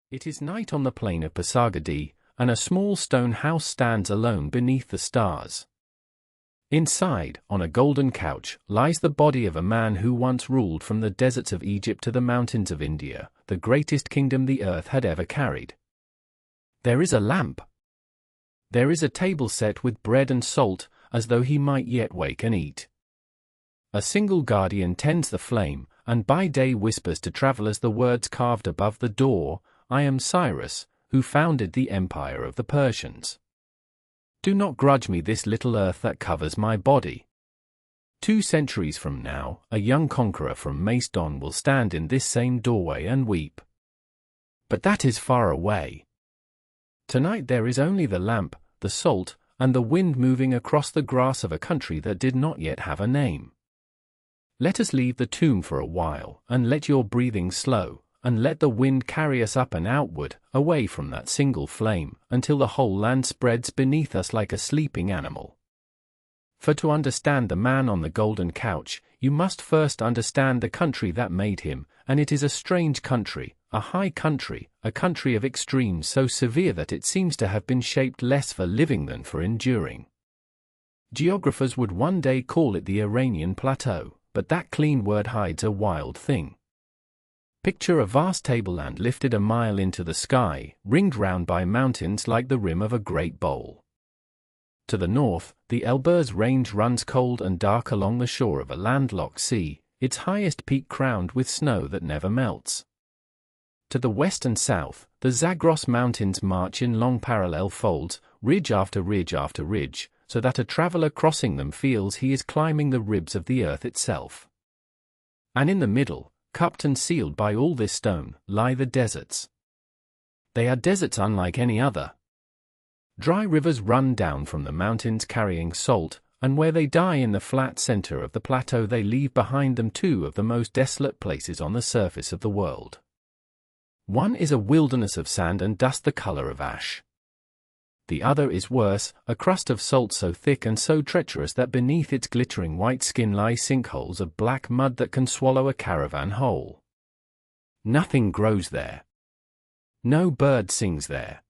It is night on the plain of Pasargadae, and a small stone house stands alone beneath the stars. Inside, on a golden couch, lies the body of a man who once ruled from the deserts of Egypt to the mountains of India, the greatest kingdom the earth had ever carried. There is a lamp. There is a table set with bread and salt, as though he might yet wake and eat. A single guardian tends the flame, and by day whispers to travelers the words carved above the door, "I am Cyrus, who founded the empire of the Persians. Do not grudge me this little earth that covers my body." 2 centuries from now, a young conqueror from Macedon will stand in this same doorway and weep. But that is far away. Tonight there is only the lamp, the salt, and the wind moving across the grass of a country that did not yet have a name. Let us leave the tomb for a while, and let your breathing slow, and let the wind carry us up and outward, away from that single flame, until the whole land spreads beneath us like a sleeping animal. For to understand the man on the golden couch, you must first understand the country that made him, and it is a strange country, a high country, a country of extremes so severe that it seems to have been shaped less for living than for enduring. Geographers would one day call it the Iranian plateau, but that clean word hides a wild thing. Picture a vast tableland lifted a mile into the sky, ringed round by mountains like the rim of a great bowl. To the north, the Elburz range runs cold and dark along the shore of a landlocked sea, its highest peak crowned with snow that never melts. To the west and south, the Zagros Mountains march in long parallel folds, ridge after ridge after ridge, so that a traveler crossing them feels he is climbing the ribs of the earth itself. And in the middle, cupped and sealed by all this stone, lie the deserts. They are deserts unlike any other. Dry rivers run down from the mountains carrying salt, and where they die in the flat center of the plateau they leave behind them 2 of the most desolate places on the surface of the world. One is a wilderness of sand and dust the color of ash. The other is worse, a crust of salt so thick and so treacherous that beneath its glittering white skin lie sinkholes of black mud that can swallow a caravan whole. Nothing grows there. No bird sings there.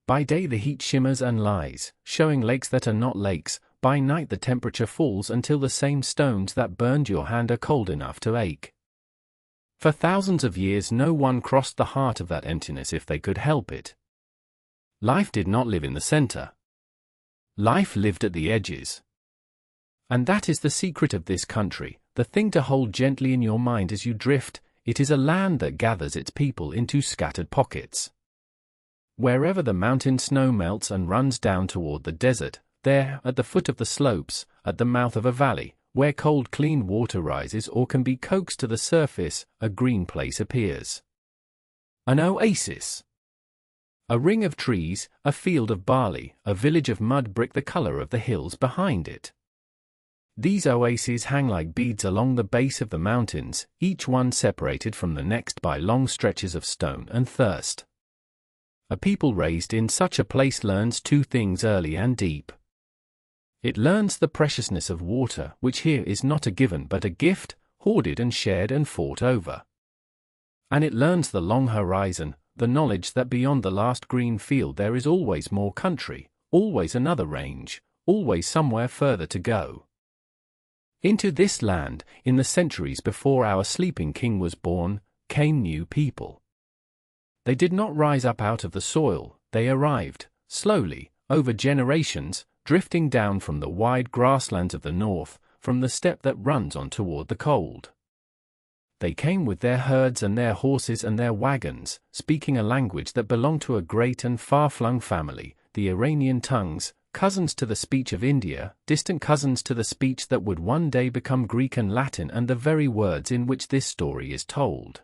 By day the heat shimmers and lies, showing lakes that are not lakes. By night the temperature falls until the same stones that burned your hand are cold enough to ache. For thousands of years no one crossed the heart of that emptiness if they could help it. Life did not live in the center. Life lived at the edges. And that is the secret of this country, the thing to hold gently in your mind as you drift. It is a land that gathers its people into scattered pockets. Wherever the mountain snow melts and runs down toward the desert, there, at the foot of the slopes, at the mouth of a valley, where cold clean water rises or can be coaxed to the surface, a green place appears. An oasis. A ring of trees, a field of barley, a village of mud brick the color of the hills behind it. These oases hang like beads along the base of the mountains, each one separated from the next by long stretches of stone and thirst. A people raised in such a place learns 2 things early and deep. It learns the preciousness of water, which here is not a given but a gift, hoarded and shared and fought over. And it learns the long horizon, the knowledge that beyond the last green field there is always more country, always another range, always somewhere further to go. Into this land, in the centuries before our sleeping king was born, came new people. They did not rise up out of the soil, they arrived, slowly, over generations, drifting down from the wide grasslands of the north, from the steppe that runs on toward the cold. They came with their herds and their horses and their wagons, speaking a language that belonged to a great and far-flung family, the Iranian tongues, cousins to the speech of India, distant cousins to the speech that would one day become Greek and Latin and the very words in which this story is told.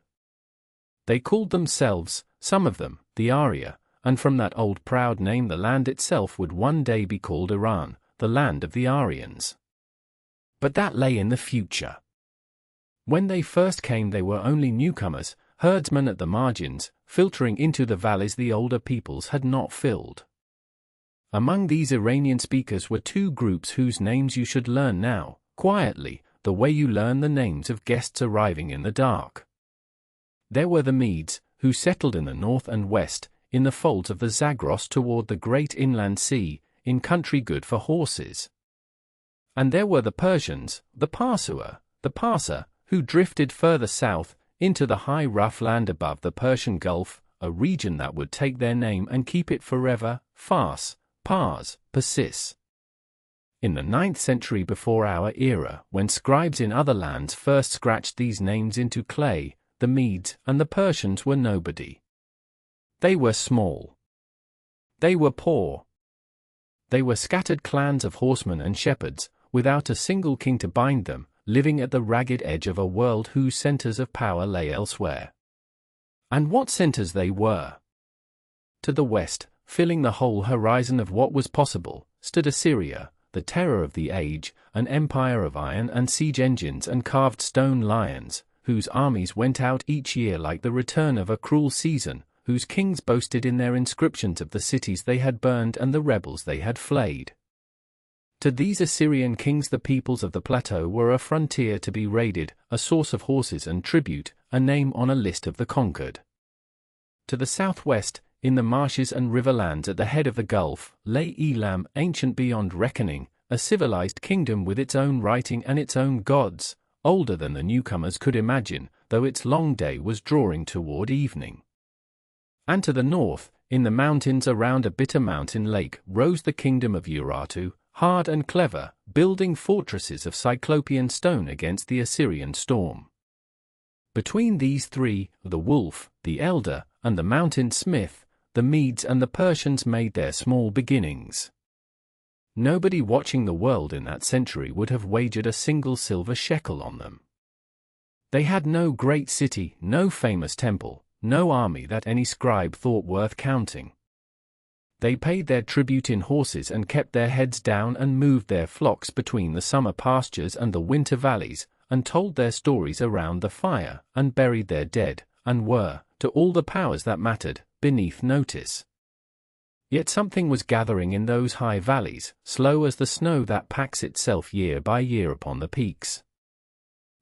They called themselves, some of them, the Arya, and from that old proud name the land itself would one day be called Iran, the land of the Aryans. But that lay in the future. When they first came they were only newcomers, herdsmen at the margins, filtering into the valleys the older peoples had not filled. Among these Iranian speakers were 2 groups whose names you should learn now, quietly, the way you learn the names of guests arriving in the dark. There were the Medes, who settled in the north and west, in the folds of the Zagros toward the great inland sea, in country good for horses. And there were the Persians, the Parsa, who drifted further south, into the high rough land above the Persian Gulf, a region that would take their name and keep it forever, Pars, Persis. In the 9th century before our era, when scribes in other lands first scratched these names into clay, the Medes and the Persians were nobody. They were small. They were poor. They were scattered clans of horsemen and shepherds, without a single king to bind them, living at the ragged edge of a world whose centers of power lay elsewhere. And what centers they were! To the west, filling the whole horizon of what was possible, stood Assyria, the terror of the age, an empire of iron and siege engines and carved stone lions, whose armies went out each year like the return of a cruel season, whose kings boasted in their inscriptions of the cities they had burned and the rebels they had flayed. To these Assyrian kings the peoples of the plateau were a frontier to be raided, a source of horses and tribute, a name on a list of the conquered. To the southwest, in the marshes and riverlands at the head of the Gulf, lay Elam, ancient beyond reckoning, a civilized kingdom with its own writing and its own gods, older than the newcomers could imagine, though its long day was drawing toward evening. And to the north, in the mountains around a bitter mountain lake, rose the kingdom of Urartu, hard and clever, building fortresses of Cyclopean stone against the Assyrian storm. Between these three, the wolf, the elder, and the mountain smith, the Medes and the Persians made their small beginnings. Nobody watching the world in that century would have wagered a single silver shekel on them. They had no great city, no famous temple, no army that any scribe thought worth counting. They paid their tribute in horses and kept their heads down and moved their flocks between the summer pastures and the winter valleys, and told their stories around the fire, and buried their dead, and were, to all the powers that mattered, beneath notice. Yet something was gathering in those high valleys, slow as the snow that packs itself year by year upon the peaks.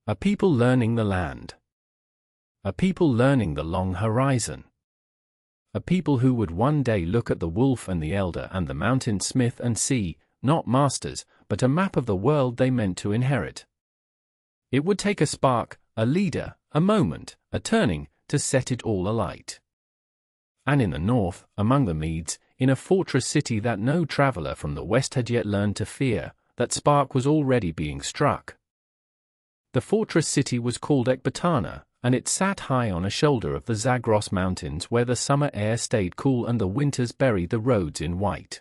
A people learning the land. A people learning the long horizon. A people who would one day look at the wolf and the elder and the mountain smith and see, not masters, but a map of the world they meant to inherit. It would take a spark, a leader, a moment, a turning, to set it all alight. And in the north, among the Medes, in a fortress city that no traveler from the west had yet learned to fear, that spark was already being struck. The fortress city was called Ecbatana, and it sat high on a shoulder of the Zagros mountains where the summer air stayed cool and the winters buried the roads in white.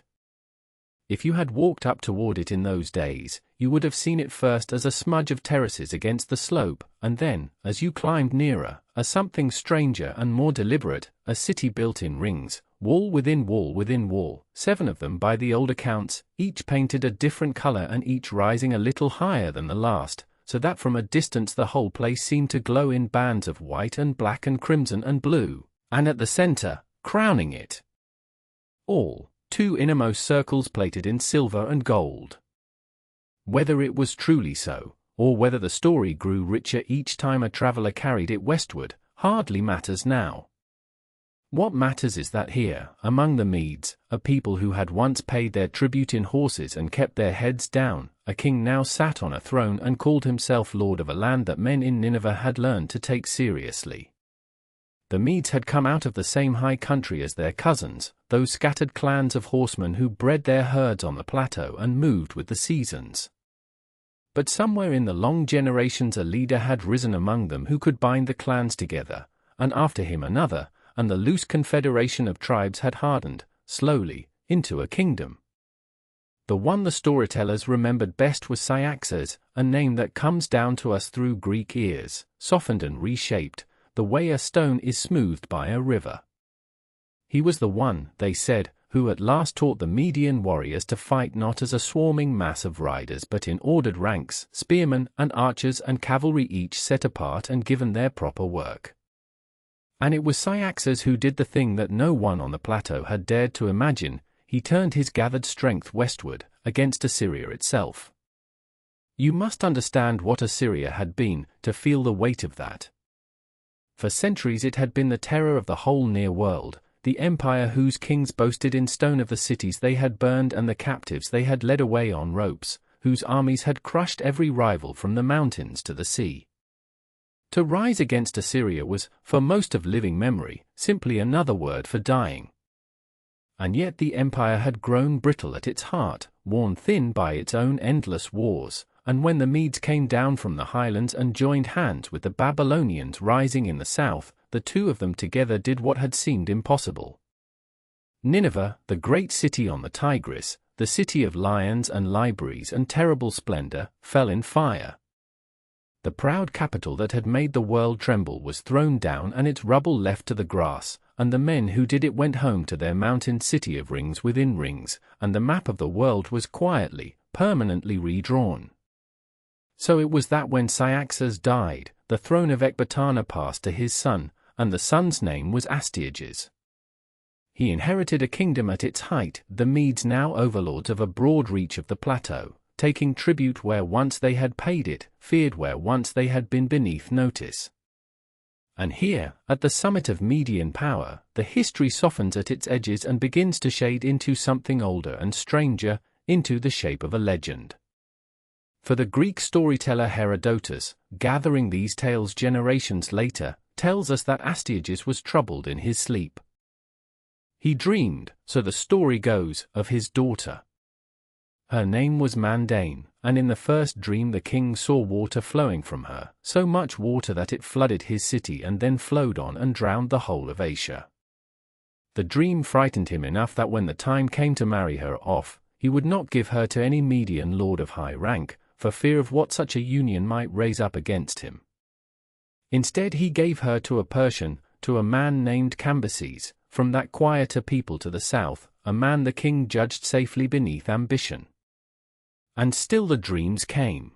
If you had walked up toward it in those days, you would have seen it first as a smudge of terraces against the slope, and then, as you climbed nearer, as something stranger and more deliberate, a city built in rings, wall within wall within wall, 7 of them by the old accounts, each painted a different color and each rising a little higher than the last, so that from a distance the whole place seemed to glow in bands of white and black and crimson and blue, and at the center, crowning it all, 2 innermost circles plated in silver and gold. Whether it was truly so, or whether the story grew richer each time a traveler carried it westward, hardly matters now. What matters is that here, among the Medes, a people who had once paid their tribute in horses and kept their heads down, a king now sat on a throne and called himself lord of a land that men in Nineveh had learned to take seriously. The Medes had come out of the same high country as their cousins, those scattered clans of horsemen who bred their herds on the plateau and moved with the seasons. But somewhere in the long generations a leader had risen among them who could bind the clans together, and after him another, and the loose confederation of tribes had hardened, slowly, into a kingdom. The one the storytellers remembered best was Cyaxares, a name that comes down to us through Greek ears, softened and reshaped, the way a stone is smoothed by a river. He was the one, they said, who at last taught the Median warriors to fight not as a swarming mass of riders but in ordered ranks, spearmen and archers and cavalry each set apart and given their proper work. And it was Cyaxares who did the thing that no one on the plateau had dared to imagine. He turned his gathered strength westward, against Assyria itself. You must understand what Assyria had been, to feel the weight of that. For centuries it had been the terror of the whole near world, the empire whose kings boasted in stone of the cities they had burned and the captives they had led away on ropes, whose armies had crushed every rival from the mountains to the sea. To rise against Assyria was, for most of living memory, simply another word for dying. And yet the empire had grown brittle at its heart, worn thin by its own endless wars, and when the Medes came down from the highlands and joined hands with the Babylonians rising in the south, the two of them together did what had seemed impossible. Nineveh, the great city on the Tigris, the city of lions and libraries and terrible splendor, fell in fire. The proud capital that had made the world tremble was thrown down and its rubble left to the grass, and the men who did it went home to their mountain city of rings within rings, and the map of the world was quietly, permanently redrawn. So it was that when Cyaxares died, the throne of Ecbatana passed to his son, and the son's name was Astyages. He inherited a kingdom at its height, the Medes now overlords of a broad reach of the plateau, taking tribute where once they had paid it, feared where once they had been beneath notice. And here, at the summit of Median power, the history softens at its edges and begins to shade into something older and stranger, into the shape of a legend. For the Greek storyteller Herodotus, gathering these tales generations later, tells us that Astyages was troubled in his sleep. He dreamed, so the story goes, of his daughter. Her name was Mandane, and in the first dream the king saw water flowing from her, so much water that it flooded his city and then flowed on and drowned the whole of Asia. The dream frightened him enough that when the time came to marry her off, he would not give her to any Median lord of high rank, for fear of what such a union might raise up against him. Instead he gave her to a Persian, to a man named Cambyses, from that quieter people to the south, a man the king judged safely beneath ambition. And still the dreams came.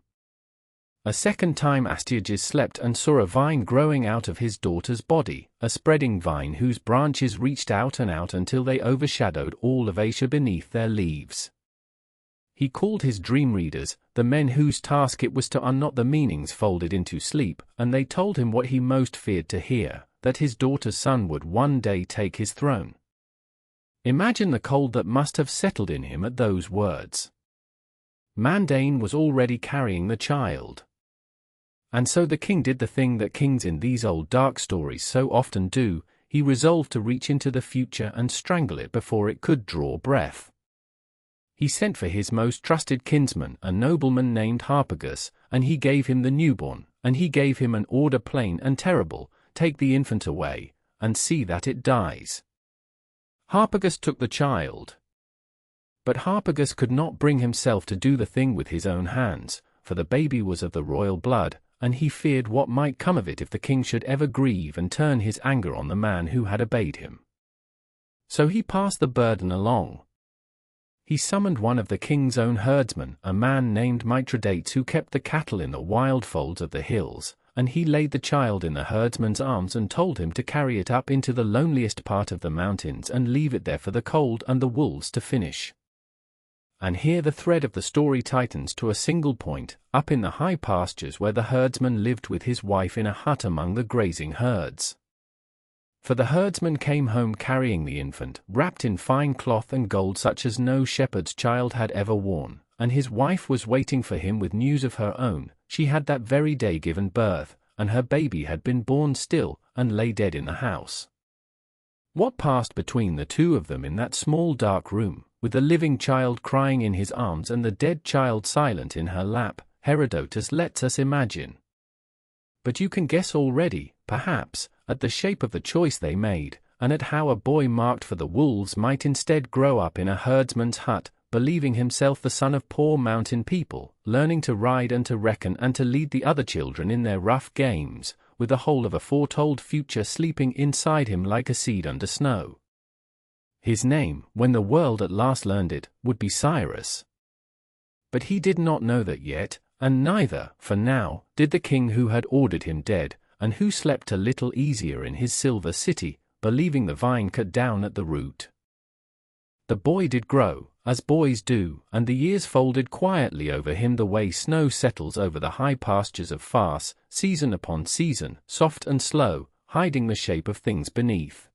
A second time Astyages slept and saw a vine growing out of his daughter's body, a spreading vine whose branches reached out and out until they overshadowed all of Asia beneath their leaves. He called his dream readers, the men whose task it was to unknot the meanings folded into sleep, and they told him what he most feared to hear, that his daughter's son would one day take his throne. Imagine the cold that must have settled in him at those words. Mandane was already carrying the child. And so the king did the thing that kings in these old dark stories so often do, he resolved to reach into the future and strangle it before it could draw breath. He sent for his most trusted kinsman, a nobleman named Harpagus, and he gave him the newborn, and he gave him an order plain and terrible, take the infant away, and see that it dies. Harpagus took the child. But Harpagus could not bring himself to do the thing with his own hands, for the baby was of the royal blood, and he feared what might come of it if the king should ever grieve and turn his anger on the man who had obeyed him. So he passed the burden along. He summoned one of the king's own herdsmen, a man named Mithridates who kept the cattle in the wild folds of the hills, and he laid the child in the herdsman's arms and told him to carry it up into the loneliest part of the mountains and leave it there for the cold and the wolves to finish. And here the thread of the story tightens to a single point, up in the high pastures where the herdsman lived with his wife in a hut among the grazing herds. For the herdsman came home carrying the infant, wrapped in fine cloth and gold such as no shepherd's child had ever worn, and his wife was waiting for him with news of her own. She had that very day given birth, and her baby had been born still, and lay dead in the house. What passed between the two of them in that small dark room, with the living child crying in his arms and the dead child silent in her lap, Herodotus lets us imagine. But you can guess already, perhaps, at the shape of the choice they made, and at how a boy marked for the wolves might instead grow up in a herdsman's hut, believing himself the son of poor mountain people, learning to ride and to reckon and to lead the other children in their rough games, with the whole of a foretold future sleeping inside him like a seed under snow. His name, when the world at last learned it, would be Cyrus. But he did not know that yet, and neither, for now, did the king who had ordered him dead, and who slept a little easier in his silver city, believing the vine cut down at the root. The boy did grow, as boys do, and the years folded quietly over him the way snow settles over the high pastures of Fars, season upon season, soft and slow, hiding the shape of things beneath.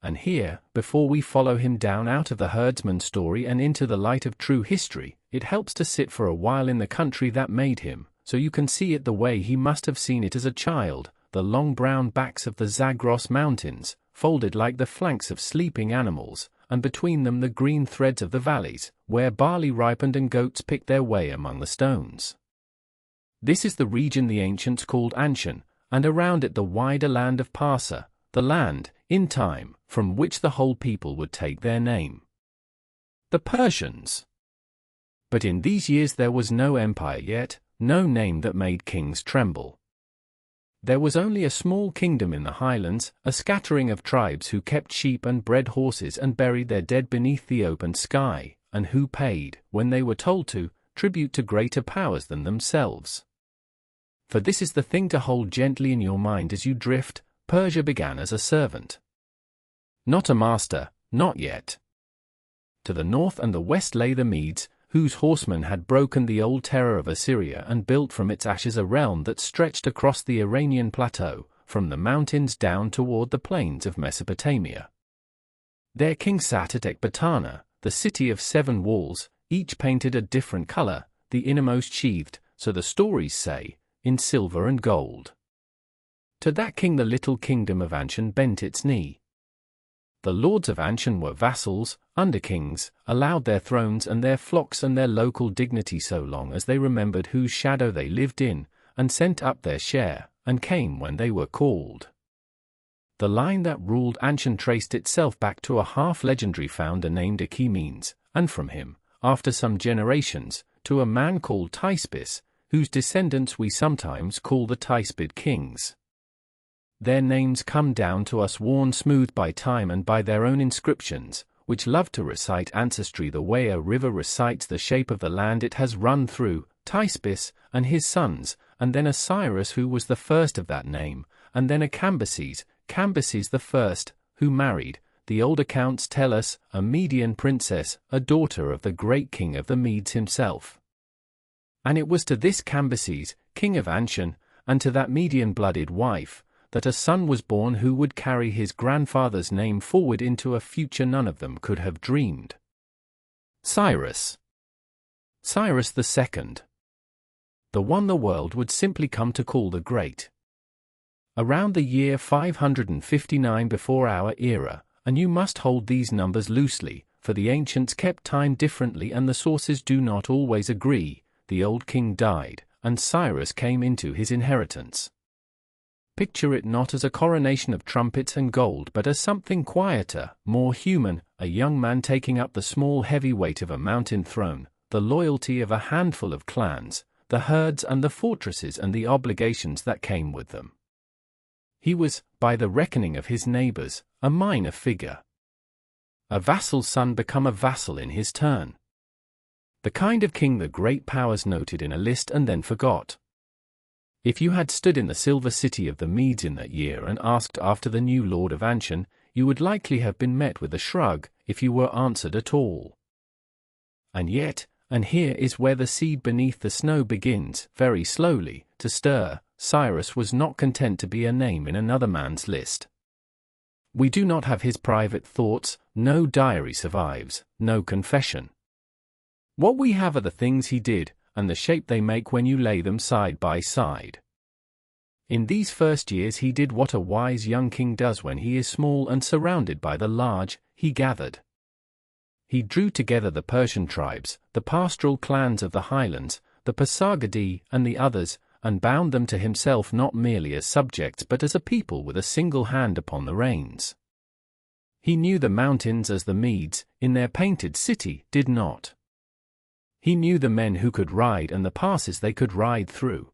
And here, before we follow him down out of the herdsman story and into the light of true history, it helps to sit for a while in the country that made him, so you can see it the way he must have seen it as a child, the long brown backs of the Zagros Mountains, folded like the flanks of sleeping animals, and between them the green threads of the valleys, where barley ripened and goats picked their way among the stones. This is the region the ancients called Anshan, and around it the wider land of Parsa, the land, in time, from which the whole people would take their name. The Persians. But in these years there was no empire yet, no name that made kings tremble. There was only a small kingdom in the highlands, a scattering of tribes who kept sheep and bred horses and buried their dead beneath the open sky, and who paid, when they were told to, tribute to greater powers than themselves. For this is the thing to hold gently in your mind as you drift: Persia began as a servant. Not a master, not yet. To the north and the west lay the Medes, whose horsemen had broken the old terror of Assyria and built from its ashes a realm that stretched across the Iranian plateau, from the mountains down toward the plains of Mesopotamia. Their king sat at Ecbatana, the city of 7 walls, each painted a different color, the innermost sheathed, so the stories say, in silver and gold. To that king the little kingdom of Anshan bent its knee. The lords of Anshan were vassals, under-kings, allowed their thrones and their flocks and their local dignity so long as they remembered whose shadow they lived in, and sent up their share, and came when they were called. The line that ruled Anshan traced itself back to a half-legendary founder named Aegean, and from him, after some generations, to a man called Cyrus, whose descendants we sometimes call the Tyspid kings. Their names come down to us worn smooth by time and by their own inscriptions, which love to recite ancestry the way a river recites the shape of the land it has run through: Cyrus and his sons, and then a Cyrus who was the first of that name, and then a Cambyses, Cambyses the first, who married, the old accounts tell us, a Median princess, a daughter of the great king of the Medes himself. And it was to this Cambyses, king of Anshan, and to that Median-blooded wife, that a son was born who would carry his grandfather's name forward into a future none of them could have dreamed. Cyrus. Cyrus II. The one the world would simply come to call the Great. Around the year 559 before our era, and you must hold these numbers loosely, for the ancients kept time differently and the sources do not always agree, the old king died, and Cyrus came into his inheritance. Picture it not as a coronation of trumpets and gold but as something quieter, more human, a young man taking up the small heavy weight of a mountain throne, the loyalty of a handful of clans, the herds and the fortresses and the obligations that came with them. He was, by the reckoning of his neighbors, a minor figure. A vassal's son become a vassal in his turn. The kind of king the great powers noted in a list and then forgot. If you had stood in the silver city of the Medes in that year and asked after the new lord of Anshan, you would likely have been met with a shrug, if you were answered at all. And yet, and here is where the seed beneath the snow begins, very slowly, to stir, Cyrus was not content to be a name in another man's list. We do not have his private thoughts, no diary survives, no confession. What we have are the things he did, and the shape they make when you lay them side by side. In these first years he did what a wise young king does when he is small and surrounded by the large: he gathered. He drew together the Persian tribes, the pastoral clans of the highlands, the Pasargadae and the others, and bound them to himself not merely as subjects but as a people with a single hand upon the reins. He knew the mountains as the Medes, in their painted city, did not. He knew the men who could ride and the passes they could ride through.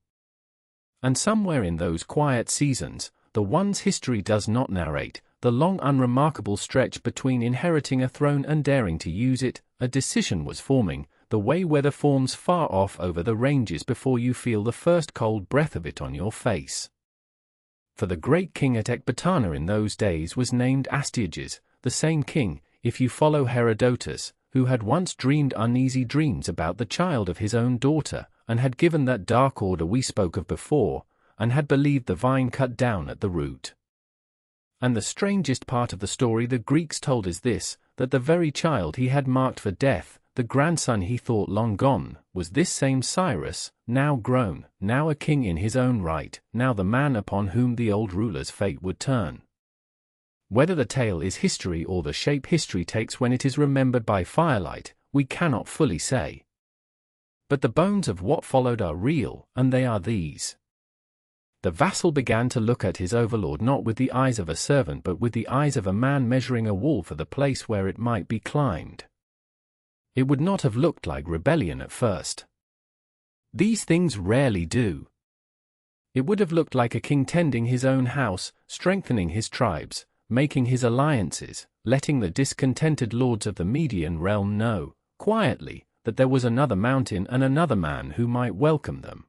And somewhere in those quiet seasons, the ones history does not narrate, the long unremarkable stretch between inheriting a throne and daring to use it, a decision was forming, the way weather forms far off over the ranges before you feel the first cold breath of it on your face. For the great king at Ecbatana in those days was named Astyages, the same king, if you follow Herodotus, who had once dreamed uneasy dreams about the child of his own daughter, and had given that dark order we spoke of before, and had believed the vine cut down at the root. And the strangest part of the story the Greeks told is this, that the very child he had marked for death, the grandson he thought long gone, was this same Cyrus, now grown, now a king in his own right, now the man upon whom the old ruler's fate would turn. Whether the tale is history or the shape history takes when it is remembered by firelight, we cannot fully say. But the bones of what followed are real, and they are these. The vassal began to look at his overlord not with the eyes of a servant but with the eyes of a man measuring a wall for the place where it might be climbed. It would not have looked like rebellion at first. These things rarely do. It would have looked like a king tending his own house, strengthening his tribes, making his alliances, letting the discontented lords of the Median realm know, quietly, that there was another mountain and another man who might welcome them.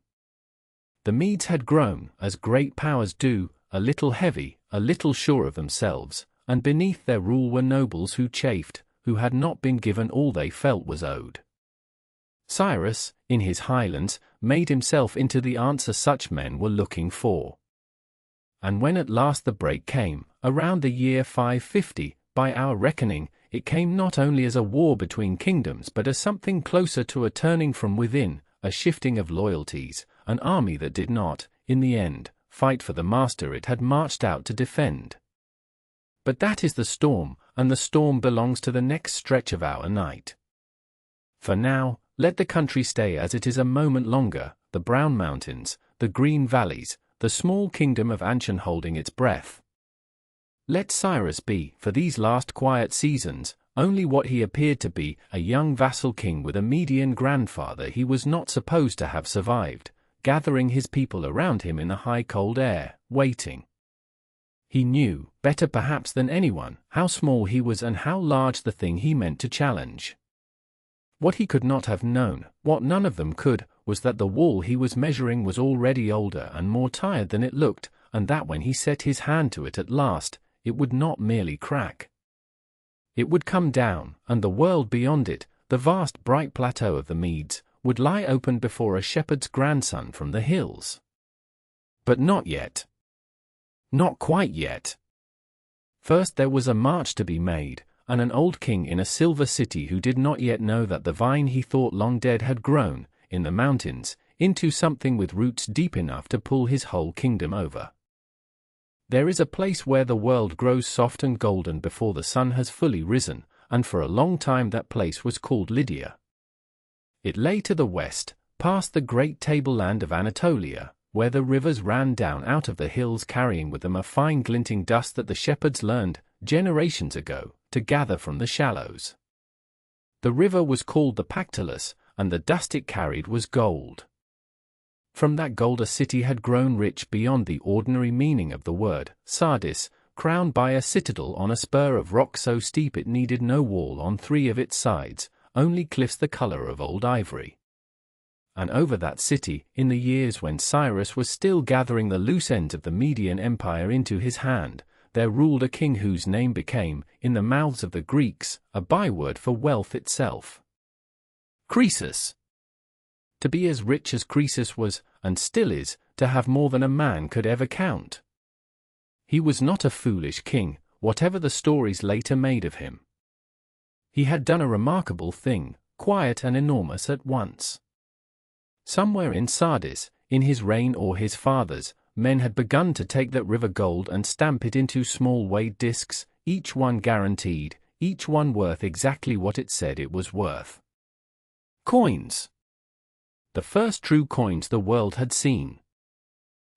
The Medes had grown, as great powers do, a little heavy, a little sure of themselves, and beneath their rule were nobles who chafed, who had not been given all they felt was owed. Cyrus, in his highlands, made himself into the answer such men were looking for. And when at last the break came, around the year 550, by our reckoning, it came not only as a war between kingdoms but as something closer to a turning from within, a shifting of loyalties, an army that did not, in the end, fight for the master it had marched out to defend. But that is the storm, and the storm belongs to the next stretch of our night. For now, let the country stay as it is a moment longer, the brown mountains, the green valleys, the small kingdom of Anshan holding its breath. Let Cyrus be, for these last quiet seasons, only what he appeared to be, a young vassal king with a Median grandfather he was not supposed to have survived, gathering his people around him in the high cold air, waiting. He knew, better perhaps than anyone, how small he was and how large the thing he meant to challenge. What he could not have known, what none of them could, was that the wall he was measuring was already older and more tired than it looked, and that when he set his hand to it at last, it would not merely crack. It would come down, and the world beyond it, the vast bright plateau of the Medes, would lie open before a shepherd's grandson from the hills. But not yet. Not quite yet. First there was a march to be made, and an old king in a silver city who did not yet know that the vine he thought long dead had grown, in the mountains, into something with roots deep enough to pull his whole kingdom over. There is a place where the world grows soft and golden before the sun has fully risen, and for a long time that place was called Lydia. It lay to the west, past the great tableland of Anatolia, where the rivers ran down out of the hills carrying with them a fine glinting dust that the shepherds learned, generations ago, to gather from the shallows. The river was called the Pactolus, and the dust it carried was gold. From that gold a city had grown rich beyond the ordinary meaning of the word, Sardis, crowned by a citadel on a spur of rock so steep it needed no wall on three of its sides, only cliffs the color of old ivory. And over that city, in the years when Cyrus was still gathering the loose ends of the Median Empire into his hand, there ruled a king whose name became, in the mouths of the Greeks, a byword for wealth itself. Croesus. To be as rich as Croesus was, and still is, to have more than a man could ever count. He was not a foolish king, whatever the stories later made of him. He had done a remarkable thing, quiet and enormous at once. Somewhere in Sardis, in his reign or his father's, men had begun to take that river gold and stamp it into small weighed discs, each one guaranteed, each one worth exactly what it said it was worth. Coins. The first true coins the world had seen.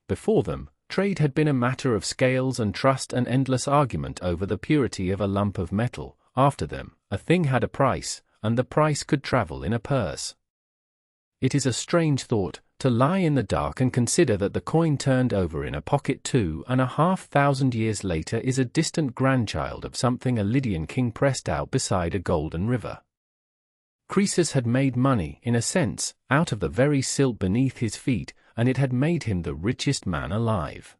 Before them, trade had been a matter of scales and trust and endless argument over the purity of a lump of metal. After them, a thing had a price, and the price could travel in a purse. It is a strange thought, to lie in the dark and consider that the coin turned over in a pocket 2,500 years later is a distant grandchild of something a Lydian king pressed out beside a golden river. Croesus had made money, in a sense, out of the very silt beneath his feet, and it had made him the richest man alive.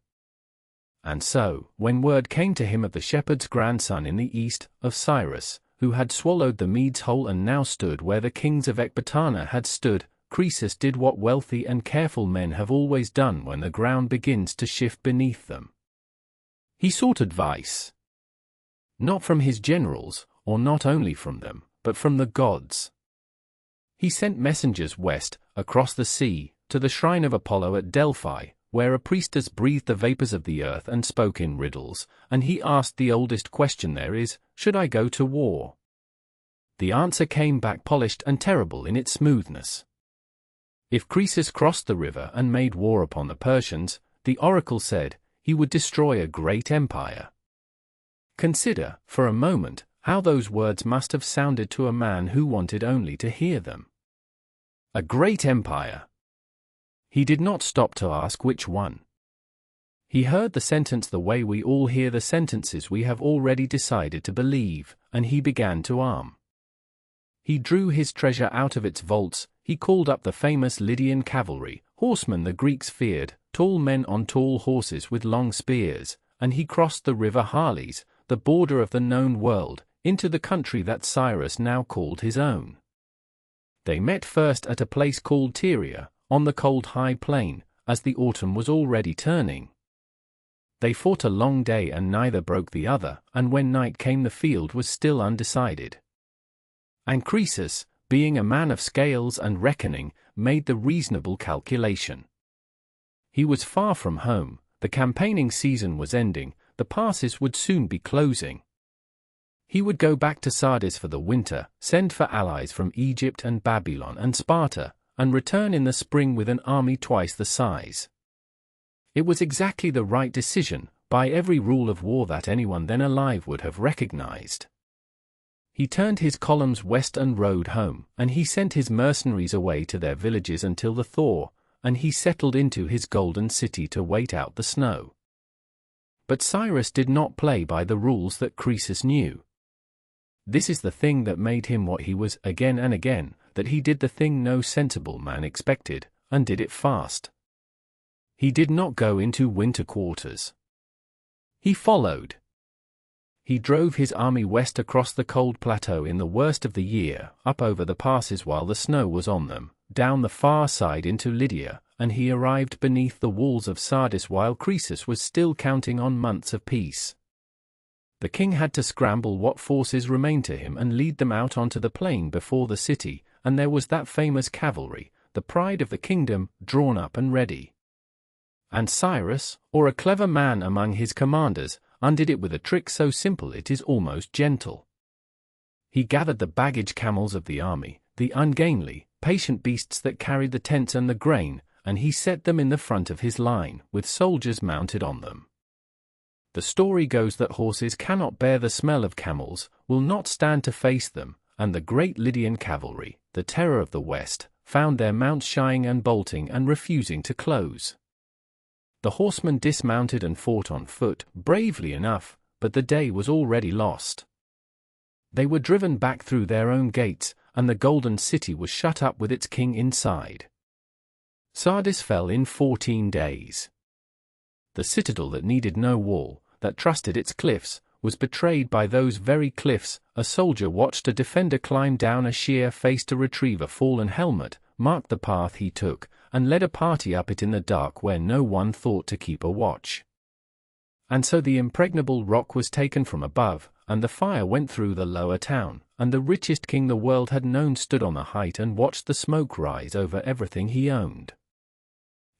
And so, when word came to him of the shepherd's grandson in the east, of Cyrus, who had swallowed the Medes whole and now stood where the kings of Ecbatana had stood, Croesus did what wealthy and careful men have always done when the ground begins to shift beneath them. He sought advice. Not from his generals, or not only from them, but from the gods. He sent messengers west, across the sea, to the shrine of Apollo at Delphi, where a priestess breathed the vapors of the earth and spoke in riddles, and he asked the oldest question there is, should I go to war? The answer came back polished and terrible in its smoothness. If Croesus crossed the river and made war upon the Persians, the oracle said, he would destroy a great empire. Consider, for a moment, how those words must have sounded to a man who wanted only to hear them. A great empire. He did not stop to ask which one. He heard the sentence the way we all hear the sentences we have already decided to believe, and he began to arm. He drew his treasure out of its vaults, he called up the famous Lydian cavalry, horsemen the Greeks feared, tall men on tall horses with long spears, and he crossed the river Halys, the border of the known world, into the country that Cyrus now called his own. They met first at a place called Tyria, on the cold high plain, as the autumn was already turning. They fought a long day and neither broke the other, and when night came the field was still undecided. And Croesus, being a man of scales and reckoning, made the reasonable calculation. He was far from home, the campaigning season was ending, the passes would soon be closing. He would go back to Sardis for the winter, send for allies from Egypt and Babylon and Sparta, and return in the spring with an army twice the size. It was exactly the right decision, by every rule of war that anyone then alive would have recognized. He turned his columns west and rode home, and he sent his mercenaries away to their villages until the thaw, and he settled into his golden city to wait out the snow. But Cyrus did not play by the rules that Croesus knew. This is the thing that made him what he was again and again, that he did the thing no sensible man expected, and did it fast. He did not go into winter quarters. He followed. He drove his army west across the cold plateau in the worst of the year, up over the passes while the snow was on them, down the far side into Lydia, and he arrived beneath the walls of Sardis while Croesus was still counting on months of peace. The king had to scramble what forces remained to him and lead them out onto the plain before the city, and there was that famous cavalry, the pride of the kingdom, drawn up and ready. And Cyrus, or a clever man among his commanders, undid it with a trick so simple it is almost gentle. He gathered the baggage camels of the army, the ungainly, patient beasts that carried the tents and the grain, and he set them in the front of his line, with soldiers mounted on them. The story goes that horses cannot bear the smell of camels, will not stand to face them, and the great Lydian cavalry, the terror of the West, found their mounts shying and bolting and refusing to close. The horsemen dismounted and fought on foot, bravely enough, but the day was already lost. They were driven back through their own gates, and the golden city was shut up with its king inside. Sardis fell in 14 days. The citadel that needed no wall, that trusted its cliffs, was betrayed by those very cliffs. A soldier watched a defender climb down a sheer face to retrieve a fallen helmet, marked the path he took, and led a party up it in the dark where no one thought to keep a watch. And so the impregnable rock was taken from above, and the fire went through the lower town, and the richest king the world had known stood on the height and watched the smoke rise over everything he owned.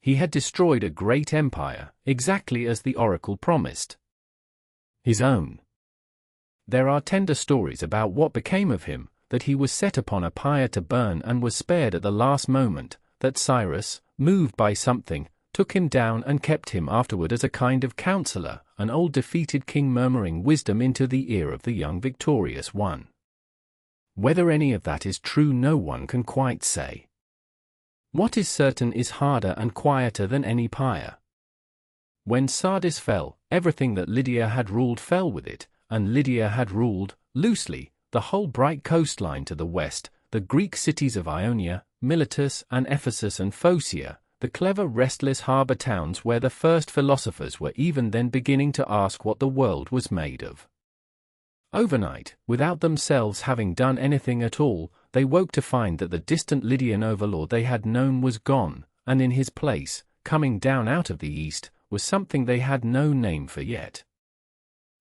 He had destroyed a great empire, exactly as the oracle promised. His own. There are tender stories about what became of him, that he was set upon a pyre to burn and was spared at the last moment, that Cyrus, moved by something, took him down and kept him afterward as a kind of counselor, an old defeated king murmuring wisdom into the ear of the young victorious one. Whether any of that is true no one can quite say. What is certain is harder and quieter than any pyre. When Sardis fell, everything that Lydia had ruled fell with it, and Lydia had ruled, loosely, the whole bright coastline to the west, the Greek cities of Ionia, Miletus and Ephesus and Phocia, the clever restless harbour towns where the first philosophers were even then beginning to ask what the world was made of. Overnight, without themselves having done anything at all, they woke to find that the distant Lydian overlord they had known was gone, and in his place, coming down out of the east, was something they had no name for yet.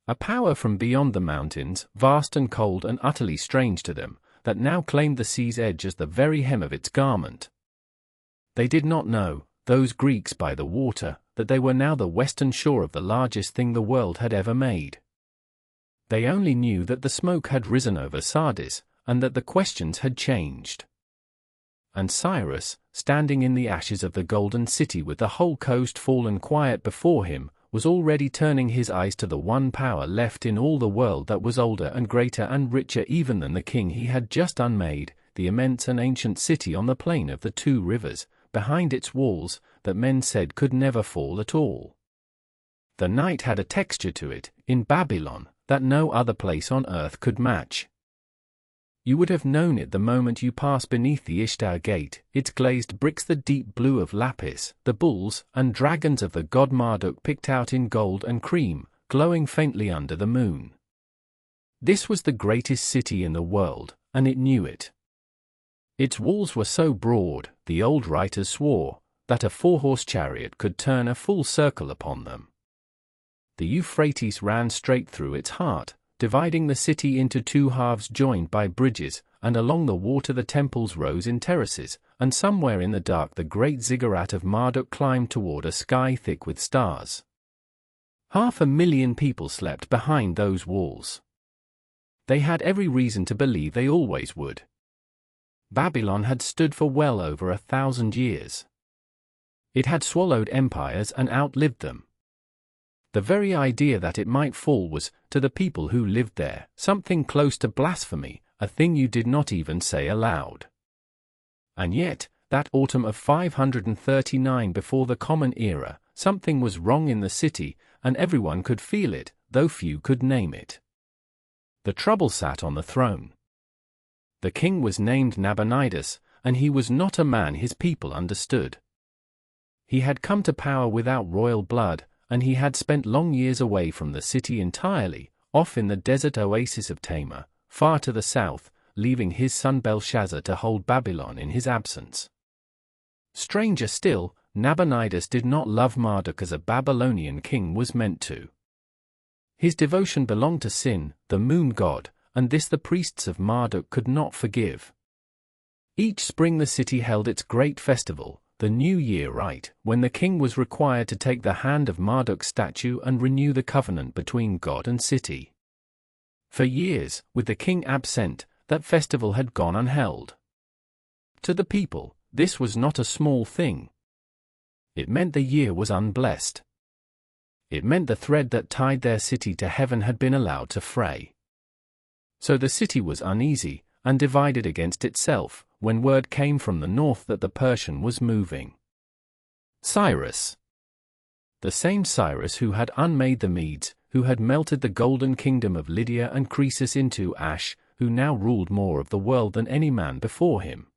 A power from beyond the mountains, vast and cold and utterly strange to them, that now claimed the sea's edge as the very hem of its garment. They did not know, those Greeks by the water, that they were now the western shore of the largest thing the world had ever made. They only knew that the smoke had risen over Sardis, and that the questions had changed. And Cyrus, standing in the ashes of the golden city with the whole coast fallen quiet before him, was already turning his eyes to the one power left in all the world that was older and greater and richer even than the king he had just unmade, the immense and ancient city on the plain of the two rivers, behind its walls, that men said could never fall at all. The night had a texture to it, in Babylon, that no other place on earth could match. You would have known it the moment you passed beneath the Ishtar gate, its glazed bricks the deep blue of lapis, the bulls and dragons of the god Marduk picked out in gold and cream, glowing faintly under the moon. This was the greatest city in the world, and it knew it. Its walls were so broad, the old writers swore, that a four-horse chariot could turn a full circle upon them. The Euphrates ran straight through its heart, dividing the city into two halves joined by bridges, and along the water the temples rose in terraces, and somewhere in the dark the great ziggurat of Marduk climbed toward a sky thick with stars. 500,000 people slept behind those walls. They had every reason to believe they always would. Babylon had stood for well over 1,000 years. It had swallowed empires and outlived them. The very idea that it might fall was, to the people who lived there, something close to blasphemy, a thing you did not even say aloud. And yet, that autumn of 539 before the Common Era, something was wrong in the city, and everyone could feel it, though few could name it. The trouble sat on the throne. The king was named Nabonidus, and he was not a man his people understood. He had come to power without royal blood, and he had spent long years away from the city entirely, off in the desert oasis of Tamar, far to the south, leaving his son Belshazzar to hold Babylon in his absence. Stranger still, Nabonidus did not love Marduk as a Babylonian king was meant to. His devotion belonged to Sin, the moon god, and this the priests of Marduk could not forgive. Each spring the city held its great festival, the New Year rite, when the king was required to take the hand of Marduk's statue and renew the covenant between God and city. For years, with the king absent, that festival had gone unheld. To the people, this was not a small thing. It meant the year was unblessed. It meant the thread that tied their city to heaven had been allowed to fray. So the city was uneasy, and divided against itself, when word came from the north that the Persian was moving. Cyrus. The same Cyrus who had unmade the Medes, who had melted the golden kingdom of Lydia and Croesus into ash, who now ruled more of the world than any man before him.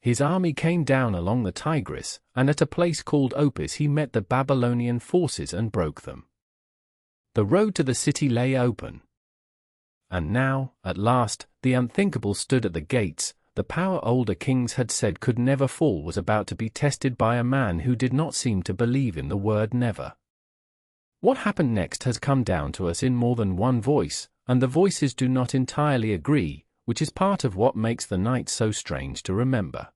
His army came down along the Tigris, and at a place called Opis he met the Babylonian forces and broke them. The road to the city lay open. And now, at last, the unthinkable stood at the gates. The power older kings had said could never fall was about to be tested by a man who did not seem to believe in the word never. What happened next has come down to us in more than one voice, and the voices do not entirely agree, which is part of what makes the night so strange to remember.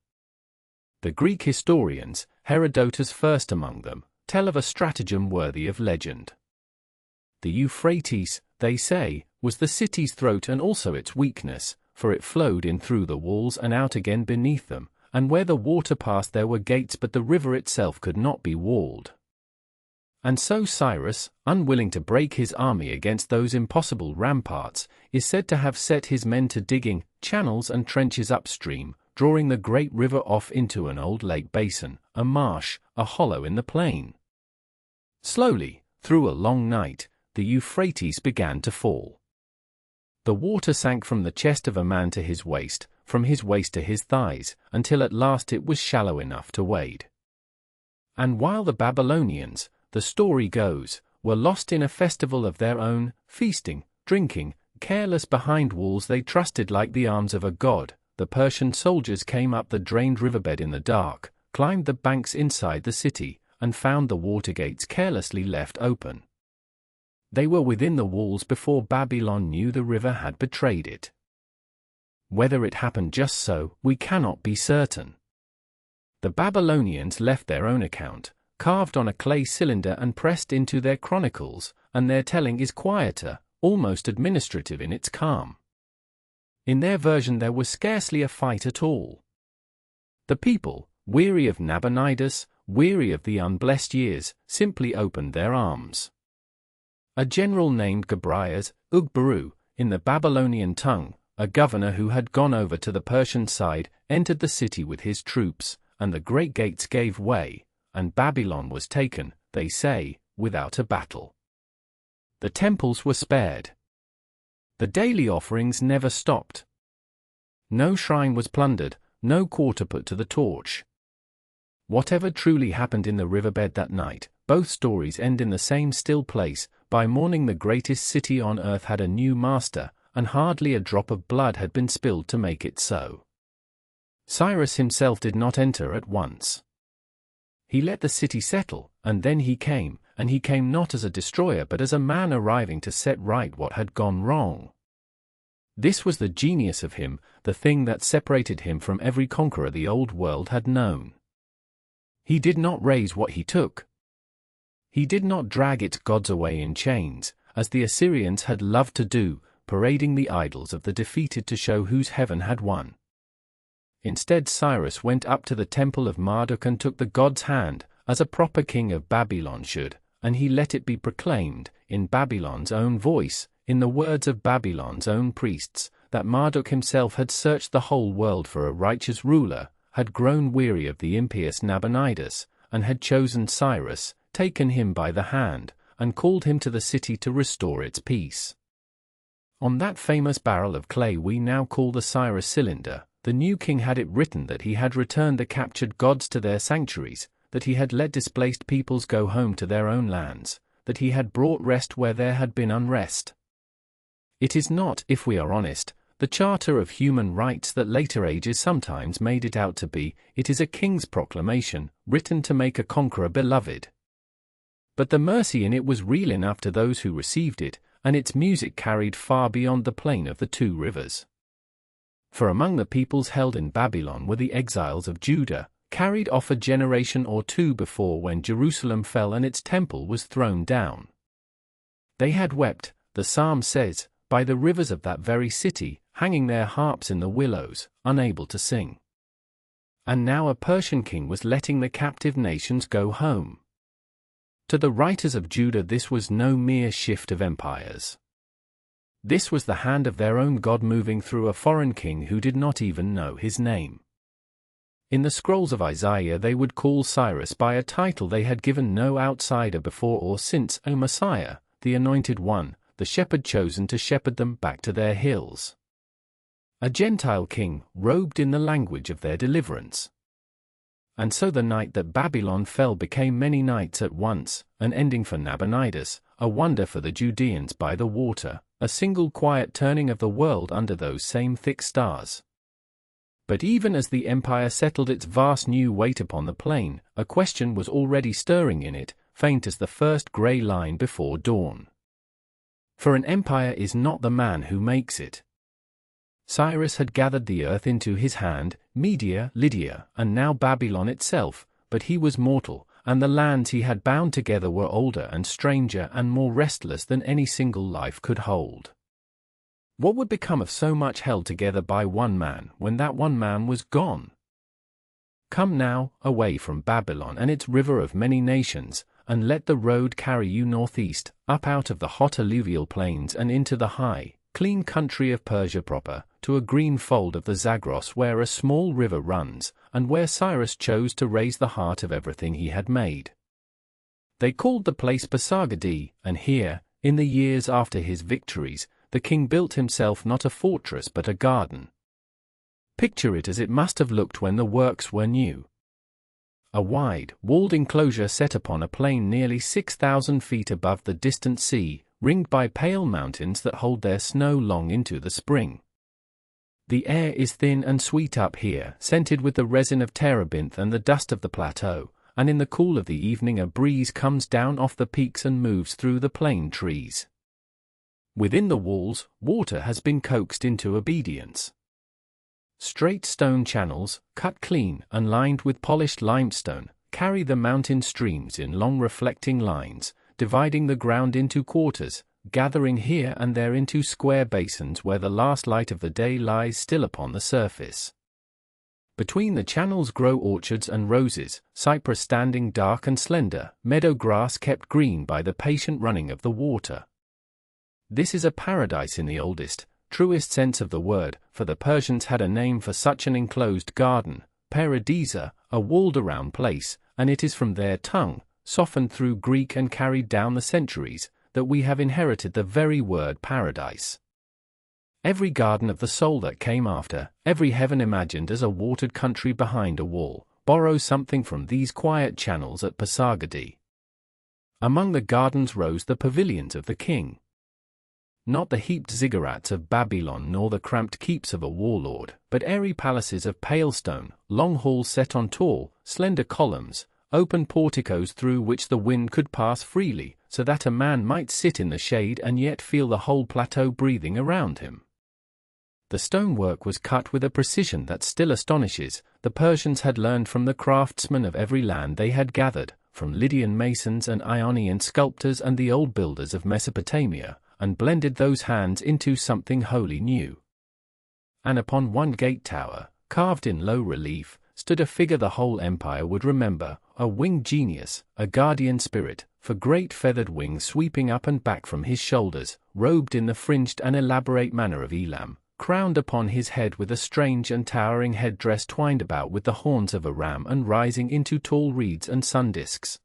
The Greek historians, Herodotus first among them, tell of a stratagem worthy of legend. The Euphrates, they say, was the city's throat and also its weakness, for it flowed in through the walls and out again beneath them, and where the water passed there were gates, but the river itself could not be walled. And so Cyrus, unwilling to break his army against those impossible ramparts, is said to have set his men to digging channels and trenches upstream, drawing the great river off into an old lake basin, a marsh, a hollow in the plain. Slowly, through a long night, the Euphrates began to fall. The water sank from the chest of a man to his waist, from his waist to his thighs, until at last it was shallow enough to wade. And while the Babylonians, the story goes, were lost in a festival of their own, feasting, drinking, careless behind walls they trusted like the arms of a god, the Persian soldiers came up the drained riverbed in the dark, climbed the banks inside the city, and found the water gates carelessly left open. They were within the walls before Babylon knew the river had betrayed it. Whether it happened just so, we cannot be certain. The Babylonians left their own account, carved on a clay cylinder and pressed into their chronicles, and their telling is quieter, almost administrative in its calm. In their version there was scarcely a fight at all. The people, weary of Nabonidus, weary of the unblessed years, simply opened their arms. A general named Gobryas, Ugbaru, in the Babylonian tongue, a governor who had gone over to the Persian side, entered the city with his troops, and the great gates gave way, and Babylon was taken, they say, without a battle. The temples were spared. The daily offerings never stopped. No shrine was plundered, no quarter put to the torch. Whatever truly happened in the riverbed that night, both stories end in the same still place. By morning the greatest city on earth had a new master, and hardly a drop of blood had been spilled to make it so. Cyrus himself did not enter at once. He let the city settle, and then he came, and he came not as a destroyer but as a man arriving to set right what had gone wrong. This was the genius of him, the thing that separated him from every conqueror the old world had known. He did not raise what he took. He did not drag its gods away in chains, as the Assyrians had loved to do, parading the idols of the defeated to show whose heaven had won. Instead, Cyrus went up to the temple of Marduk and took the god's hand, as a proper king of Babylon should, and he let it be proclaimed, in Babylon's own voice, in the words of Babylon's own priests, that Marduk himself had searched the whole world for a righteous ruler, had grown weary of the impious Nabonidus, and had chosen Cyrus, taken him by the hand, and called him to the city to restore its peace. On that famous barrel of clay we now call the Cyrus cylinder, the new king had it written that he had returned the captured gods to their sanctuaries, that he had let displaced peoples go home to their own lands, that he had brought rest where there had been unrest. It is not, if we are honest, the charter of human rights that later ages sometimes made it out to be. It is a king's proclamation, written to make a conqueror beloved. But the mercy in it was real enough to those who received it, and its music carried far beyond the plain of the two rivers. For among the peoples held in Babylon were the exiles of Judah, carried off a generation or two before when Jerusalem fell and its temple was thrown down. They had wept, the psalm says, by the rivers of that very city, hanging their harps in the willows, unable to sing. And now a Persian king was letting the captive nations go home. To the writers of Judah this was no mere shift of empires. This was the hand of their own God moving through a foreign king who did not even know his name. In the scrolls of Isaiah they would call Cyrus by a title they had given no outsider before or since, O Messiah, the Anointed One, the shepherd chosen to shepherd them back to their hills. A Gentile king, robed in the language of their deliverance. And so the night that Babylon fell became many nights at once, an ending for Nabonidus, a wonder for the Judeans by the water, a single quiet turning of the world under those same thick stars. But even as the empire settled its vast new weight upon the plain, a question was already stirring in it, faint as the first grey line before dawn. For an empire is not the man who makes it. Cyrus had gathered the earth into his hand, Media, Lydia, and now Babylon itself, but he was mortal, and the lands he had bound together were older and stranger and more restless than any single life could hold. What would become of so much held together by one man when that one man was gone? Come now, away from Babylon and its river of many nations, and let the road carry you northeast, up out of the hot alluvial plains and into the high, clean country of Persia proper, to a green fold of the Zagros where a small river runs, and where Cyrus chose to raise the heart of everything he had made. They called the place Pasargadae, and here, in the years after his victories, the king built himself not a fortress but a garden. Picture it as it must have looked when the works were new. A wide, walled enclosure set upon a plain nearly 6,000 feet above the distant sea, ringed by pale mountains that hold their snow long into the spring. The air is thin and sweet up here, scented with the resin of terebinth and the dust of the plateau, and in the cool of the evening a breeze comes down off the peaks and moves through the plane trees. Within the walls, water has been coaxed into obedience. Straight stone channels, cut clean and lined with polished limestone, carry the mountain streams in long reflecting lines, dividing the ground into quarters, gathering here and there into square basins where the last light of the day lies still upon the surface. Between the channels grow orchards and roses, cypress standing dark and slender, meadow grass kept green by the patient running of the water. This is a paradise in the oldest, truest sense of the word, for the Persians had a name for such an enclosed garden, paradisa, a walled-around place, and it is from their tongue, softened through Greek and carried down the centuries, that we have inherited the very word paradise. Every garden of the soul that came after, every heaven imagined as a watered country behind a wall, borrows something from these quiet channels at Pasargadae. Among the gardens rose the pavilions of the king. Not the heaped ziggurats of Babylon nor the cramped keeps of a warlord, but airy palaces of pale stone, long halls set on tall, slender columns, open porticos through which the wind could pass freely, so that a man might sit in the shade and yet feel the whole plateau breathing around him. The stonework was cut with a precision that still astonishes. The Persians had learned from the craftsmen of every land they had gathered, from Lydian masons and Ionian sculptors and the old builders of Mesopotamia, and blended those hands into something wholly new. And upon one gate tower, carved in low relief, stood a figure the whole empire would remember, a winged genius, a guardian spirit, for great feathered wings sweeping up and back from his shoulders, robed in the fringed and elaborate manner of Elam, crowned upon his head with a strange and towering headdress twined about with the horns of a ram and rising into tall reeds and sun-disks.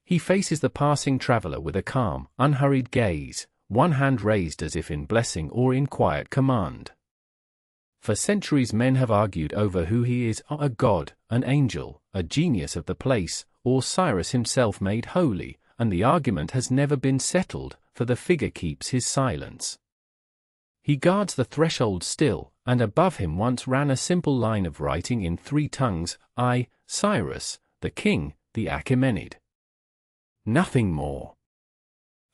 He faces the passing traveler with a calm, unhurried gaze, one hand raised as if in blessing or in quiet command. For centuries men have argued over who he is, a god, an angel, a genius of the place, or Cyrus himself made holy, and the argument has never been settled, for the figure keeps his silence. He guards the threshold still, and above him once ran a simple line of writing in 3 tongues, I, Cyrus, the king, the Achaemenid. Nothing more.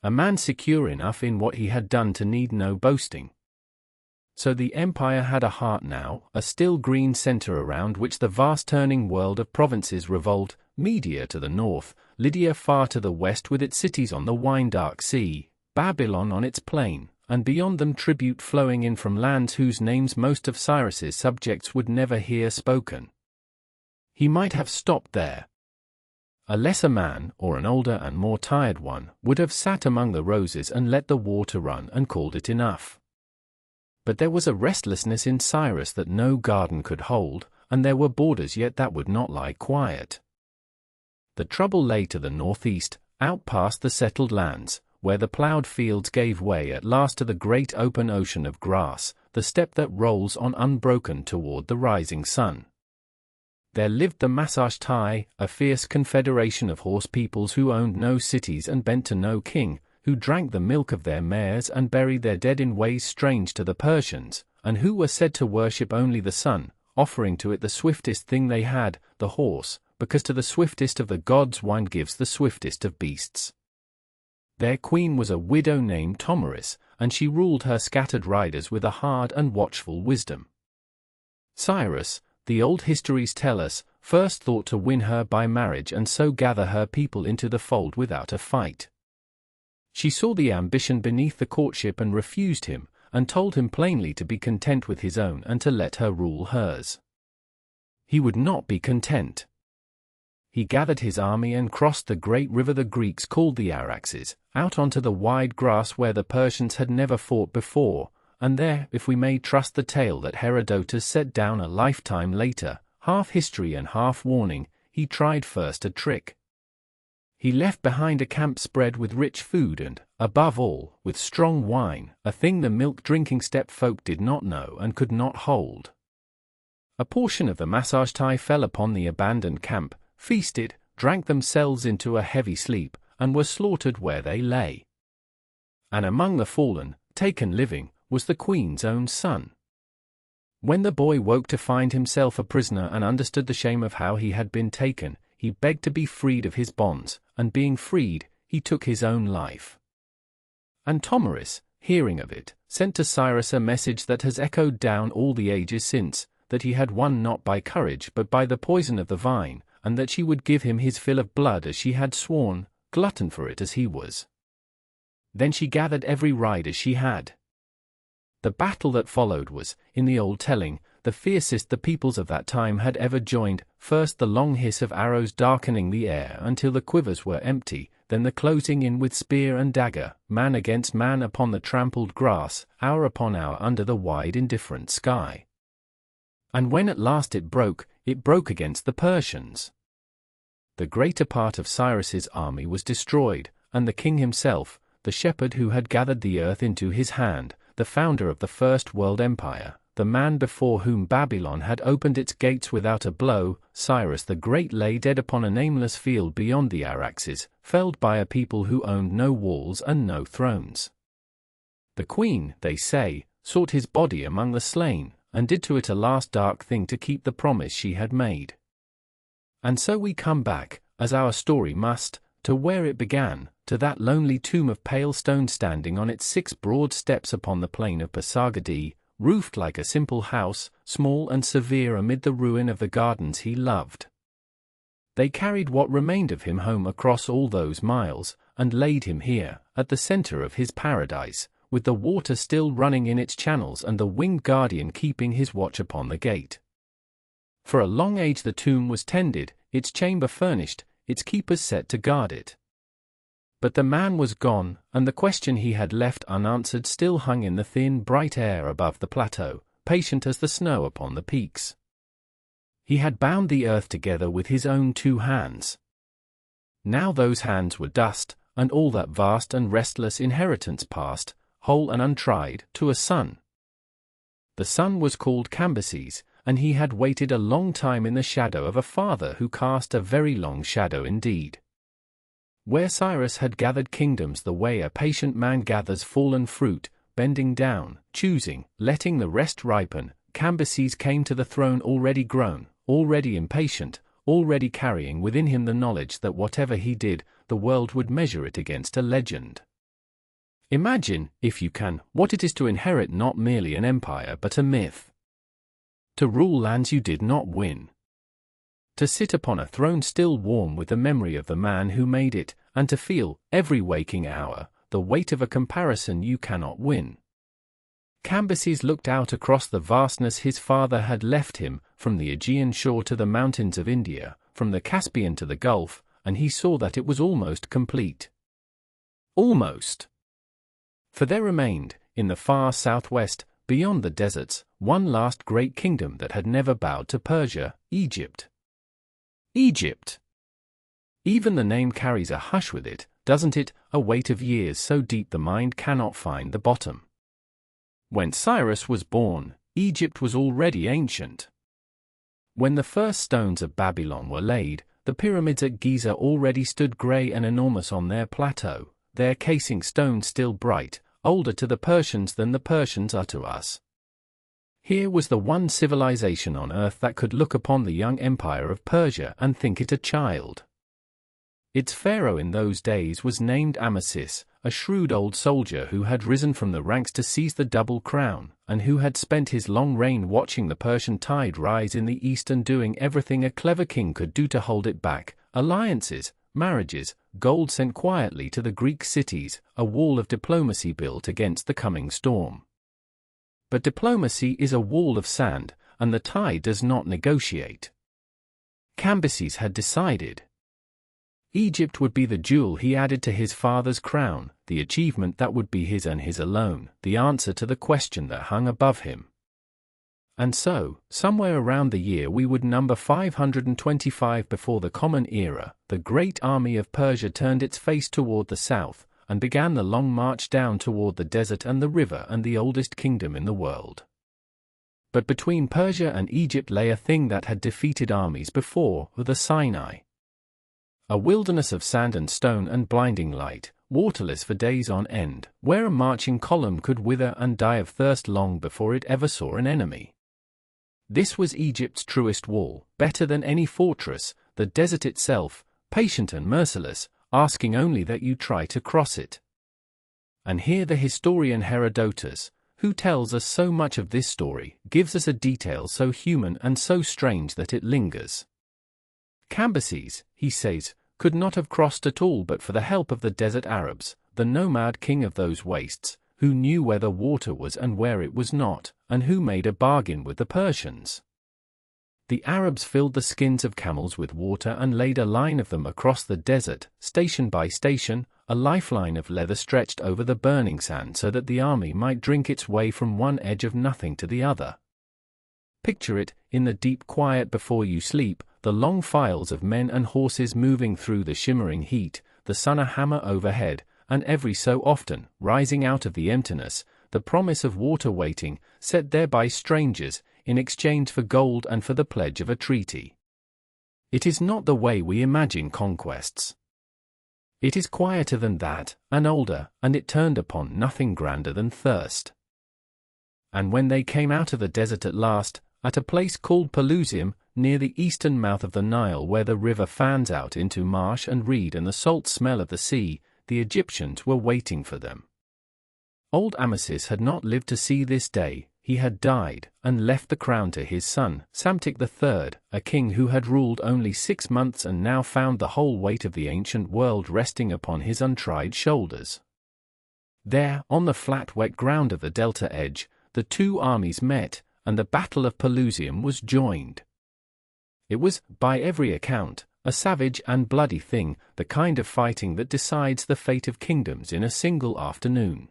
A man secure enough in what he had done to need no boasting. So the empire had a heart now, a still green center around which the vast turning world of provinces revolved, Media to the north, Lydia far to the west with its cities on the wine-dark sea, Babylon on its plain, and beyond them tribute flowing in from lands whose names most of Cyrus's subjects would never hear spoken. He might have stopped there. A lesser man, or an older and more tired one, would have sat among the roses and let the water run and called it enough. But there was a restlessness in Cyrus that no garden could hold, and there were borders yet that would not lie quiet. The trouble lay to the northeast, out past the settled lands, where the ploughed fields gave way at last to the great open ocean of grass, the steppe that rolls on unbroken toward the rising sun. There lived the Pasargadae, a fierce confederation of horse peoples who owned no cities and bent to no king, who drank the milk of their mares and buried their dead in ways strange to the Persians, and who were said to worship only the sun, offering to it the swiftest thing they had, the horse, because to the swiftest of the gods one gives the swiftest of beasts. Their queen was a widow named Tomaris, and she ruled her scattered riders with a hard and watchful wisdom. Cyrus, the old histories tell us, first thought to win her by marriage and so gather her people into the fold without a fight. She saw the ambition beneath the courtship and refused him, and told him plainly to be content with his own and to let her rule hers. He would not be content. He gathered his army and crossed the great river the Greeks called the Araxes, out onto the wide grass where the Persians had never fought before, and there, if we may trust the tale that Herodotus set down a lifetime later, half history and half warning, he tried first a trick. He left behind a camp spread with rich food and, above all, with strong wine, a thing the milk-drinking steppe folk did not know and could not hold. A portion of the Pasargadae fell upon the abandoned camp, feasted, drank themselves into a heavy sleep, and were slaughtered where they lay. And among the fallen, taken living, was the queen's own son. When the boy woke to find himself a prisoner and understood the shame of how he had been taken, he begged to be freed of his bonds, and being freed, he took his own life. And Tomarus, hearing of it, sent to Cyrus a message that has echoed down all the ages since, that he had won not by courage but by the poison of the vine, and that she would give him his fill of blood as she had sworn, glutton for it as he was. Then she gathered every rider she had. The battle that followed was, in the old telling, the fiercest the peoples of that time had ever joined, first the long hiss of arrows darkening the air until the quivers were empty, then the closing in with spear and dagger, man against man upon the trampled grass, hour upon hour under the wide indifferent sky. And when at last it broke against the Persians. The greater part of Cyrus's army was destroyed, and the king himself, the shepherd who had gathered the earth into his hand, the founder of the first world empire, the man before whom Babylon had opened its gates without a blow, Cyrus the Great lay dead upon a nameless field beyond the Araxes, felled by a people who owned no walls and no thrones. The queen, they say, sought his body among the slain, and did to it a last dark thing to keep the promise she had made. And so we come back, as our story must, to where it began, to that lonely tomb of pale stone standing on its 6 broad steps upon the plain of Pasargadae, roofed like a simple house, small and severe amid the ruin of the gardens he loved. They carried what remained of him home across all those miles, and laid him here, at the center of his paradise, with the water still running in its channels and the winged guardian keeping his watch upon the gate. For a long age the tomb was tended, its chamber furnished, its keepers set to guard it. But the man was gone, and the question he had left unanswered still hung in the thin, bright air above the plateau, patient as the snow upon the peaks. He had bound the earth together with his own 2 hands. Now those hands were dust, and all that vast and restless inheritance passed, whole and untried, to a son. The son was called Cambyses, and he had waited a long time in the shadow of a father who cast a very long shadow indeed. Where Cyrus had gathered kingdoms the way a patient man gathers fallen fruit, bending down, choosing, letting the rest ripen, Cambyses came to the throne already grown, already impatient, already carrying within him the knowledge that whatever he did, the world would measure it against a legend. Imagine, if you can, what it is to inherit not merely an empire but a myth. To rule lands you did not win. To sit upon a throne still warm with the memory of the man who made it, and to feel, every waking hour, the weight of a comparison you cannot win. Cambyses looked out across the vastness his father had left him, from the Aegean shore to the mountains of India, from the Caspian to the Gulf, and he saw that it was almost complete. Almost. For there remained, in the far southwest, beyond the deserts, one last great kingdom that had never bowed to Persia, Egypt. Egypt. Even the name carries a hush with it, doesn't it, a weight of years so deep the mind cannot find the bottom. When Cyrus was born, Egypt was already ancient. When the first stones of Babylon were laid, the pyramids at Giza already stood grey and enormous on their plateau, their casing stone still bright, older to the Persians than the Persians are to us. Here was the one civilization on earth that could look upon the young empire of Persia and think it a child. Its pharaoh in those days was named Amasis, a shrewd old soldier who had risen from the ranks to seize the double crown, and who had spent his long reign watching the Persian tide rise in the east and doing everything a clever king could do to hold it back: alliances, marriages, gold sent quietly to the Greek cities, a wall of diplomacy built against the coming storm. But diplomacy is a wall of sand, and the tide does not negotiate. Cambyses had decided. Egypt would be the jewel he added to his father's crown, the achievement that would be his and his alone, the answer to the question that hung above him. And so, somewhere around the year we would number 525 before the Common Era, the great army of Persia turned its face toward the south, and began the long march down toward the desert and the river and the oldest kingdom in the world. But between Persia and Egypt lay a thing that had defeated armies before, the Sinai. A wilderness of sand and stone and blinding light, waterless for days on end, where a marching column could wither and die of thirst long before it ever saw an enemy. This was Egypt's truest wall, better than any fortress, the desert itself, patient and merciless, asking only that you try to cross it. And here the historian Herodotus, who tells us so much of this story, gives us a detail so human and so strange that it lingers. Cambyses, he says, could not have crossed at all but for the help of the desert Arabs, the nomad king of those wastes, who knew where the water was and where it was not, and who made a bargain with the Persians. The Arabs filled the skins of camels with water and laid a line of them across the desert, station by station, a lifeline of leather stretched over the burning sand so that the army might drink its way from one edge of nothing to the other. Picture it, in the deep quiet before you sleep, the long files of men and horses moving through the shimmering heat, the sun a hammer overhead, and every so often, rising out of the emptiness, the promise of water waiting, set there by strangers, in exchange for gold and for the pledge of a treaty. It is not the way we imagine conquests. It is quieter than that, and older, and it turned upon nothing grander than thirst. And when they came out of the desert at last, at a place called Pelusium, near the eastern mouth of the Nile where the river fans out into marsh and reed and the salt smell of the sea, the Egyptians were waiting for them. Old Amasis had not lived to see this day. He had died, and left the crown to his son, Psamtik III, a king who had ruled only 6 months and now found the whole weight of the ancient world resting upon his untried shoulders. There, on the flat wet ground of the delta edge, the two armies met, and the Battle of Pelusium was joined. It was, by every account, a savage and bloody thing, the kind of fighting that decides the fate of kingdoms in a single afternoon.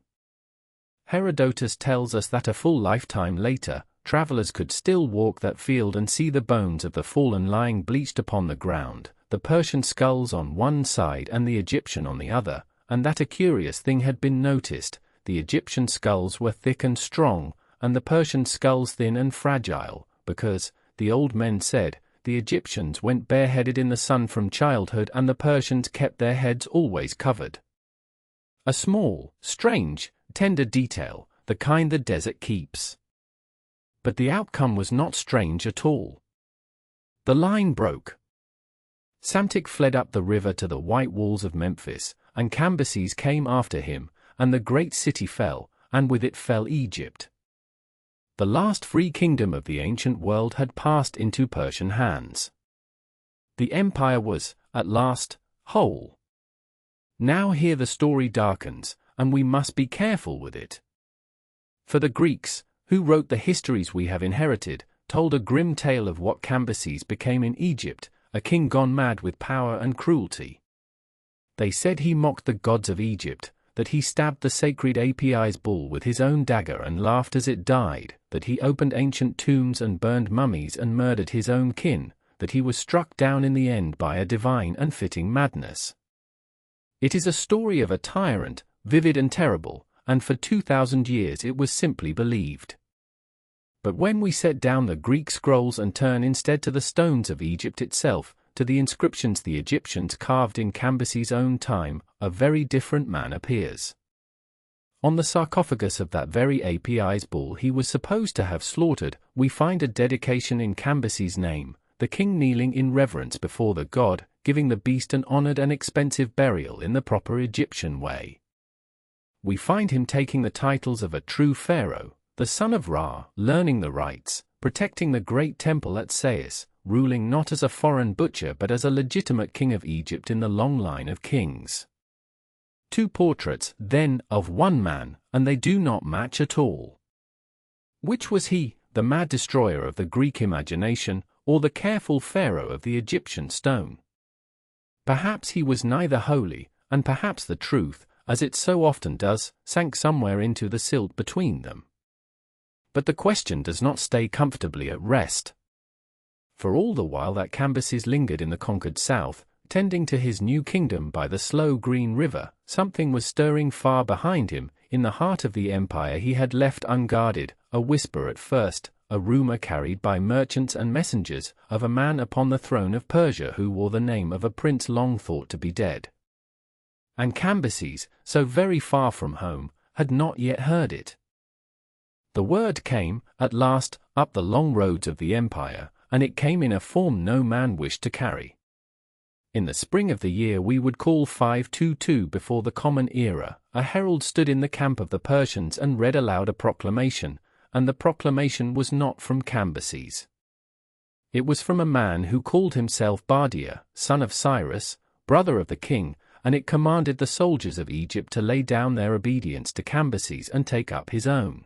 Herodotus tells us that a full lifetime later, travelers could still walk that field and see the bones of the fallen lying bleached upon the ground, the Persian skulls on one side and the Egyptian on the other, and that a curious thing had been noticed: the Egyptian skulls were thick and strong, and the Persian skulls thin and fragile, because, the old men said, the Egyptians went bareheaded in the sun from childhood and the Persians kept their heads always covered. A small, strange, tender detail, the kind the desert keeps. But the outcome was not strange at all. The line broke. Psamtik fled up the river to the white walls of Memphis, and Cambyses came after him, and the great city fell, and with it fell Egypt. The last free kingdom of the ancient world had passed into Persian hands. The empire was, at last, whole. Now here the story darkens, and we must be careful with it. For the Greeks, who wrote the histories we have inherited, told a grim tale of what Cambyses became in Egypt, a king gone mad with power and cruelty. They said he mocked the gods of Egypt, that he stabbed the sacred Apis bull with his own dagger and laughed as it died, that he opened ancient tombs and burned mummies and murdered his own kin, that he was struck down in the end by a divine and fitting madness. It is a story of a tyrant, vivid and terrible, and for 2,000 years it was simply believed. But when we set down the Greek scrolls and turn instead to the stones of Egypt itself, to the inscriptions the Egyptians carved in Cambyses' own time, a very different man appears. On the sarcophagus of that very Apis bull he was supposed to have slaughtered, we find a dedication in Cambyses' name, the king kneeling in reverence before the god, giving the beast an honored and expensive burial in the proper Egyptian way. We find him taking the titles of a true pharaoh, the son of Ra, learning the rites, protecting the great temple at Sais, ruling not as a foreign butcher but as a legitimate king of Egypt in the long line of kings. Two portraits, then, of one man, and they do not match at all. Which was he, the mad destroyer of the Greek imagination, or the careful pharaoh of the Egyptian stone? Perhaps he was neither wholly, and perhaps the truth, as it so often does, sank somewhere into the silt between them. But the question does not stay comfortably at rest. For all the while that Cambyses lingered in the conquered south, tending to his new kingdom by the slow green river, something was stirring far behind him, in the heart of the empire he had left unguarded, a whisper at first, a rumor carried by merchants and messengers, of a man upon the throne of Persia who wore the name of a prince long thought to be dead. And Cambyses, so very far from home, had not yet heard it. The word came, at last, up the long roads of the empire, and it came in a form no man wished to carry. In the spring of the year we would call 522 before the Common Era, a herald stood in the camp of the Persians and read aloud a proclamation, and the proclamation was not from Cambyses. It was from a man who called himself Bardia, son of Cyrus, brother of the king, and it commanded the soldiers of Egypt to lay down their obedience to Cambyses and take up his own.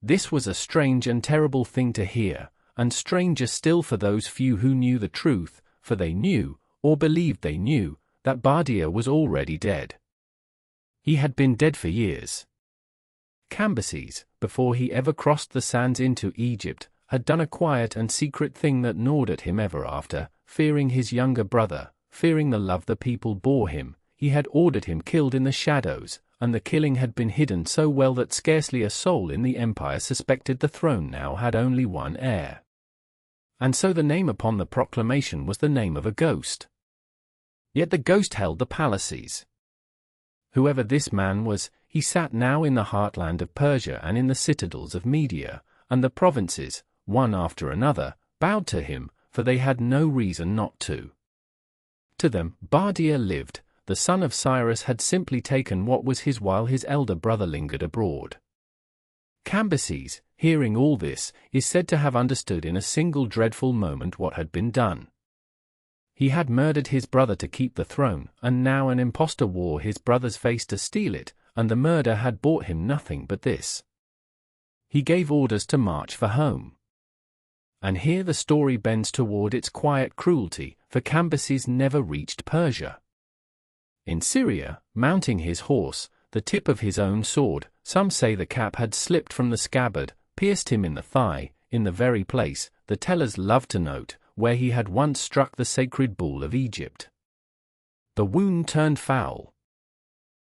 This was a strange and terrible thing to hear, and stranger still for those few who knew the truth, for they knew, or believed they knew, that Bardia was already dead. He had been dead for years. Cambyses, before he ever crossed the sands into Egypt, had done a quiet and secret thing that gnawed at him ever after, fearing his younger brother, fearing the love the people bore him. He had ordered him killed in the shadows, and the killing had been hidden so well that scarcely a soul in the empire suspected the throne now had only one heir. And so the name upon the proclamation was the name of a ghost. Yet the ghost held the palaces. Whoever this man was, he sat now in the heartland of Persia and in the citadels of Media, and the provinces, one after another, bowed to him, for they had no reason not to. To them, Bardia lived. The son of Cyrus had simply taken what was his while his elder brother lingered abroad. Cambyses, hearing all this, is said to have understood in a single dreadful moment what had been done. He had murdered his brother to keep the throne, and now an impostor wore his brother's face to steal it, and the murder had bought him nothing but this. He gave orders to march for home. And here the story bends toward its quiet cruelty, for Cambyses never reached Persia. In Syria, mounting his horse, the tip of his own sword, some say the cap had slipped from the scabbard, pierced him in the thigh, in the very place, the tellers loved to note, where he had once struck the sacred bull of Egypt. The wound turned foul.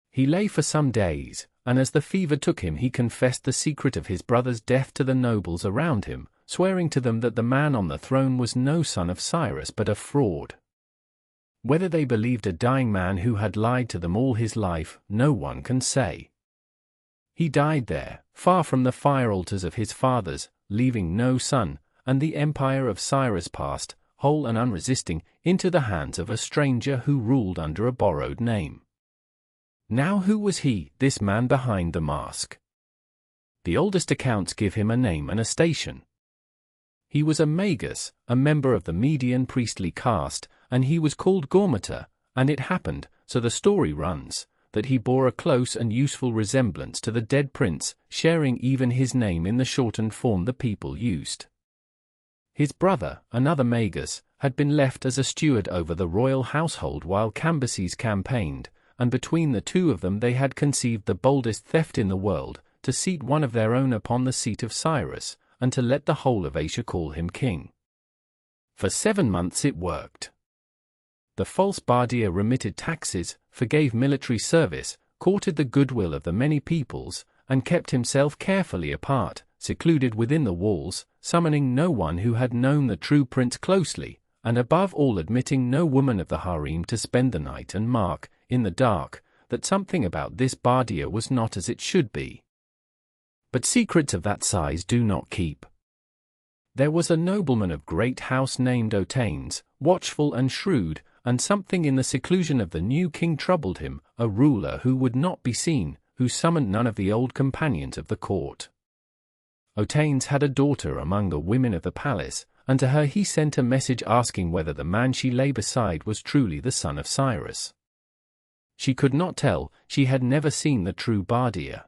He lay for some days, and as the fever took him he confessed the secret of his brother's death to the nobles around him, swearing to them that the man on the throne was no son of Cyrus but a fraud. Whether they believed a dying man who had lied to them all his life, no one can say. He died there, far from the fire altars of his fathers, leaving no son, and the empire of Cyrus passed, whole and unresisting, into the hands of a stranger who ruled under a borrowed name. Now who was he, this man behind the mask? The oldest accounts give him a name and a station. He was a magus, a member of the Median priestly caste, and he was called Gormata, and it happened, so the story runs, that he bore a close and useful resemblance to the dead prince, sharing even his name in the shortened form the people used. His brother, another magus, had been left as a steward over the royal household while Cambyses campaigned, and between the two of them they had conceived the boldest theft in the world, to seat one of their own upon the seat of Cyrus, and to let the whole of Asia call him king. For 7 months it worked. The false Bardia remitted taxes, forgave military service, courted the goodwill of the many peoples, and kept himself carefully apart, secluded within the walls, summoning no one who had known the true prince closely, and above all admitting no woman of the harem to spend the night and mark, in the dark, that something about this Bardia was not as it should be. But secrets of that size do not keep. There was a nobleman of great house named Otanes, watchful and shrewd, and something in the seclusion of the new king troubled him, a ruler who would not be seen, who summoned none of the old companions of the court. Otanes had a daughter among the women of the palace, and to her he sent a message asking whether the man she lay beside was truly the son of Cyrus. She could not tell, she had never seen the true Bardia.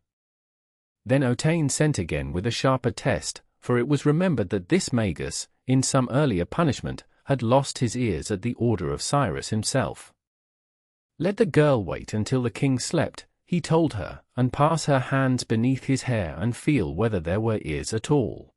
Then Otanes sent again with a sharper test, for it was remembered that this magus, in some earlier punishment, had lost his ears at the order of Cyrus himself. Let the girl wait until the king slept, he told her, and pass her hands beneath his hair and feel whether there were ears at all.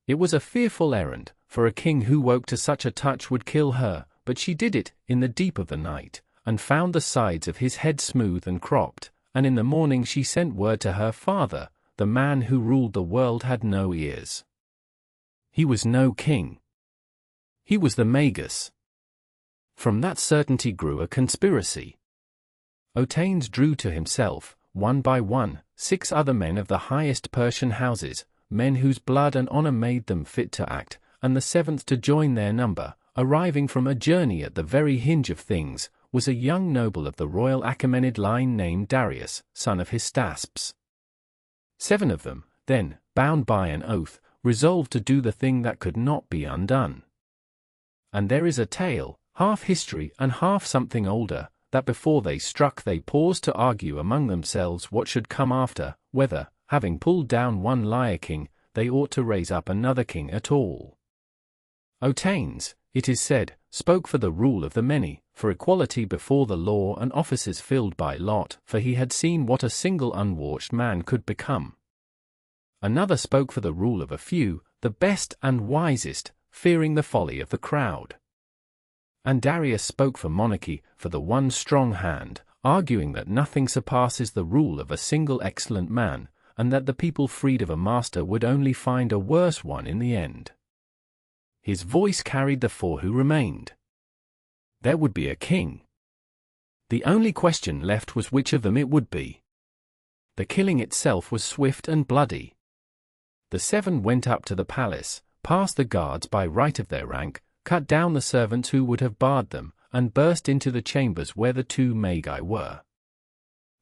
It was a fearful errand, for a king who woke to such a touch would kill her, but she did it, in the deep of the night, and found the sides of his head smooth and cropped, and in the morning she sent word to her father, the man who ruled the world had no ears. He was no king. He was the magus. From that certainty grew a conspiracy. Otanes drew to himself, one by one, 6 other men of the highest Persian houses, men whose blood and honor made them fit to act, and the 7th to join their number, arriving from a journey at the very hinge of things, was a young noble of the royal Achaemenid line named Darius, son of Hystaspes. 7 of them, then, bound by an oath, resolved to do the thing that could not be undone. And there is a tale, half history and half something older, that before they struck they paused to argue among themselves what should come after, whether, having pulled down one liar king, they ought to raise up another king at all. Otanes, it is said, spoke for the rule of the many, for equality before the law and offices filled by lot, for he had seen what a single unwatched man could become. Another spoke for the rule of a few, the best and wisest, fearing the folly of the crowd. And Darius spoke for monarchy, for the one strong hand, arguing that nothing surpasses the rule of a single excellent man, and that the people freed of a master would only find a worse one in the end. His voice carried the 4 who remained. There would be a king. The only question left was which of them it would be. The killing itself was swift and bloody. The 7 went up to the palace, passed the guards by right of their rank, cut down the servants who would have barred them, and burst into the chambers where the 2 magi were.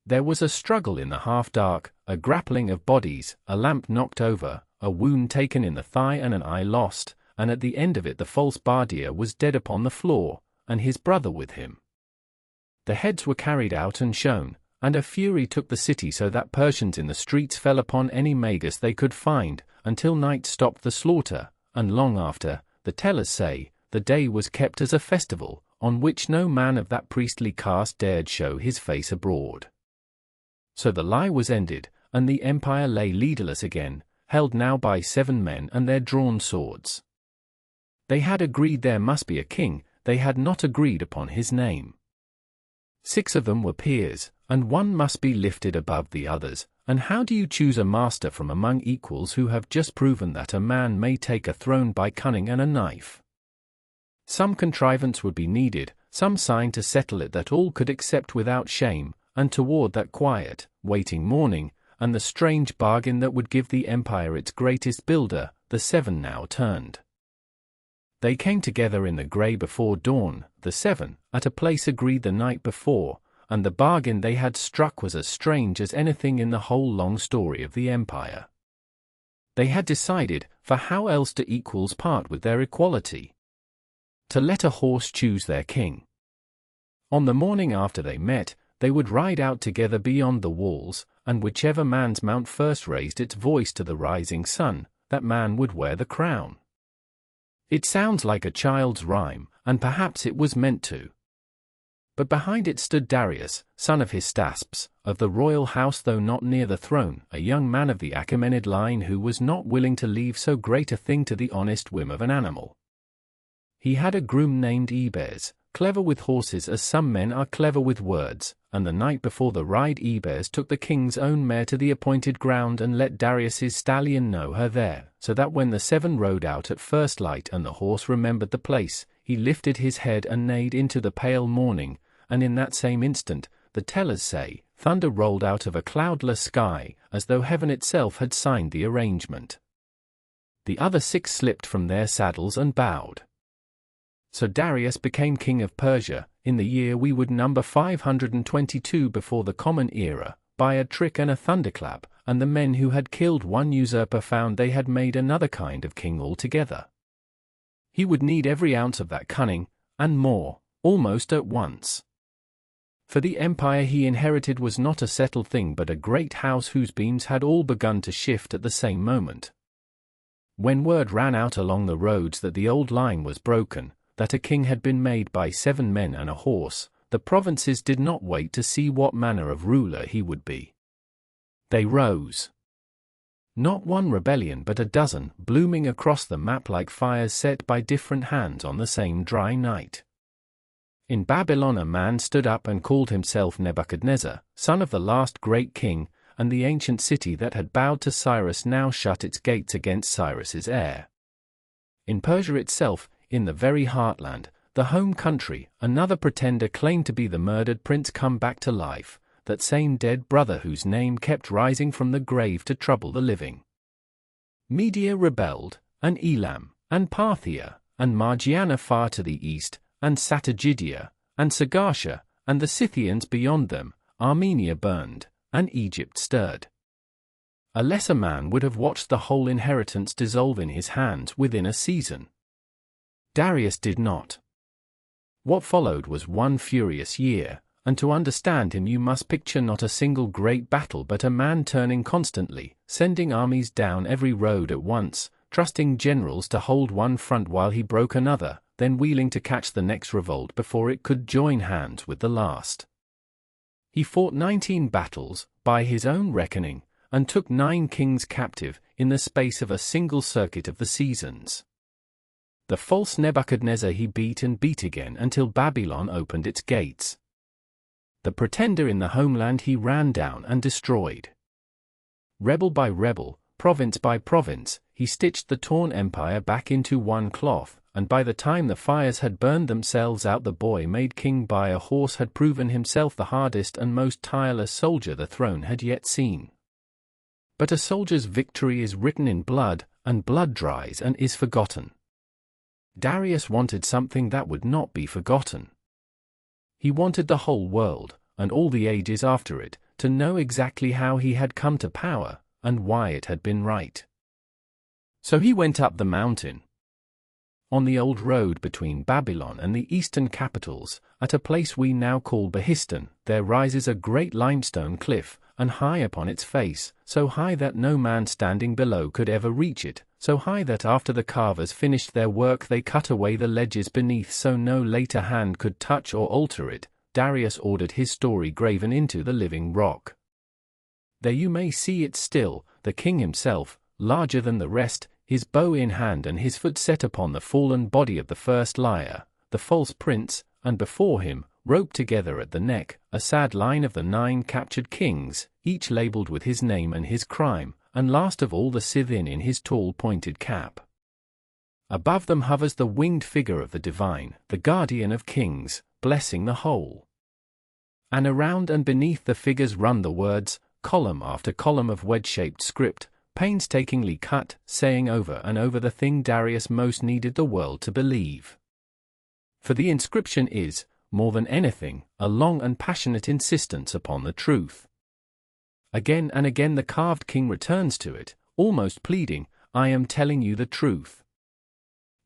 There was a struggle in the half-dark, a grappling of bodies, a lamp knocked over, a wound taken in the thigh and an eye lost, and at the end of it the false bardier was dead upon the floor, and his brother with him. The heads were carried out and shown, and a fury took the city so that Persians in the streets fell upon any magus they could find, until night stopped the slaughter, and long after, the tellers say, the day was kept as a festival, on which no man of that priestly caste dared show his face abroad. So the lie was ended, and the empire lay leaderless again, held now by 7 men and their drawn swords. They had agreed there must be a king, they had not agreed upon his name. 6 of them were peers, and one must be lifted above the others, and how do you choose a master from among equals who have just proven that a man may take a throne by cunning and a knife? Some contrivance would be needed, some sign to settle it that all could accept without shame, and toward that quiet, waiting morning, and the strange bargain that would give the empire its greatest builder, the 7 now turned. They came together in the grey before dawn, the 7, at a place agreed the night before, and the bargain they had struck was as strange as anything in the whole long story of the empire. They had decided, for how else do equals part with their equality? To let a horse choose their king. On the morning after they met, they would ride out together beyond the walls, and whichever man's mount first raised its voice to the rising sun, that man would wear the crown. It sounds like a child's rhyme, and perhaps it was meant to. But behind it stood Darius, son of Hystaspes, of the royal house though not near the throne, a young man of the Achaemenid line who was not willing to leave so great a thing to the honest whim of an animal. He had a groom named Ebes, clever with horses as some men are clever with words, and the night before the ride Ebes took the king's own mare to the appointed ground and let Darius's stallion know her there, so that when the 7 rode out at first light and the horse remembered the place, he lifted his head and neighed into the pale morning, and in that same instant, the tellers say, thunder rolled out of a cloudless sky, as though heaven itself had signed the arrangement. The other 6 slipped from their saddles and bowed. So Darius became king of Persia, in the year we would number 522 before the Common Era, by a trick and a thunderclap, and the men who had killed one usurper found they had made another kind of king altogether. He would need every ounce of that cunning, and more, almost at once. For the empire he inherited was not a settled thing but a great house whose beams had all begun to shift at the same moment. When word ran out along the roads that the old line was broken, that a king had been made by 7 men and a horse, the provinces did not wait to see what manner of ruler he would be. They rose. Not one rebellion but a dozen, blooming across the map like fires set by different hands on the same dry night. In Babylon a man stood up and called himself Nebuchadnezzar, son of the last great king, and the ancient city that had bowed to Cyrus now shut its gates against Cyrus's heir. In Persia itself, in the very heartland, the home country, another pretender claimed to be the murdered prince come back to life, that same dead brother whose name kept rising from the grave to trouble the living. Media rebelled, and Elam, and Parthia, and Margiana far to the east, and Satygidia, and Sagartia, and the Scythians beyond them. Armenia burned, and Egypt stirred. A lesser man would have watched the whole inheritance dissolve in his hands within a season. Darius did not. What followed was one furious year, and to understand him you must picture not a single great battle but a man turning constantly, sending armies down every road at once, trusting generals to hold one front while he broke another, then wheeling to catch the next revolt before it could join hands with the last. He fought 19 battles, by his own reckoning, and took 9 kings captive, in the space of a single circuit of the seasons. The false Nebuchadnezzar he beat and beat again until Babylon opened its gates. The pretender in the homeland he ran down and destroyed. Rebel by rebel, province by province, he stitched the torn empire back into one cloth, and by the time the fires had burned themselves out the boy made king by a horse had proven himself the hardest and most tireless soldier the throne had yet seen. But a soldier's victory is written in blood, and blood dries and is forgotten. Darius wanted something that would not be forgotten. He wanted the whole world, and all the ages after it, to know exactly how he had come to power, and why it had been right. So he went up the mountain. On the old road between Babylon and the eastern capitals, at a place we now call Behistan, there rises a great limestone cliff, and high upon its face, so high that no man standing below could ever reach it, so high that after the carvers finished their work they cut away the ledges beneath so no later hand could touch or alter it. Darius ordered his story graven into the living rock. There you may see it still, the king himself, larger than the rest, his bow in hand and his foot set upon the fallen body of the first liar, the false prince, and before him, roped together at the neck, a sad line of the 9 captured kings, each labeled with his name and his crime, and last of all the Scythian in his tall pointed cap. Above them hovers the winged figure of the divine, the guardian of kings, blessing the whole. And around and beneath the figures run the words, column after column of wedge-shaped script, painstakingly cut, saying over and over the thing Darius most needed the world to believe. For the inscription is, more than anything, a long and passionate insistence upon the truth. Again and again the carved king returns to it, almost pleading, I am telling you the truth.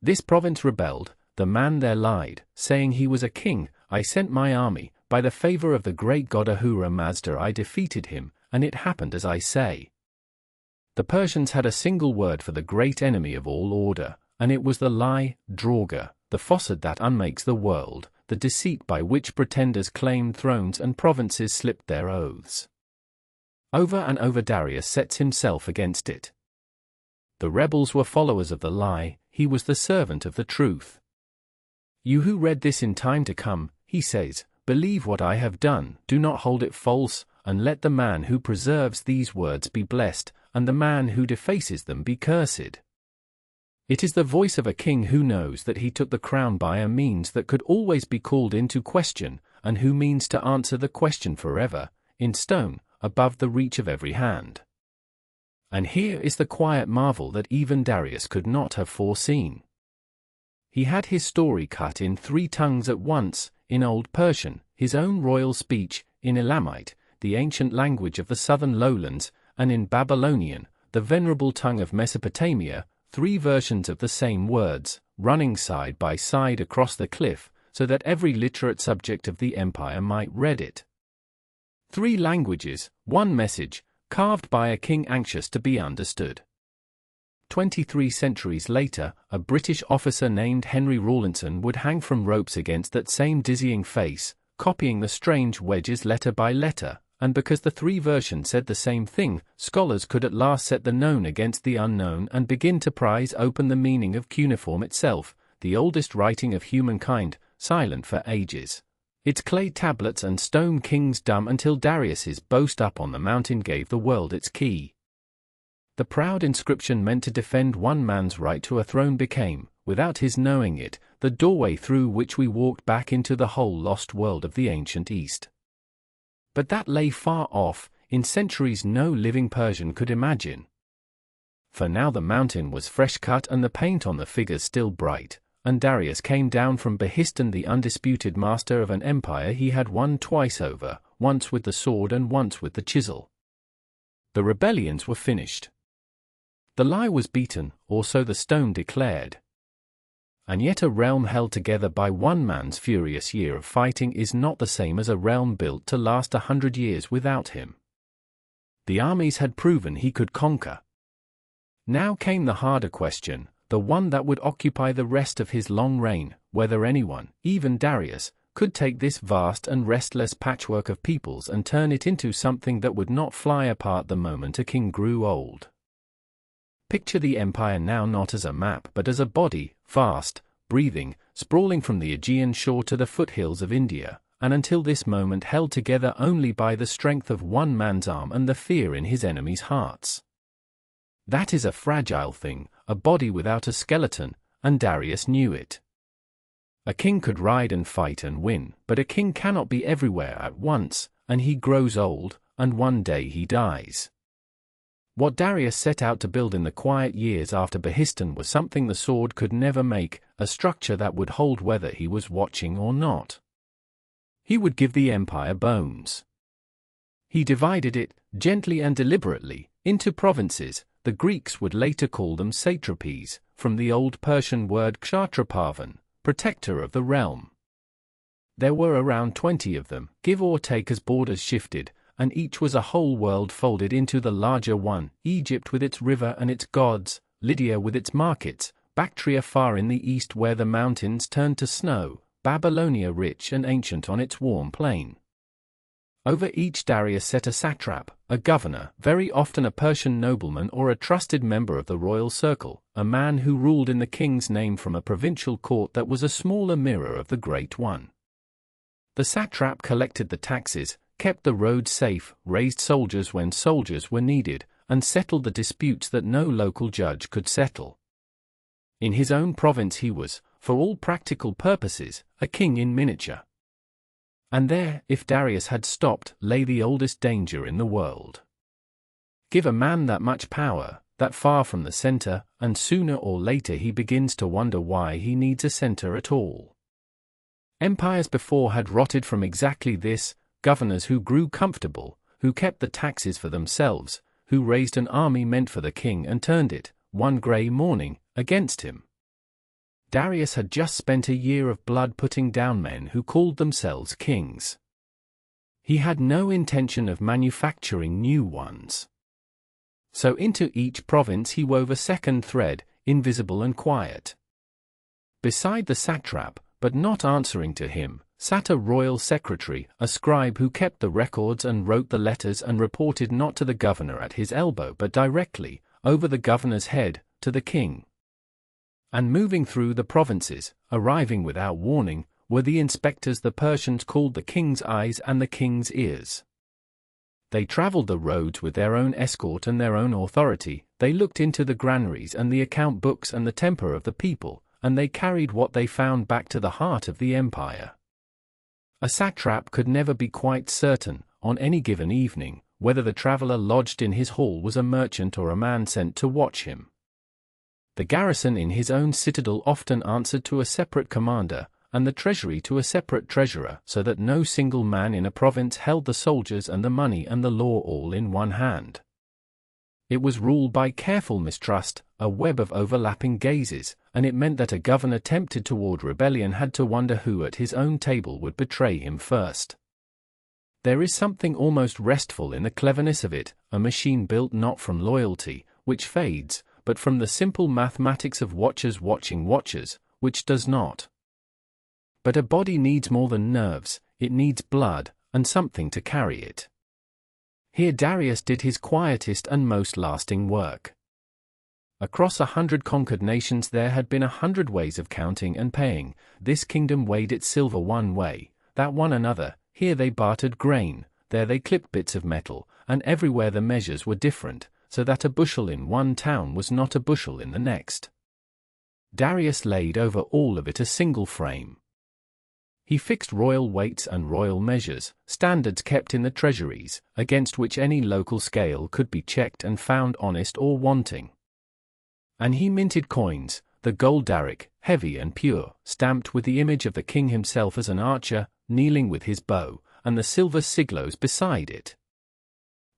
This province rebelled, the man there lied, saying he was a king, I sent my army, by the favor of the great god Ahura Mazda I defeated him, and it happened as I say. The Persians had a single word for the great enemy of all order, and it was the lie, Draga, the falsehood that unmakes the world, the deceit by which pretenders claimed thrones and provinces slipped their oaths. Over and over Darius sets himself against it. The rebels were followers of the lie, he was the servant of the truth. You who read this in time to come, he says, believe what I have done, do not hold it false, and let the man who preserves these words be blessed, and the man who defaces them be cursed. It is the voice of a king who knows that he took the crown by a means that could always be called into question, and who means to answer the question forever, in stone, above the reach of every hand. And here is the quiet marvel that even Darius could not have foreseen. He had his story cut in 3 tongues at once, in Old Persian, his own royal speech, in Elamite, the ancient language of the southern lowlands, and in Babylonian, the venerable tongue of Mesopotamia, 3 versions of the same words, running side by side across the cliff, so that every literate subject of the empire might read it. 3 languages, 1 message, carved by a king anxious to be understood. 23 centuries later, a British officer named Henry Rawlinson would hang from ropes against that same dizzying face, copying the strange wedges letter by letter, and because the 3 versions said the same thing, scholars could at last set the known against the unknown and begin to prize open the meaning of cuneiform itself, the oldest writing of humankind, silent for ages. Its clay tablets and stone kings dumb until Darius's boast up on the mountain gave the world its key. The proud inscription meant to defend one man's right to a throne became, without his knowing it, the doorway through which we walked back into the whole lost world of the ancient East. But that lay far off, in centuries no living Persian could imagine. For now the mountain was fresh cut and the paint on the figures still bright, and Darius came down from Behistun, the undisputed master of an empire he had won twice over, once with the sword and once with the chisel. The rebellions were finished. The lie was beaten, or so the stone declared. And yet a realm held together by one man's furious year of fighting is not the same as a realm built to last 100 years without him. The armies had proven he could conquer. Now came the harder question, the one that would occupy the rest of his long reign, whether anyone, even Darius, could take this vast and restless patchwork of peoples and turn it into something that would not fly apart the moment a king grew old. Picture the empire now not as a map but as a body, vast, breathing, sprawling from the Aegean shore to the foothills of India, and until this moment held together only by the strength of one man's arm and the fear in his enemies' hearts. That is a fragile thing, a body without a skeleton, and Darius knew it. A king could ride and fight and win, but a king cannot be everywhere at once, and he grows old, and one day he dies. What Darius set out to build in the quiet years after Behistun was something the sword could never make, a structure that would hold whether he was watching or not. He would give the empire bones. He divided it, gently and deliberately, into provinces. The Greeks would later call them satraps, from the old Persian word kshatrapavan, protector of the realm. There were around 20 of them, give or take as borders shifted, and each was a whole world folded into the larger one, Egypt with its river and its gods, Lydia with its markets, Bactria far in the east where the mountains turned to snow, Babylonia rich and ancient on its warm plain. Over each Darius set a satrap, a governor, very often a Persian nobleman or a trusted member of the royal circle, a man who ruled in the king's name from a provincial court that was a smaller mirror of the great one. The satrap collected the taxes, kept the roads safe, raised soldiers when soldiers were needed, and settled the disputes that no local judge could settle. In his own province he was, for all practical purposes, a king in miniature. And there, if Darius had stopped, lay the oldest danger in the world. Give a man that much power, that far from the center, and sooner or later he begins to wonder why he needs a center at all. Empires before had rotted from exactly this, governors who grew comfortable, who kept the taxes for themselves, who raised an army meant for the king and turned it, one grey morning, against him. Darius had just spent a year of blood putting down men who called themselves kings. He had no intention of manufacturing new ones. So into each province he wove a second thread, invisible and quiet. Beside the satrap, but not answering to him, sat a royal secretary, a scribe who kept the records and wrote the letters and reported not to the governor at his elbow but directly, over the governor's head, to the king. And moving through the provinces, arriving without warning, were the inspectors the Persians called the king's eyes and the king's ears. They traveled the roads with their own escort and their own authority, they looked into the granaries and the account books and the temper of the people, and they carried what they found back to the heart of the empire. A satrap could never be quite certain, on any given evening, whether the traveler lodged in his hall was a merchant or a man sent to watch him. The garrison in his own citadel often answered to a separate commander, and the treasury to a separate treasurer, so that no single man in a province held the soldiers and the money and the law all in one hand. It was ruled by careful mistrust, a web of overlapping gazes, and it meant that a governor tempted toward rebellion had to wonder who at his own table would betray him first. There is something almost restful in the cleverness of it, a machine built not from loyalty, which fades, but from the simple mathematics of watchers watching watchers, which does not. But a body needs more than nerves, it needs blood, and something to carry it. Here Darius did his quietest and most lasting work. Across 100 conquered nations there had been 100 ways of counting and paying, this kingdom weighed its silver one way, that one another, here they bartered grain, there they clipped bits of metal, and everywhere the measures were different, so that a bushel in one town was not a bushel in the next. Darius laid over all of it a single frame. He fixed royal weights and royal measures, standards kept in the treasuries, against which any local scale could be checked and found honest or wanting. And he minted coins, the gold daric, heavy and pure, stamped with the image of the king himself as an archer, kneeling with his bow, and the silver siglos beside it.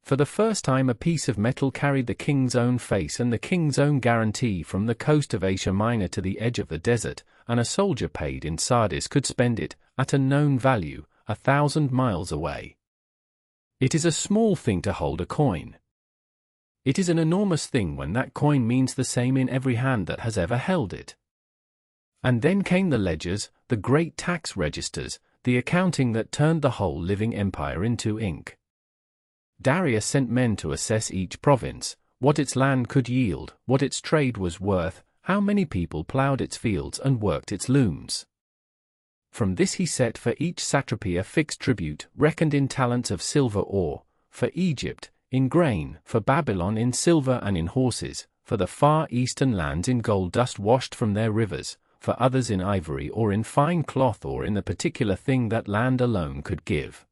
For the first time a piece of metal carried the king's own face and the king's own guarantee from the coast of Asia Minor to the edge of the desert, and a soldier paid in Sardis could spend it, at a known value, 1,000 miles away. It is a small thing to hold a coin. It is an enormous thing when that coin means the same in every hand that has ever held it. And then came the ledgers, the great tax registers, the accounting that turned the whole living empire into ink. Darius sent men to assess each province, what its land could yield, what its trade was worth, how many people plowed its fields and worked its looms. From this he set for each satrapy a fixed tribute, reckoned in talents of silver ore, for Egypt, in grain, for Babylon in silver and in horses, for the far eastern lands in gold dust washed from their rivers, for others in ivory or in fine cloth or in the particular thing that land alone could give.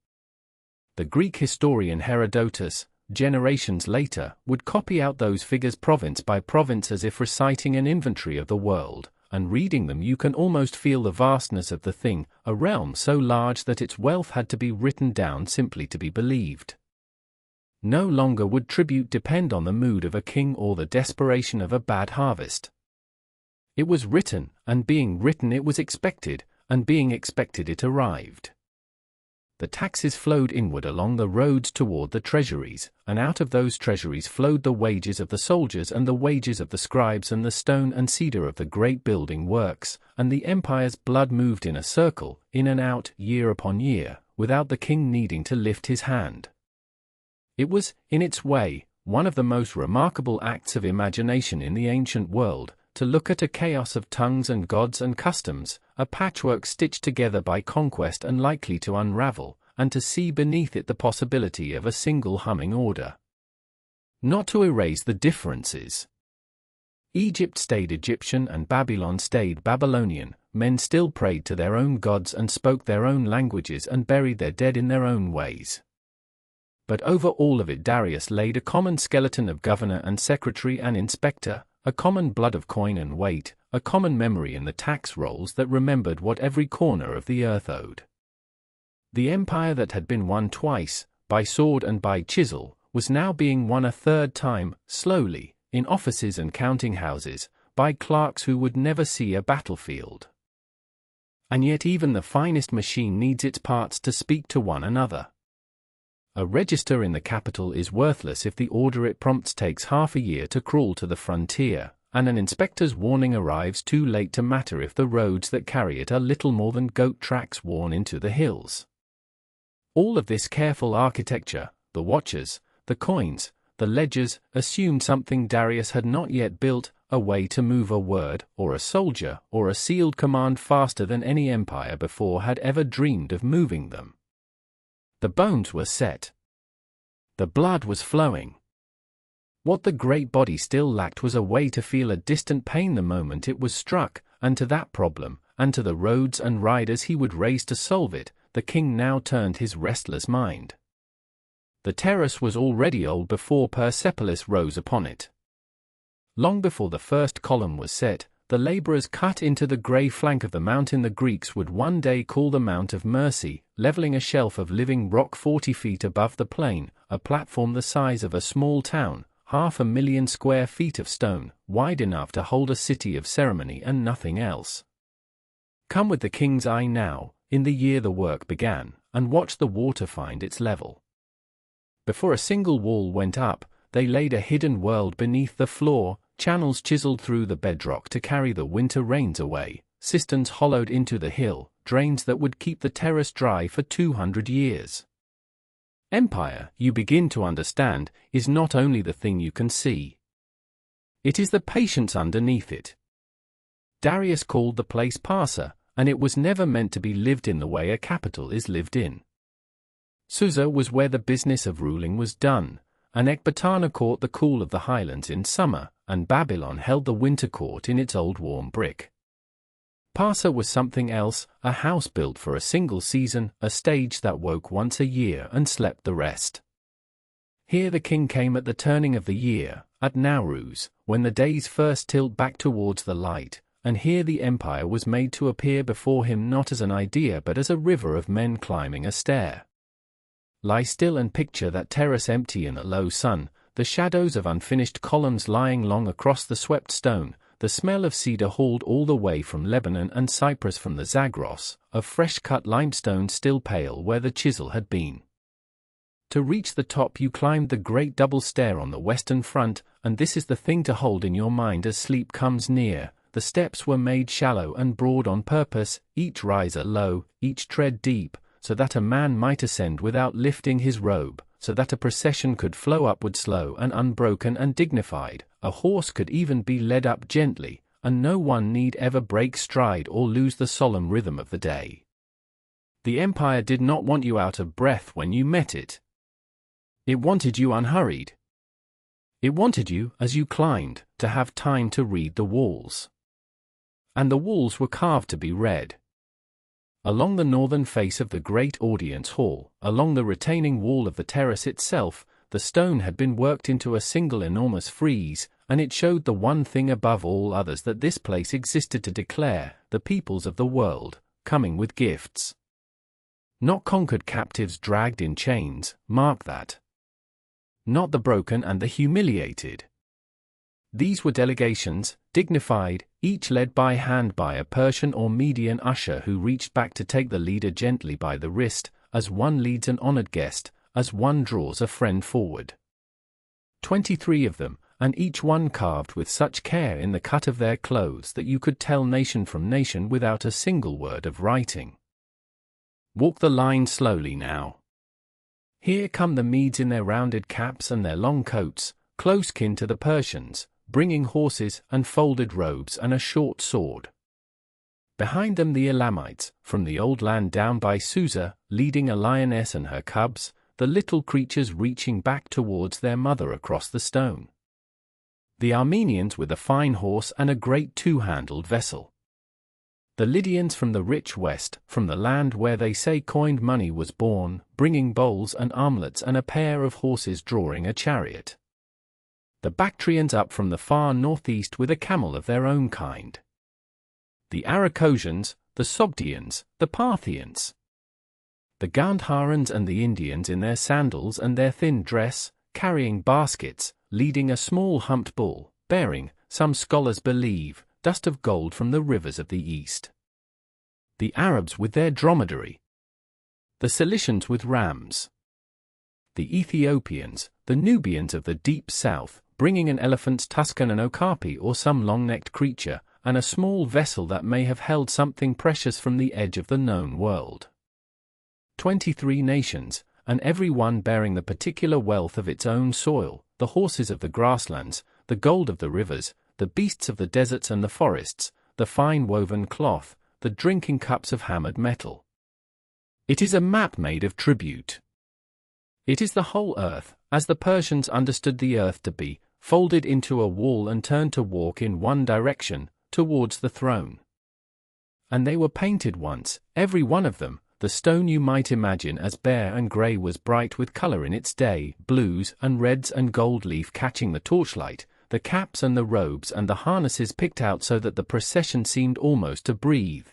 The Greek historian Herodotus, generations later, would copy out those figures province by province as if reciting an inventory of the world, and reading them you can almost feel the vastness of the thing, a realm so large that its wealth had to be written down simply to be believed. No longer would tribute depend on the mood of a king or the desperation of a bad harvest. It was written, and being written it was expected, and being expected it arrived. The taxes flowed inward along the roads toward the treasuries, and out of those treasuries flowed the wages of the soldiers and the wages of the scribes and the stone and cedar of the great building works, and the empire's blood moved in a circle, in and out, year upon year, without the king needing to lift his hand. It was, in its way, one of the most remarkable acts of imagination in the ancient world, to look at a chaos of tongues and gods and customs, a patchwork stitched together by conquest and likely to unravel, and to see beneath it the possibility of a single humming order. Not to erase the differences. Egypt stayed Egyptian and Babylon stayed Babylonian, men still prayed to their own gods and spoke their own languages and buried their dead in their own ways. But over all of it Darius laid a common skeleton of governor and secretary and inspector, a common blood of coin and weight, a common memory in the tax rolls that remembered what every corner of the earth owed. The empire that had been won twice, by sword and by chisel, was now being won a third time, slowly, in offices and counting houses, by clerks who would never see a battlefield. And yet even the finest machine needs its parts to speak to one another. A register in the capital is worthless if the order it prompts takes half a year to crawl to the frontier, and an inspector's warning arrives too late to matter if the roads that carry it are little more than goat tracks worn into the hills. All of this careful architecture, the watches, the coins, the ledgers, assumed something Darius had not yet built, a way to move a word, or a soldier, or a sealed command faster than any empire before had ever dreamed of moving them. The bones were set. The blood was flowing. What the great body still lacked was a way to feel a distant pain the moment it was struck, and to that problem, and to the roads and riders he would raise to solve it, the king now turned his restless mind. The terrace was already old before Persepolis rose upon it. Long before the first column was set, the laborers cut into the grey flank of the mountain the Greeks would one day call the Mount of Mercy, levelling a shelf of living rock 40 feet above the plain, a platform the size of a small town, 500,000 square feet of stone, wide enough to hold a city of ceremony and nothing else. Come with the king's eye now, in the year the work began, and watch the water find its level. Before a single wall went up, they laid a hidden world beneath the floor, channels chiseled through the bedrock to carry the winter rains away, cisterns hollowed into the hill, drains that would keep the terrace dry for 200 years. Empire, you begin to understand, is not only the thing you can see. It is the patience underneath it. Darius called the place Parsa, and it was never meant to be lived in the way a capital is lived in. Susa was where the business of ruling was done, and Ecbatana caught the cool of the highlands in summer, and Babylon held the winter court in its old warm brick. Parsa was something else, a house built for a single season, a stage that woke once a year and slept the rest. Here the king came at the turning of the year, at Nowruz, when the days first tilt back towards the light, and here the empire was made to appear before him not as an idea but as a river of men climbing a stair. Lie still and picture that terrace empty in a low sun, the shadows of unfinished columns lying long across the swept stone, the smell of cedar hauled all the way from Lebanon and cypress from the Zagros, of fresh-cut limestone still pale where the chisel had been. To reach the top you climbed the great double stair on the western front, and this is the thing to hold in your mind as sleep comes near. The steps were made shallow and broad on purpose, each riser low, each tread deep, so that a man might ascend without lifting his robe, so that a procession could flow upward slow and unbroken and dignified, a horse could even be led up gently, and no one need ever break stride or lose the solemn rhythm of the day. The empire did not want you out of breath when you met it. It wanted you unhurried. It wanted you, as you climbed, to have time to read the walls. And the walls were carved to be read. Along the northern face of the great audience hall, along the retaining wall of the terrace itself, the stone had been worked into a single enormous frieze, and it showed the one thing above all others that this place existed to declare, the peoples of the world, coming with gifts. Not conquered captives dragged in chains, mark that. Not the broken and the humiliated. These were delegations, dignified, each led by hand by a Persian or Median usher who reached back to take the leader gently by the wrist, as one leads an honored guest, as one draws a friend forward. 23 of them, and each one carved with such care in the cut of their clothes that you could tell nation from nation without a single word of writing. Walk the line slowly now. Here come the Medes in their rounded caps and their long coats, close kin to the Persians, bringing horses and folded robes and a short sword. Behind them the Elamites, from the old land down by Susa, leading a lioness and her cubs, the little creatures reaching back towards their mother across the stone. The Armenians with a fine horse and a great two-handled vessel. The Lydians from the rich west, from the land where they say coined money was born, bringing bowls and armlets and a pair of horses drawing a chariot. The Bactrians up from the far northeast with a camel of their own kind. The Aracosians, the Sogdians, the Parthians. The Gandharans and the Indians in their sandals and their thin dress, carrying baskets, leading a small humped bull, bearing, some scholars believe, dust of gold from the rivers of the east. The Arabs with their dromedary. The Cilicians with rams. The Ethiopians, the Nubians of the deep south, bringing an elephant's tusk and an okapi or some long-necked creature, and a small vessel that may have held something precious from the edge of the known world. 23 nations, and every one bearing the particular wealth of its own soil, the horses of the grasslands, the gold of the rivers, the beasts of the deserts and the forests, the fine woven cloth, the drinking cups of hammered metal. It is a map made of tribute. It is the whole earth, as the Persians understood the earth to be, folded into a wall and turned to walk in one direction, towards the throne. And they were painted once, every one of them. The stone you might imagine as bare and grey was bright with colour in its day, blues and reds and gold leaf catching the torchlight, the caps and the robes and the harnesses picked out so that the procession seemed almost to breathe.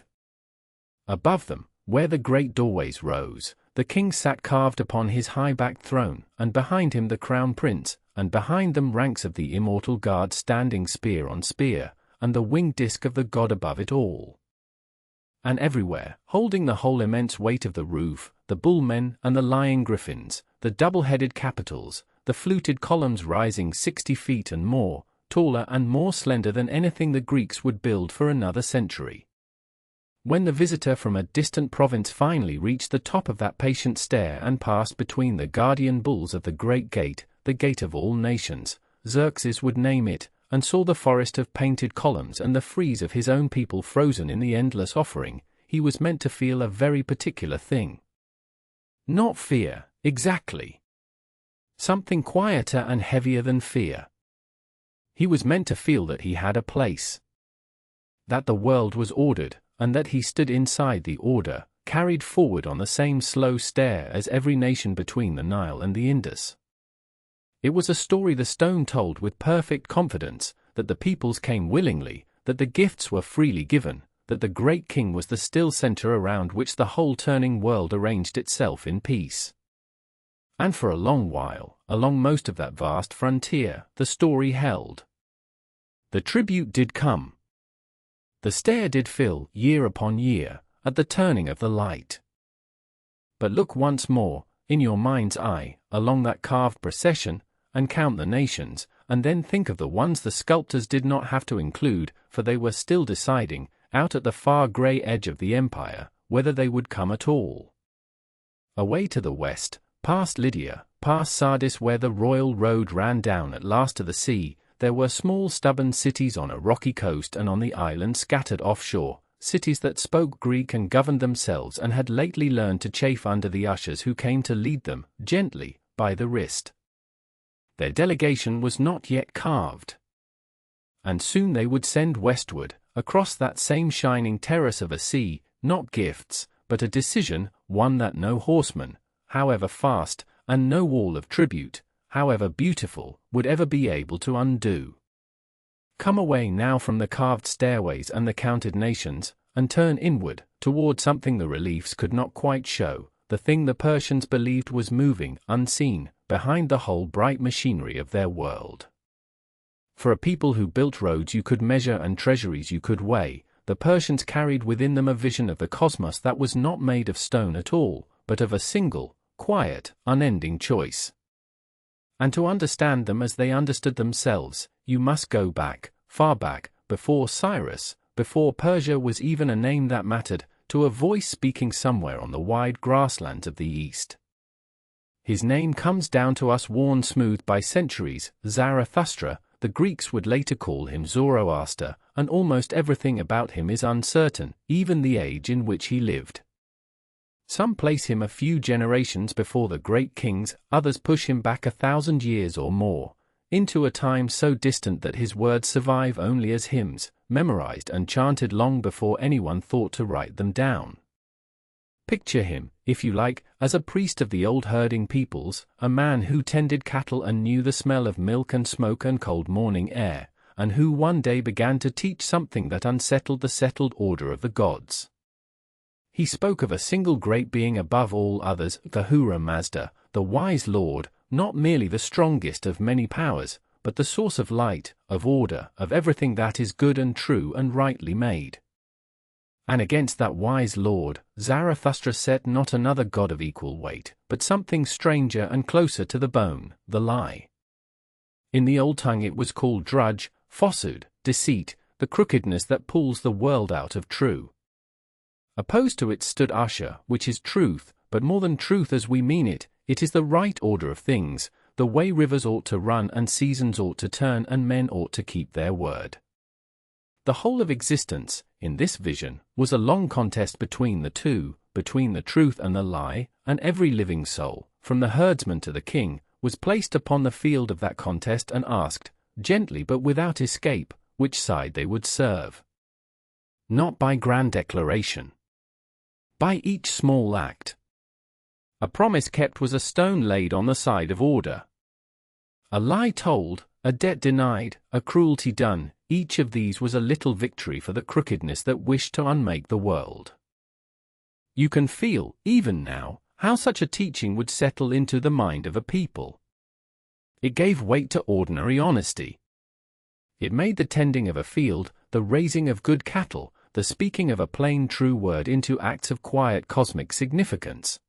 Above them, where the great doorways rose, the king sat carved upon his high-backed throne, and behind him the crown prince, and behind them ranks of the immortal guard standing spear on spear, and the winged disk of the god above it all. And everywhere, holding the whole immense weight of the roof, the bullmen and the lying griffins, the double-headed capitals, the fluted columns rising 60 feet and more, taller and more slender than anything the Greeks would build for another century. When the visitor from a distant province finally reached the top of that patient stair and passed between the guardian bulls of the great gate, the gate of all nations, Xerxes would name it, and saw the forest of painted columns and the frieze of his own people frozen in the endless offering, he was meant to feel a very particular thing. Not fear, exactly. Something quieter and heavier than fear. He was meant to feel that he had a place. That the world was ordered, and that he stood inside the order, carried forward on the same slow stair as every nation between the Nile and the Indus. It was a story the stone told with perfect confidence, that the peoples came willingly, that the gifts were freely given, that the great king was the still center around which the whole turning world arranged itself in peace. And for a long while, along most of that vast frontier, the story held. The tribute did come. The stair did fill, year upon year, at the turning of the light. But look once more, in your mind's eye, along that carved procession, and count the nations, and then think of the ones the sculptors did not have to include, for they were still deciding, out at the far grey edge of the empire, whether they would come at all. Away to the west, past Lydia, past Sardis where the royal road ran down at last to the sea, there were small stubborn cities on a rocky coast and on the island scattered offshore, cities that spoke Greek and governed themselves and had lately learned to chafe under the ushers who came to lead them, gently, by the wrist. Their delegation was not yet carved. And soon they would send westward, across that same shining terrace of a sea, not gifts, but a decision, one that no horseman, however fast, and no wall of tribute, however beautiful, would ever be able to undo. Come away now from the carved stairways and the counted nations, and turn inward, toward something the reliefs could not quite show, the thing the Persians believed was moving, unseen, behind the whole bright machinery of their world. For a people who built roads you could measure and treasuries you could weigh, the Persians carried within them a vision of the cosmos that was not made of stone at all, but of a single, quiet, unending choice. And to understand them as they understood themselves, you must go back, far back, before Cyrus, before Persia was even a name that mattered, to a voice speaking somewhere on the wide grasslands of the east. His name comes down to us worn smooth by centuries, Zarathustra. The Greeks would later call him Zoroaster, and almost everything about him is uncertain, even the age in which he lived. Some place him a few generations before the great kings, others push him back 1,000 years or more, into a time so distant that his words survive only as hymns, memorized and chanted long before anyone thought to write them down. Picture him, if you like, as a priest of the old herding peoples, a man who tended cattle and knew the smell of milk and smoke and cold morning air, and who one day began to teach something that unsettled the settled order of the gods. He spoke of a single great being above all others, the Ahura Mazda, the wise Lord, not merely the strongest of many powers, but the source of light, of order, of everything that is good and true and rightly made. And against that wise Lord, Zarathustra set not another god of equal weight, but something stranger and closer to the bone, the lie. In the old tongue it was called drudge, falsehood, deceit, the crookedness that pulls the world out of true. Opposed to it stood Asha, which is truth, but more than truth as we mean it, it is the right order of things, the way rivers ought to run and seasons ought to turn and men ought to keep their word. The whole of existence, in this vision, was a long contest between the two, between the truth and the lie, and every living soul, from the herdsman to the king, was placed upon the field of that contest and asked, gently but without escape, which side they would serve. Not by grand declaration. By each small act. A promise kept was a stone laid on the side of order. A lie told, a debt denied, a cruelty done, each of these was a little victory for the crookedness that wished to unmake the world. You can feel, even now, how such a teaching would settle into the mind of a people. It gave weight to ordinary honesty. It made the tending of a field, the raising of good cattle, the speaking of a plain true word into acts of quiet cosmic significance.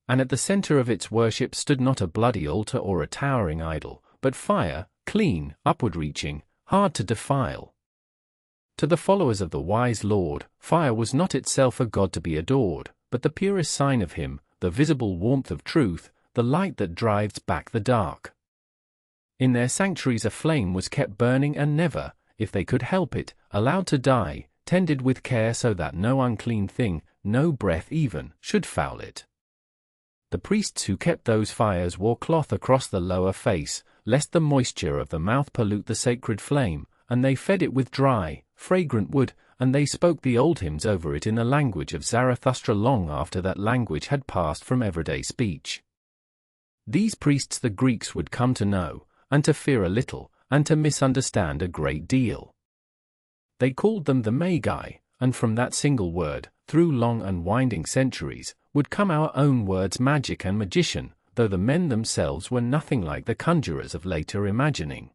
And at the center of its worship stood not a bloody altar or a towering idol, but fire, clean, upward-reaching, hard to defile. To the followers of the wise Lord, fire was not itself a god to be adored, but the purest sign of him, the visible warmth of truth, the light that drives back the dark. In their sanctuaries a flame was kept burning and never, if they could help it, allowed to die, tended with care so that no unclean thing, no breath even, should foul it. The priests who kept those fires wore cloth across the lower face, lest the moisture of the mouth pollute the sacred flame, and they fed it with dry, fragrant wood, and they spoke the old hymns over it in the language of Zarathustra long after that language had passed from everyday speech. These priests the Greeks would come to know, and to fear a little, and to misunderstand a great deal. They called them the Magi, and from that single word, through long and winding centuries, would come our own words magic and magician, though the men themselves were nothing like the conjurers of later imagining.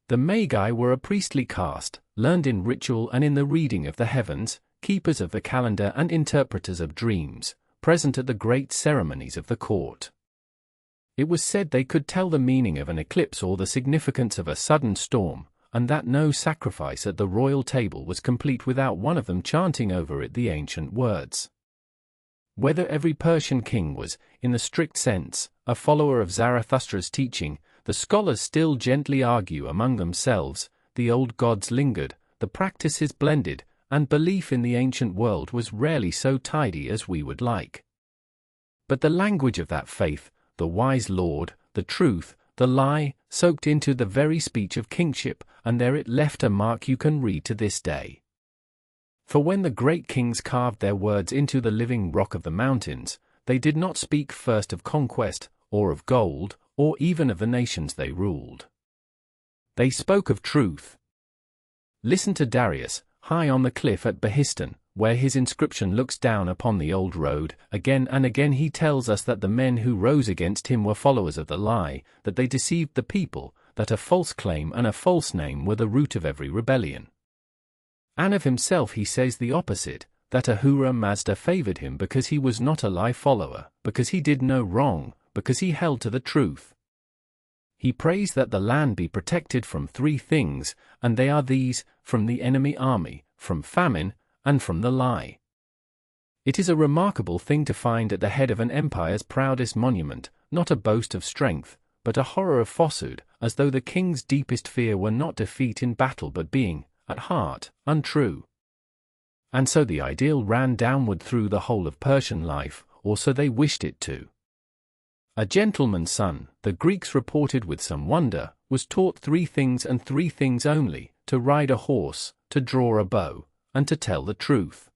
The Magi were a priestly caste, learned in ritual and in the reading of the heavens, keepers of the calendar and interpreters of dreams, present at the great ceremonies of the court. It was said they could tell the meaning of an eclipse or the significance of a sudden storm, and that no sacrifice at the royal table was complete without one of them chanting over it the ancient words. Whether every Persian king was, in the strict sense, a follower of Zarathustra's teaching, the scholars still gently argue among themselves. The old gods lingered, the practices blended, and belief in the ancient world was rarely so tidy as we would like. But the language of that faith, the wise Lord, the truth, the lie, soaked into the very speech of kingship, and there it left a mark you can read to this day. For when the great kings carved their words into the living rock of the mountains, they did not speak first of conquest, or of gold, or even of the nations they ruled. They spoke of truth. Listen to Darius, high on the cliff at Behistun, where his inscription looks down upon the old road. Again and again he tells us that the men who rose against him were followers of the lie, that they deceived the people, that a false claim and a false name were the root of every rebellion. And of himself he says the opposite, that Ahura Mazda favored him because he was not a lie follower, because he did no wrong, because he held to the truth. He prays that the land be protected from three things, and they are these: from the enemy army, from famine, and from the lie. It is a remarkable thing to find at the head of an empire's proudest monument, not a boast of strength, but a horror of falsehood, as though the king's deepest fear were not defeat in battle but being, at heart, untrue. And so the ideal ran downward through the whole of Persian life, or so they wished it to. A gentleman's son, the Greeks reported with some wonder, was taught three things and three things only: to ride a horse, to draw a bow, and to tell the truth.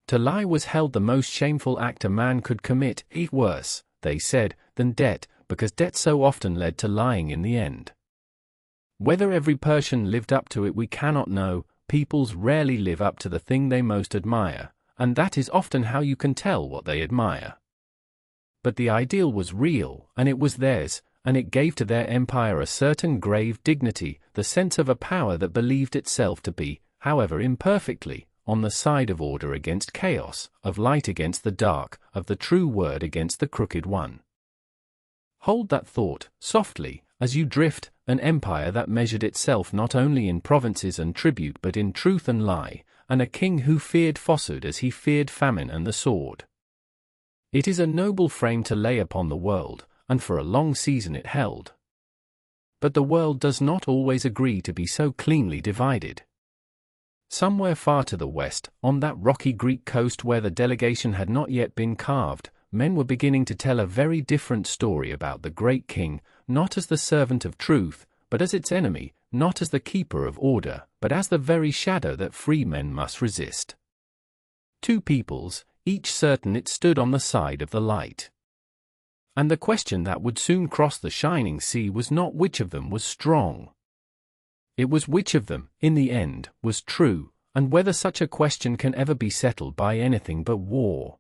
To lie was held the most shameful act a man could commit, worse, they said, than debt, because debt so often led to lying in the end. Whether every Persian lived up to it we cannot know. Peoples rarely live up to the thing they most admire, and that is often how you can tell what they admire. But the ideal was real, and it was theirs, and it gave to their empire a certain grave dignity, the sense of a power that believed itself to be, however imperfectly, on the side of order against chaos, of light against the dark, of the true word against the crooked one. Hold that thought, softly, as you drift, an empire that measured itself not only in provinces and tribute but in truth and lie, and a king who feared falsehood as he feared famine and the sword. It is a noble frame to lay upon the world, and for a long season it held. But the world does not always agree to be so cleanly divided. Somewhere far to the west, on that rocky Greek coast where the delegation had not yet been carved, men were beginning to tell a very different story about the great king, not as the servant of truth, but as its enemy, not as the keeper of order, but as the very shadow that free men must resist. Two peoples, each certain it stood on the side of the light. And the question that would soon cross the shining sea was not which of them was strong. It was which of them, in the end, was true, and whether such a question can ever be settled by anything but war.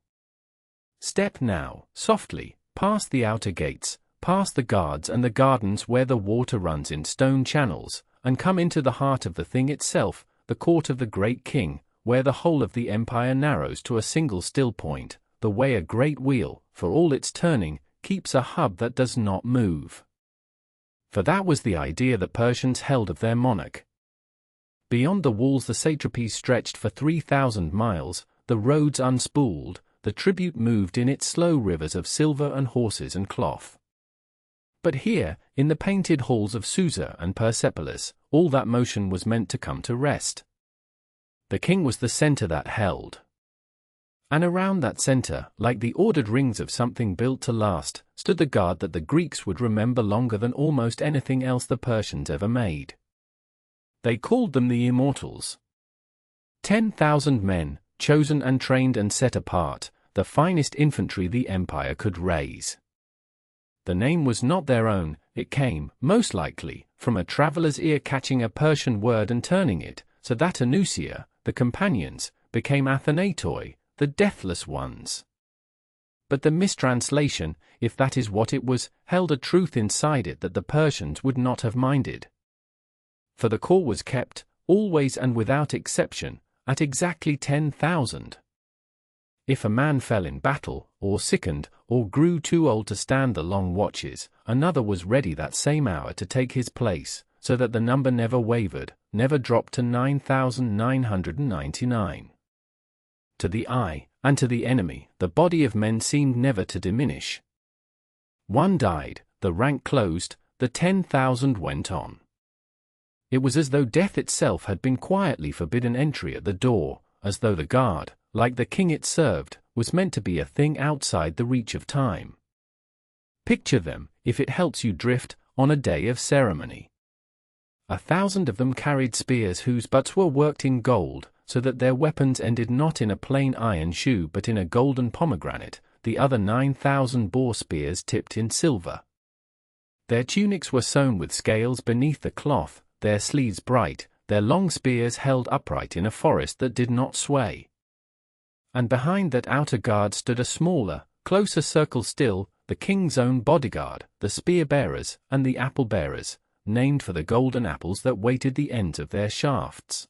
Step now, softly, past the outer gates, past the guards and the gardens where the water runs in stone channels, and come into the heart of the thing itself, the court of the great king, where the whole of the empire narrows to a single still point, the way a great wheel, for all its turning, keeps a hub that does not move. For that was the idea the Persians held of their monarch. Beyond the walls the satrapies stretched for 3,000 miles, the roads unspooled, the tribute moved in its slow rivers of silver and horses and cloth. But here, in the painted halls of Susa and Persepolis, all that motion was meant to come to rest. The king was the center that held. And around that center, like the ordered rings of something built to last, stood the guard that the Greeks would remember longer than almost anything else the Persians ever made. They called them the Immortals. 10,000 men, chosen and trained and set apart, the finest infantry the empire could raise. The name was not their own, it came, most likely, from a traveler's ear catching a Persian word and turning it, so that Anusia, the companions, became Athenatoi, the deathless ones. But the mistranslation, if that is what it was, held a truth inside it that the Persians would not have minded. For the call was kept, always and without exception, at exactly 10,000. If a man fell in battle, or sickened, or grew too old to stand the long watches, another was ready that same hour to take his place, so that the number never wavered, never dropped to 9,999. To the eye, and to the enemy, the body of men seemed never to diminish. One died, the rank closed, the 10,000 went on. It was as though death itself had been quietly forbidden entry at the door, as though the guard, like the king it served, was meant to be a thing outside the reach of time. Picture them, if it helps you drift, on a day of ceremony. 1,000 of them carried spears whose butts were worked in gold, so that their weapons ended not in a plain iron shoe but in a golden pomegranate. The other 9,000 bore spears tipped in silver. Their tunics were sewn with scales beneath the cloth, their sleeves bright, their long spears held upright in a forest that did not sway. And behind that outer guard stood a smaller, closer circle still, the king's own bodyguard, the spear-bearers and the apple-bearers, named for the golden apples that weighted the ends of their shafts.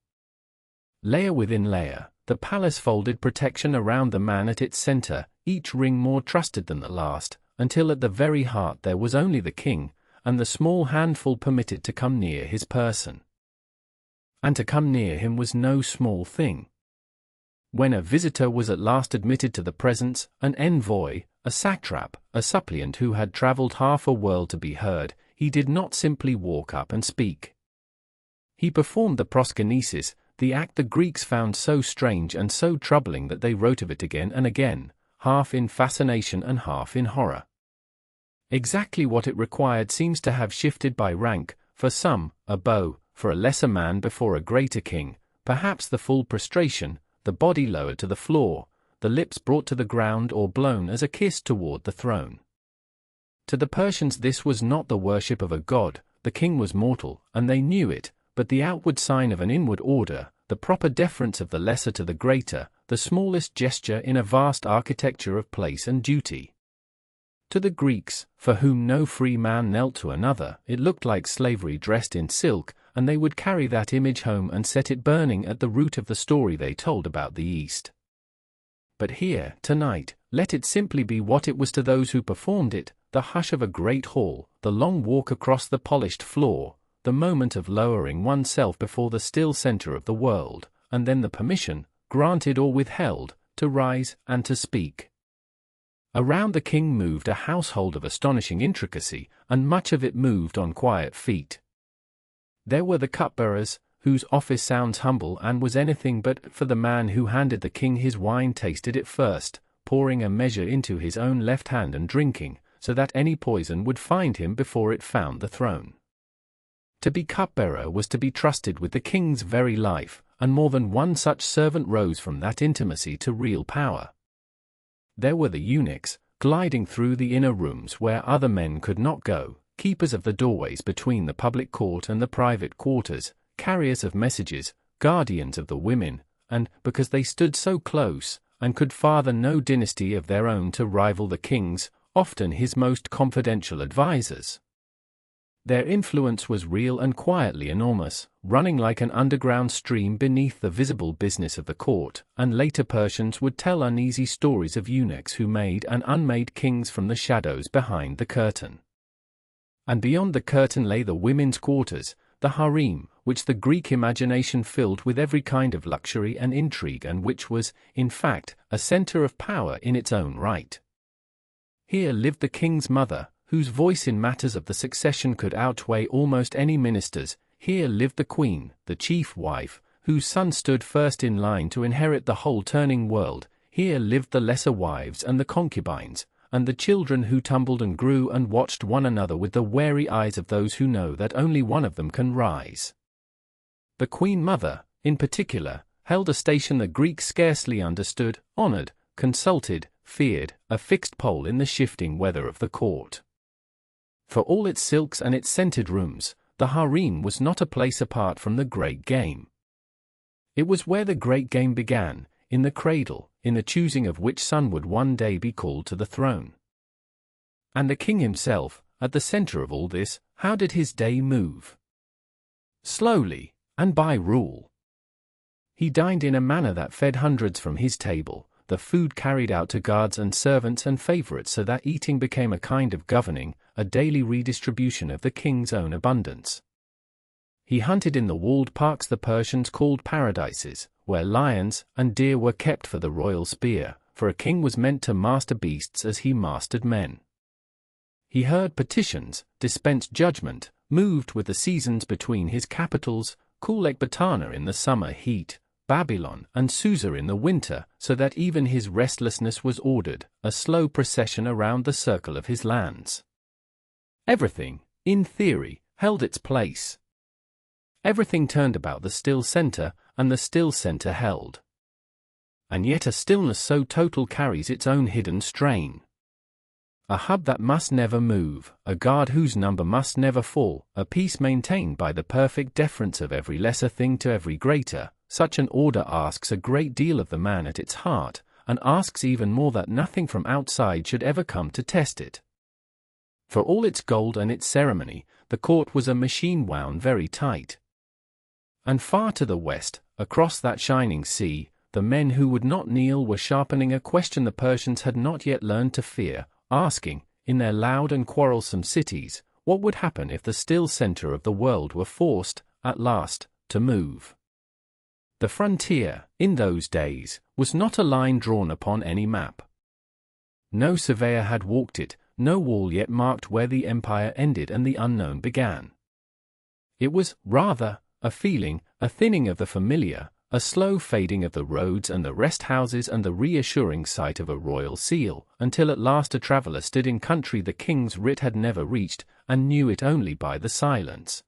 Layer within layer, the palace folded protection around the man at its center, each ring more trusted than the last, until at the very heart there was only the king, and the small handful permitted to come near his person. And to come near him was no small thing. When a visitor was at last admitted to the presence, an envoy, a satrap, a suppliant who had traveled half a world to be heard, he did not simply walk up and speak. He performed the proskinesis, the act the Greeks found so strange and so troubling that they wrote of it again and again, half in fascination and half in horror. Exactly what it required seems to have shifted by rank, for some, a bow, for a lesser man before a greater king, perhaps the full prostration, the body lowered to the floor, the lips brought to the ground or blown as a kiss toward the throne. To the Persians this was not the worship of a god, the king was mortal, and they knew it, but the outward sign of an inward order, the proper deference of the lesser to the greater, the smallest gesture in a vast architecture of place and duty. To the Greeks, for whom no free man knelt to another, it looked like slavery dressed in silk, and they would carry that image home and set it burning at the root of the story they told about the East. But here, tonight, let it simply be what it was to those who performed it, the hush of a great hall, the long walk across the polished floor, the moment of lowering oneself before the still center of the world, and then the permission, granted or withheld, to rise and to speak. Around the king moved a household of astonishing intricacy, and much of it moved on quiet feet. There were the cupbearers, whose office sounds humble and was anything but for the man who handed the king his wine tasted it first, pouring a measure into his own left hand and drinking, so that any poison would find him before it found the throne. To be cupbearer was to be trusted with the king's very life, and more than one such servant rose from that intimacy to real power. There were the eunuchs, gliding through the inner rooms where other men could not go, keepers of the doorways between the public court and the private quarters, carriers of messages, guardians of the women, and, because they stood so close, and could father no dynasty of their own to rival the king's, often his most confidential advisers. Their influence was real and quietly enormous, running like an underground stream beneath the visible business of the court, and later Persians would tell uneasy stories of eunuchs who made and unmade kings from the shadows behind the curtain. And beyond the curtain lay the women's quarters, the harem, which the Greek imagination filled with every kind of luxury and intrigue and which was, in fact, a center of power in its own right. Here lived the king's mother, whose voice in matters of the succession could outweigh almost any minister's. Here lived the queen, the chief wife, whose son stood first in line to inherit the whole turning world. Here lived the lesser wives and the concubines, and the children who tumbled and grew and watched one another with the wary eyes of those who know that only one of them can rise. The Queen Mother, in particular, held a station the Greeks scarcely understood, honored, consulted, feared, a fixed pole in the shifting weather of the court. For all its silks and its scented rooms, the harem was not a place apart from the great game. It was where the great game began, in the cradle, in the choosing of which son would one day be called to the throne. And the king himself, at the center of all this, how did his day move? Slowly, and by rule. He dined in a manner that fed hundreds from his table, the food carried out to guards and servants and favorites, so that eating became a kind of governing, a daily redistribution of the king's own abundance. He hunted in the walled parks the Persians called paradises, where lions and deer were kept for the royal spear, for a king was meant to master beasts as he mastered men. He heard petitions, dispensed judgment, moved with the seasons between his capitals, cool Ecbatana in the summer heat, Babylon and Susa in the winter, so that even his restlessness was ordered, a slow procession around the circle of his lands. Everything, in theory, held its place. Everything turned about the still center, and the still center held. And yet a stillness so total carries its own hidden strain. A hub that must never move, a guard whose number must never fall, a peace maintained by the perfect deference of every lesser thing to every greater, such an order asks a great deal of the man at its heart, and asks even more that nothing from outside should ever come to test it. For all its gold and its ceremony, the court was a machine wound very tight. And far to the west, across that shining sea, the men who would not kneel were sharpening a question the Persians had not yet learned to fear, asking, in their loud and quarrelsome cities, what would happen if the still center of the world were forced, at last, to move. The frontier, in those days, was not a line drawn upon any map. No surveyor had walked it, no wall yet marked where the empire ended and the unknown began. It was, rather, a feeling, a thinning of the familiar, a slow fading of the roads and the rest houses and the reassuring sight of a royal seal, until at last a traveller stood in country the king's writ had never reached, and knew it only by the silence.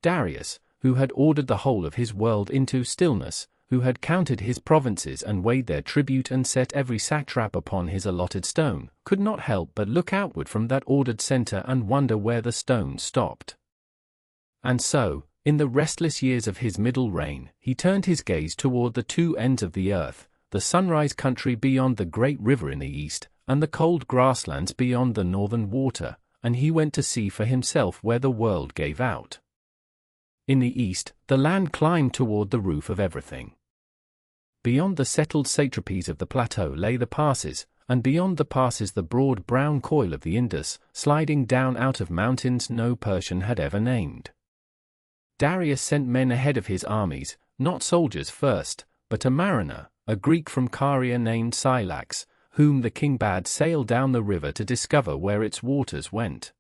Darius, who had ordered the whole of his world into stillness, who had counted his provinces and weighed their tribute and set every satrap upon his allotted stone, could not help but look outward from that ordered center and wonder where the stone stopped. And so, in the restless years of his middle reign, he turned his gaze toward the two ends of the earth, the sunrise country beyond the great river in the east, and the cold grasslands beyond the northern water, and he went to see for himself where the world gave out. In the east, the land climbed toward the roof of everything. Beyond the settled satrapies of the plateau lay the passes, and beyond the passes the broad brown coil of the Indus, sliding down out of mountains no Persian had ever named. Darius sent men ahead of his armies, not soldiers first, but a mariner, a Greek from Caria named Cyrus, whom the king bade sail down the river to discover where its waters went.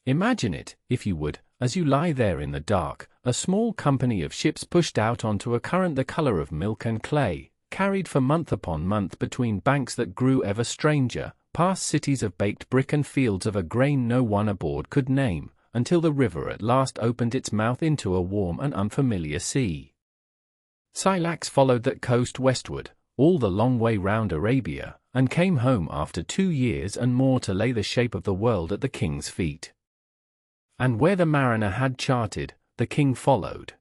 Imagine it, if you would, as you lie there in the dark, a small company of ships pushed out onto a current the color of milk and clay, carried for month upon month between banks that grew ever stranger, past cities of baked brick and fields of a grain no one aboard could name, until the river at last opened its mouth into a warm and unfamiliar sea. Cyrus followed that coast westward, all the long way round Arabia, and came home after 2 years and more to lay the shape of the world at the king's feet. And where the mariner had charted, the king followed.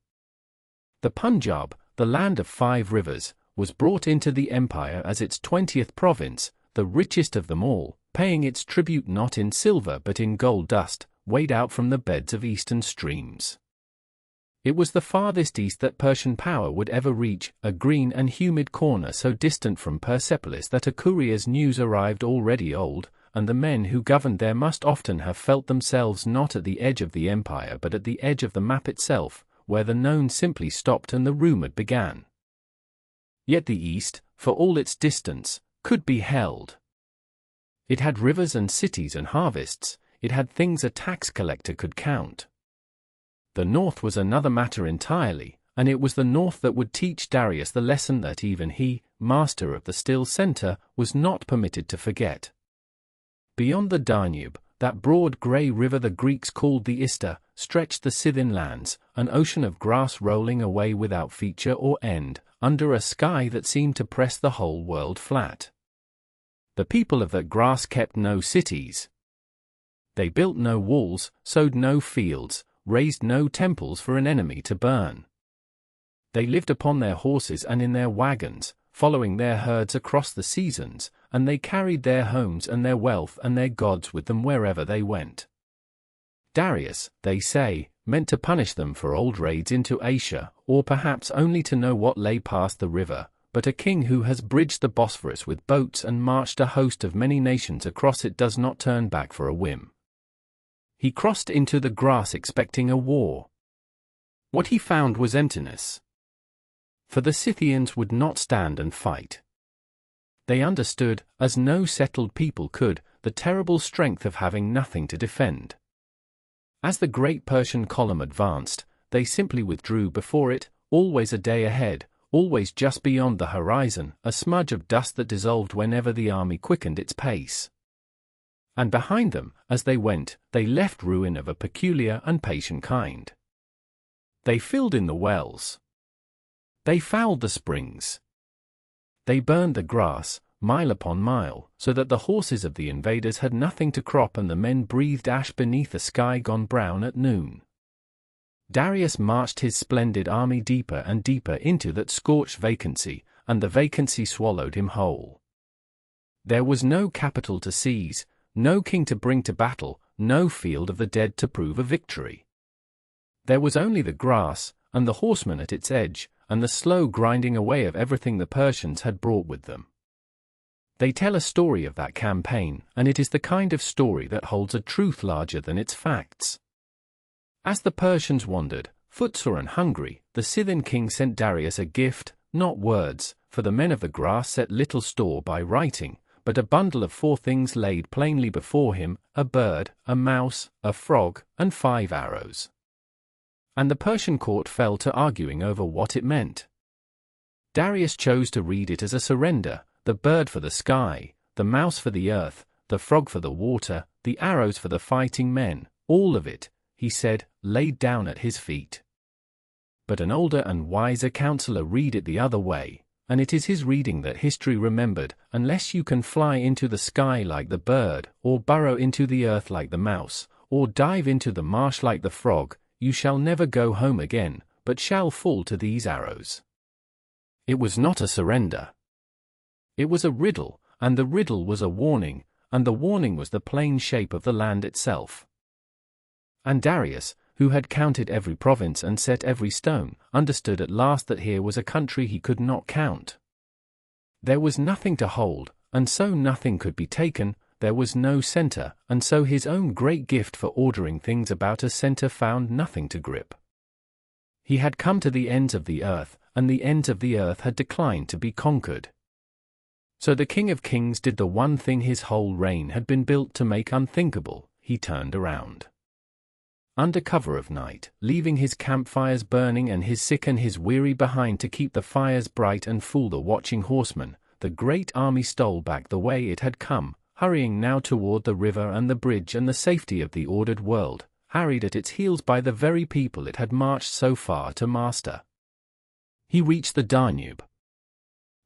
The Punjab, the land of 5 rivers, was brought into the empire as its 20th province, the richest of them all, paying its tribute not in silver but in gold dust, weighed out from the beds of eastern streams. It was the farthest east that Persian power would ever reach, a green and humid corner so distant from Persepolis that a courier's news arrived already old, and the men who governed there must often have felt themselves not at the edge of the empire but at the edge of the map itself, where the known simply stopped and the rumored began. Yet the East, for all its distance, could be held. It had rivers and cities and harvests, it had things a tax collector could count. The North was another matter entirely, and it was the North that would teach Darius the lesson that even he, master of the still center, was not permitted to forget. Beyond the Danube, that broad grey river the Greeks called the Ister, stretched the Scythian lands, an ocean of grass rolling away without feature or end, under a sky that seemed to press the whole world flat. The people of that grass kept no cities. They built no walls, sowed no fields, raised no temples for an enemy to burn. They lived upon their horses and in their wagons, following their herds across the seasons, and they carried their homes and their wealth and their gods with them wherever they went. Darius, they say, meant to punish them for old raids into Asia, or perhaps only to know what lay past the river, but a king who has bridged the Bosphorus with boats and marched a host of many nations across it does not turn back for a whim. He crossed into the grass expecting a war. What he found was emptiness. For the Scythians would not stand and fight. They understood, as no settled people could, the terrible strength of having nothing to defend. As the great Persian column advanced, they simply withdrew before it, always a day ahead, always just beyond the horizon, a smudge of dust that dissolved whenever the army quickened its pace. And behind them, as they went, they left ruin of a peculiar and patient kind. They filled in the wells. They fouled the springs. They burned the grass, mile upon mile, so that the horses of the invaders had nothing to crop and the men breathed ash beneath a sky gone brown at noon. Darius marched his splendid army deeper and deeper into that scorched vacancy, and the vacancy swallowed him whole. There was no capital to seize, no king to bring to battle, no field of the dead to prove a victory. There was only the grass, and the horsemen at its edge, and the slow grinding away of everything the Persians had brought with them. They tell a story of that campaign, and it is the kind of story that holds a truth larger than its facts. As the Persians wandered, footsore and hungry, the Scythian king sent Darius a gift, not words, for the men of the grass set little store by writing, but a bundle of 4 things laid plainly before him, a bird, a mouse, a frog, and 5 arrows. And the Persian court fell to arguing over what it meant. Darius chose to read it as a surrender, the bird for the sky, the mouse for the earth, the frog for the water, the arrows for the fighting men, all of it, he said, laid down at his feet. But an older and wiser counselor read it the other way, and it is his reading that history remembered. Unless you can fly into the sky like the bird, or burrow into the earth like the mouse, or dive into the marsh like the frog, you shall never go home again, but shall fall to these arrows. It was not a surrender. It was a riddle, and the riddle was a warning, and the warning was the plain shape of the land itself. And Darius, who had counted every province and set every stone, understood at last that here was a country he could not count. There was nothing to hold, and so nothing could be taken. There was no center, and so his own great gift for ordering things about a center found nothing to grip. He had come to the ends of the earth, and the ends of the earth had declined to be conquered. So the King of Kings did the one thing his whole reign had been built to make unthinkable: he turned around. Under cover of night, leaving his campfires burning and his sick and his weary behind to keep the fires bright and fool the watching horsemen, the great army stole back the way it had come, hurrying now toward the river and the bridge and the safety of the ordered world, harried at its heels by the very people it had marched so far to master. He reached the Danube.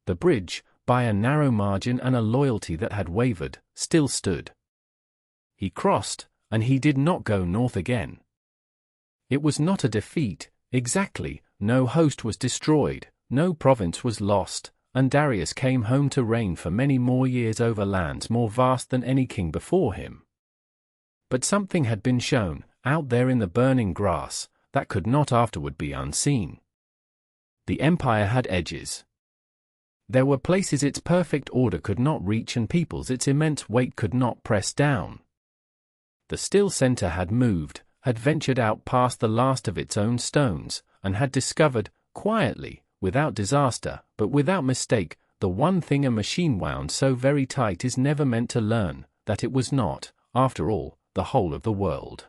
The bridge, by a narrow margin and a loyalty that had wavered, still stood. He crossed, and he did not go north again. It was not a defeat, exactly, no host was destroyed, no province was lost, and Darius came home to reign for many more years over lands more vast than any king before him. But something had been shown, out there in the burning grass, that could not afterward be unseen. The empire had edges. There were places its perfect order could not reach and peoples its immense weight could not press down. The still center had moved, had ventured out past the last of its own stones, and had discovered, quietly, without disaster, but without mistake, the one thing a machine wound so very tight is never meant to learn, that it was not, after all, the whole of the world.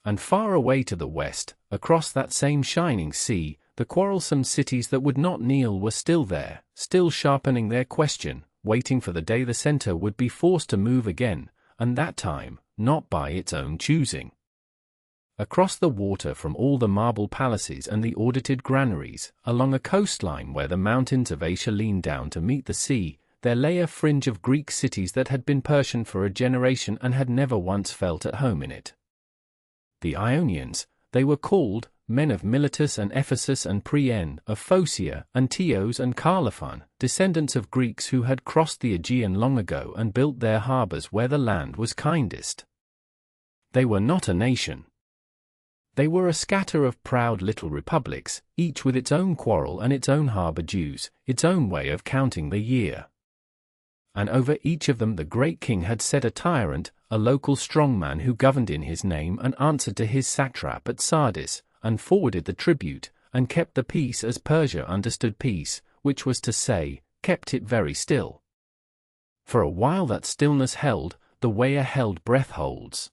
And far away to the west, across that same shining sea, the quarrelsome cities that would not kneel were still there, still sharpening their question, waiting for the day the center would be forced to move again, and that time, not by its own choosing. across the water from all the marble palaces and the audited granaries, along a coastline where the mountains of Asia leaned down to meet the sea, there lay a fringe of Greek cities that had been Persian for a generation and had never once felt at home in it. The Ionians, they were called, men of Miletus and Ephesus and Priene, of Phocia, and Teos and Carlophon, descendants of Greeks who had crossed the Aegean long ago and built their harbors where the land was kindest. They were not a nation. They were a scatter of proud little republics, each with its own quarrel and its own harbor dues, its own way of counting the year. And over each of them the great king had set a tyrant, a local strongman who governed in his name and answered to his satrap at Sardis, and forwarded the tribute, and kept the peace as Persia understood peace, which was to say, kept it very still. For a while that stillness held, the way a held breath holds.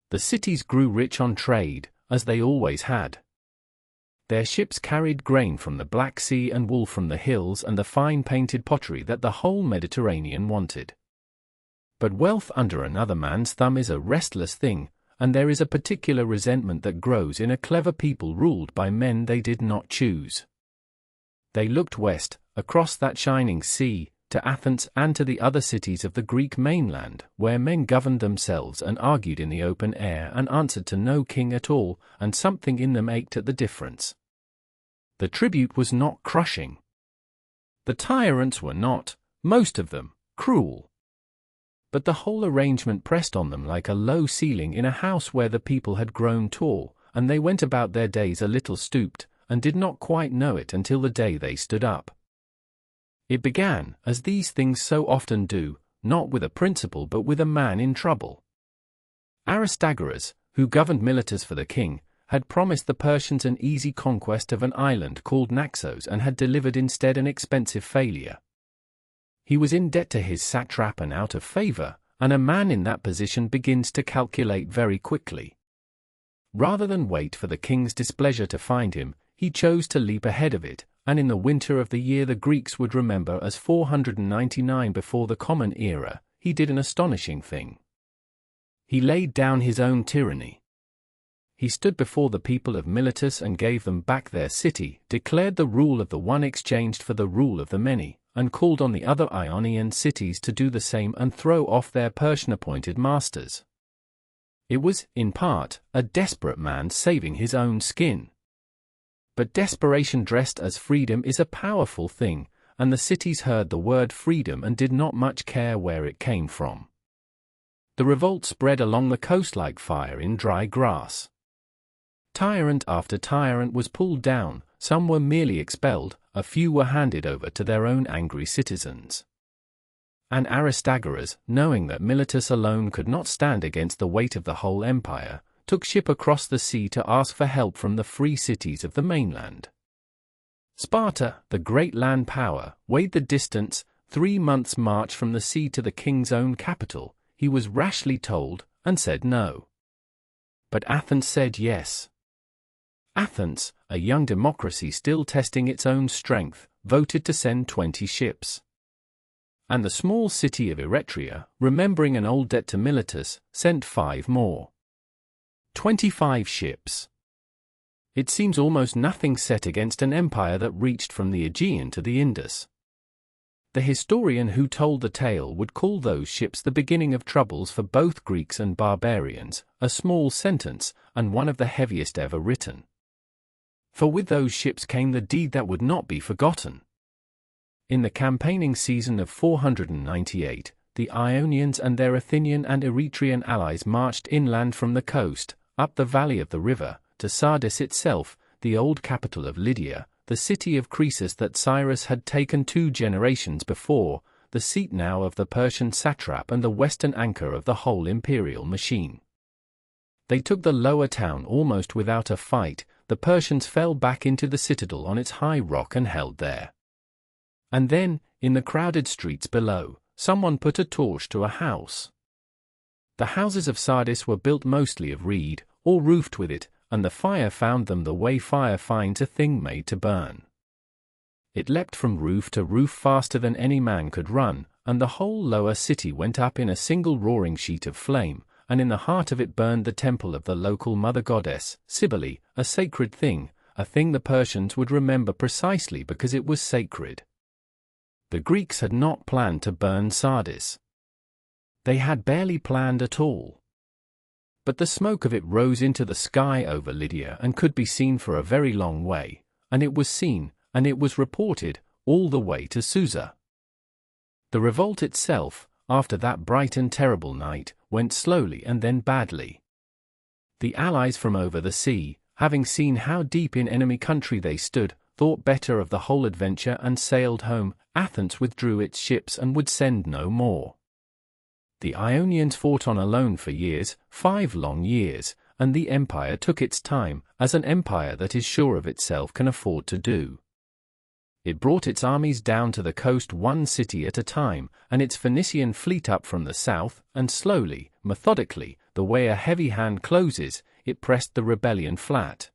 The cities grew rich on trade, as they always had. Their ships carried grain from the Black Sea and wool from the hills and the fine painted pottery that the whole Mediterranean wanted. But wealth under another man's thumb is a restless thing, and there is a particular resentment that grows in a clever people ruled by men they did not choose. They looked west, across that shining sea, to Athens and to the other cities of the Greek mainland, where men governed themselves and argued in the open air and answered to no king at all, and something in them ached at the difference. The tribute was not crushing. The tyrants were not, most of them, cruel. But the whole arrangement pressed on them like a low ceiling in a house where the people had grown tall, and they went about their days a little stooped, and did not quite know it until the day they stood up. It began, as these things so often do, not with a principle but with a man in trouble. Aristagoras, who governed Miletus for the king, had promised the Persians an easy conquest of an island called Naxos and had delivered instead an expensive failure. He was in debt to his satrap and out of favor, and a man in that position begins to calculate very quickly. Rather than wait for the king's displeasure to find him, he chose to leap ahead of it, and in the winter of the year the Greeks would remember as 499 before the Common Era, he did an astonishing thing. He laid down his own tyranny. He stood before the people of Miletus and gave them back their city, declared the rule of the one exchanged for the rule of the many, and called on the other Ionian cities to do the same and throw off their Persian-appointed masters. It was, in part, a desperate man saving his own skin. But desperation dressed as freedom is a powerful thing, and the cities heard the word freedom and did not much care where it came from. The revolt spread along the coast like fire in dry grass. Tyrant after tyrant was pulled down, some were merely expelled, a few were handed over to their own angry citizens. And Aristagoras, knowing that Miletus alone could not stand against the weight of the whole empire, took ship across the sea to ask for help from the free cities of the mainland. Sparta, the great land power, weighed the distance, 3 months' march from the sea to the king's own capital. He was rashly told, and said no. But Athens said yes. Athens, a young democracy still testing its own strength, voted to send 20 ships. And the small city of Eretria, remembering an old debt to Miletus, sent 5 more. 25 ships. It seems almost nothing set against an empire that reached from the Aegean to the Indus. The historian who told the tale would call those ships the beginning of troubles for both Greeks and barbarians, a small sentence, and one of the heaviest ever written. For with those ships came the deed that would not be forgotten. In the campaigning season of 498, the Ionians and their Athenian and Eretrian allies marched inland from the coast, up the valley of the river, to Sardis itself, the old capital of Lydia, the city of Croesus that Cyrus had taken 2 generations before, the seat now of the Persian satrap and the western anchor of the whole imperial machine. They took the lower town almost without a fight. The Persians fell back into the citadel on its high rock and held there. And then, in the crowded streets below, someone put a torch to a house. The houses of Sardis were built mostly of reed, or roofed with it, and the fire found them the way fire finds a thing made to burn. It leapt from roof to roof faster than any man could run, and the whole lower city went up in a single roaring sheet of flame, and in the heart of it burned the temple of the local mother goddess, Cybele, a sacred thing, a thing the Persians would remember precisely because it was sacred. The Greeks had not planned to burn Sardis. They had barely planned at all. But the smoke of it rose into the sky over Lydia and could be seen for a very long way, and it was seen, and it was reported, all the way to Susa. The revolt itself, after that bright and terrible night, went slowly and then badly. The allies from over the sea, having seen how deep in enemy country they stood, thought better of the whole adventure and sailed home. Athens withdrew its ships and would send no more. The Ionians fought on alone for years, 5 long years, and the empire took its time, as an empire that is sure of itself can afford to do. It brought its armies down to the coast one city at a time, and its Phoenician fleet up from the south, and slowly, methodically, the way a heavy hand closes, it pressed the rebellion flat.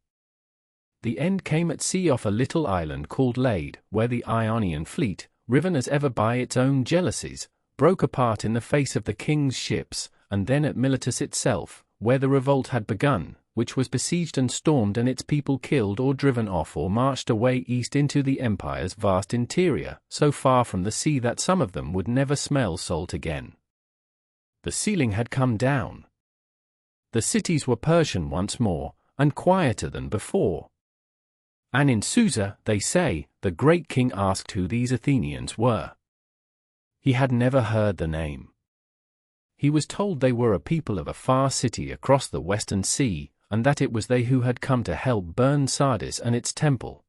The end came at sea off a little island called Lade, where the Ionian fleet, riven as ever by its own jealousies, broke apart in the face of the king's ships, and then at Miletus itself, where the revolt had begun, which was besieged and stormed and its people killed or driven off or marched away east into the empire's vast interior, so far from the sea that some of them would never smell salt again. The ceiling had come down. The cities were Persian once more, and quieter than before. And in Susa, they say, the great king asked who these Athenians were. He had never heard the name. He was told they were a people of a far city across the western sea, and that it was they who had come to help burn Sardis and its temple.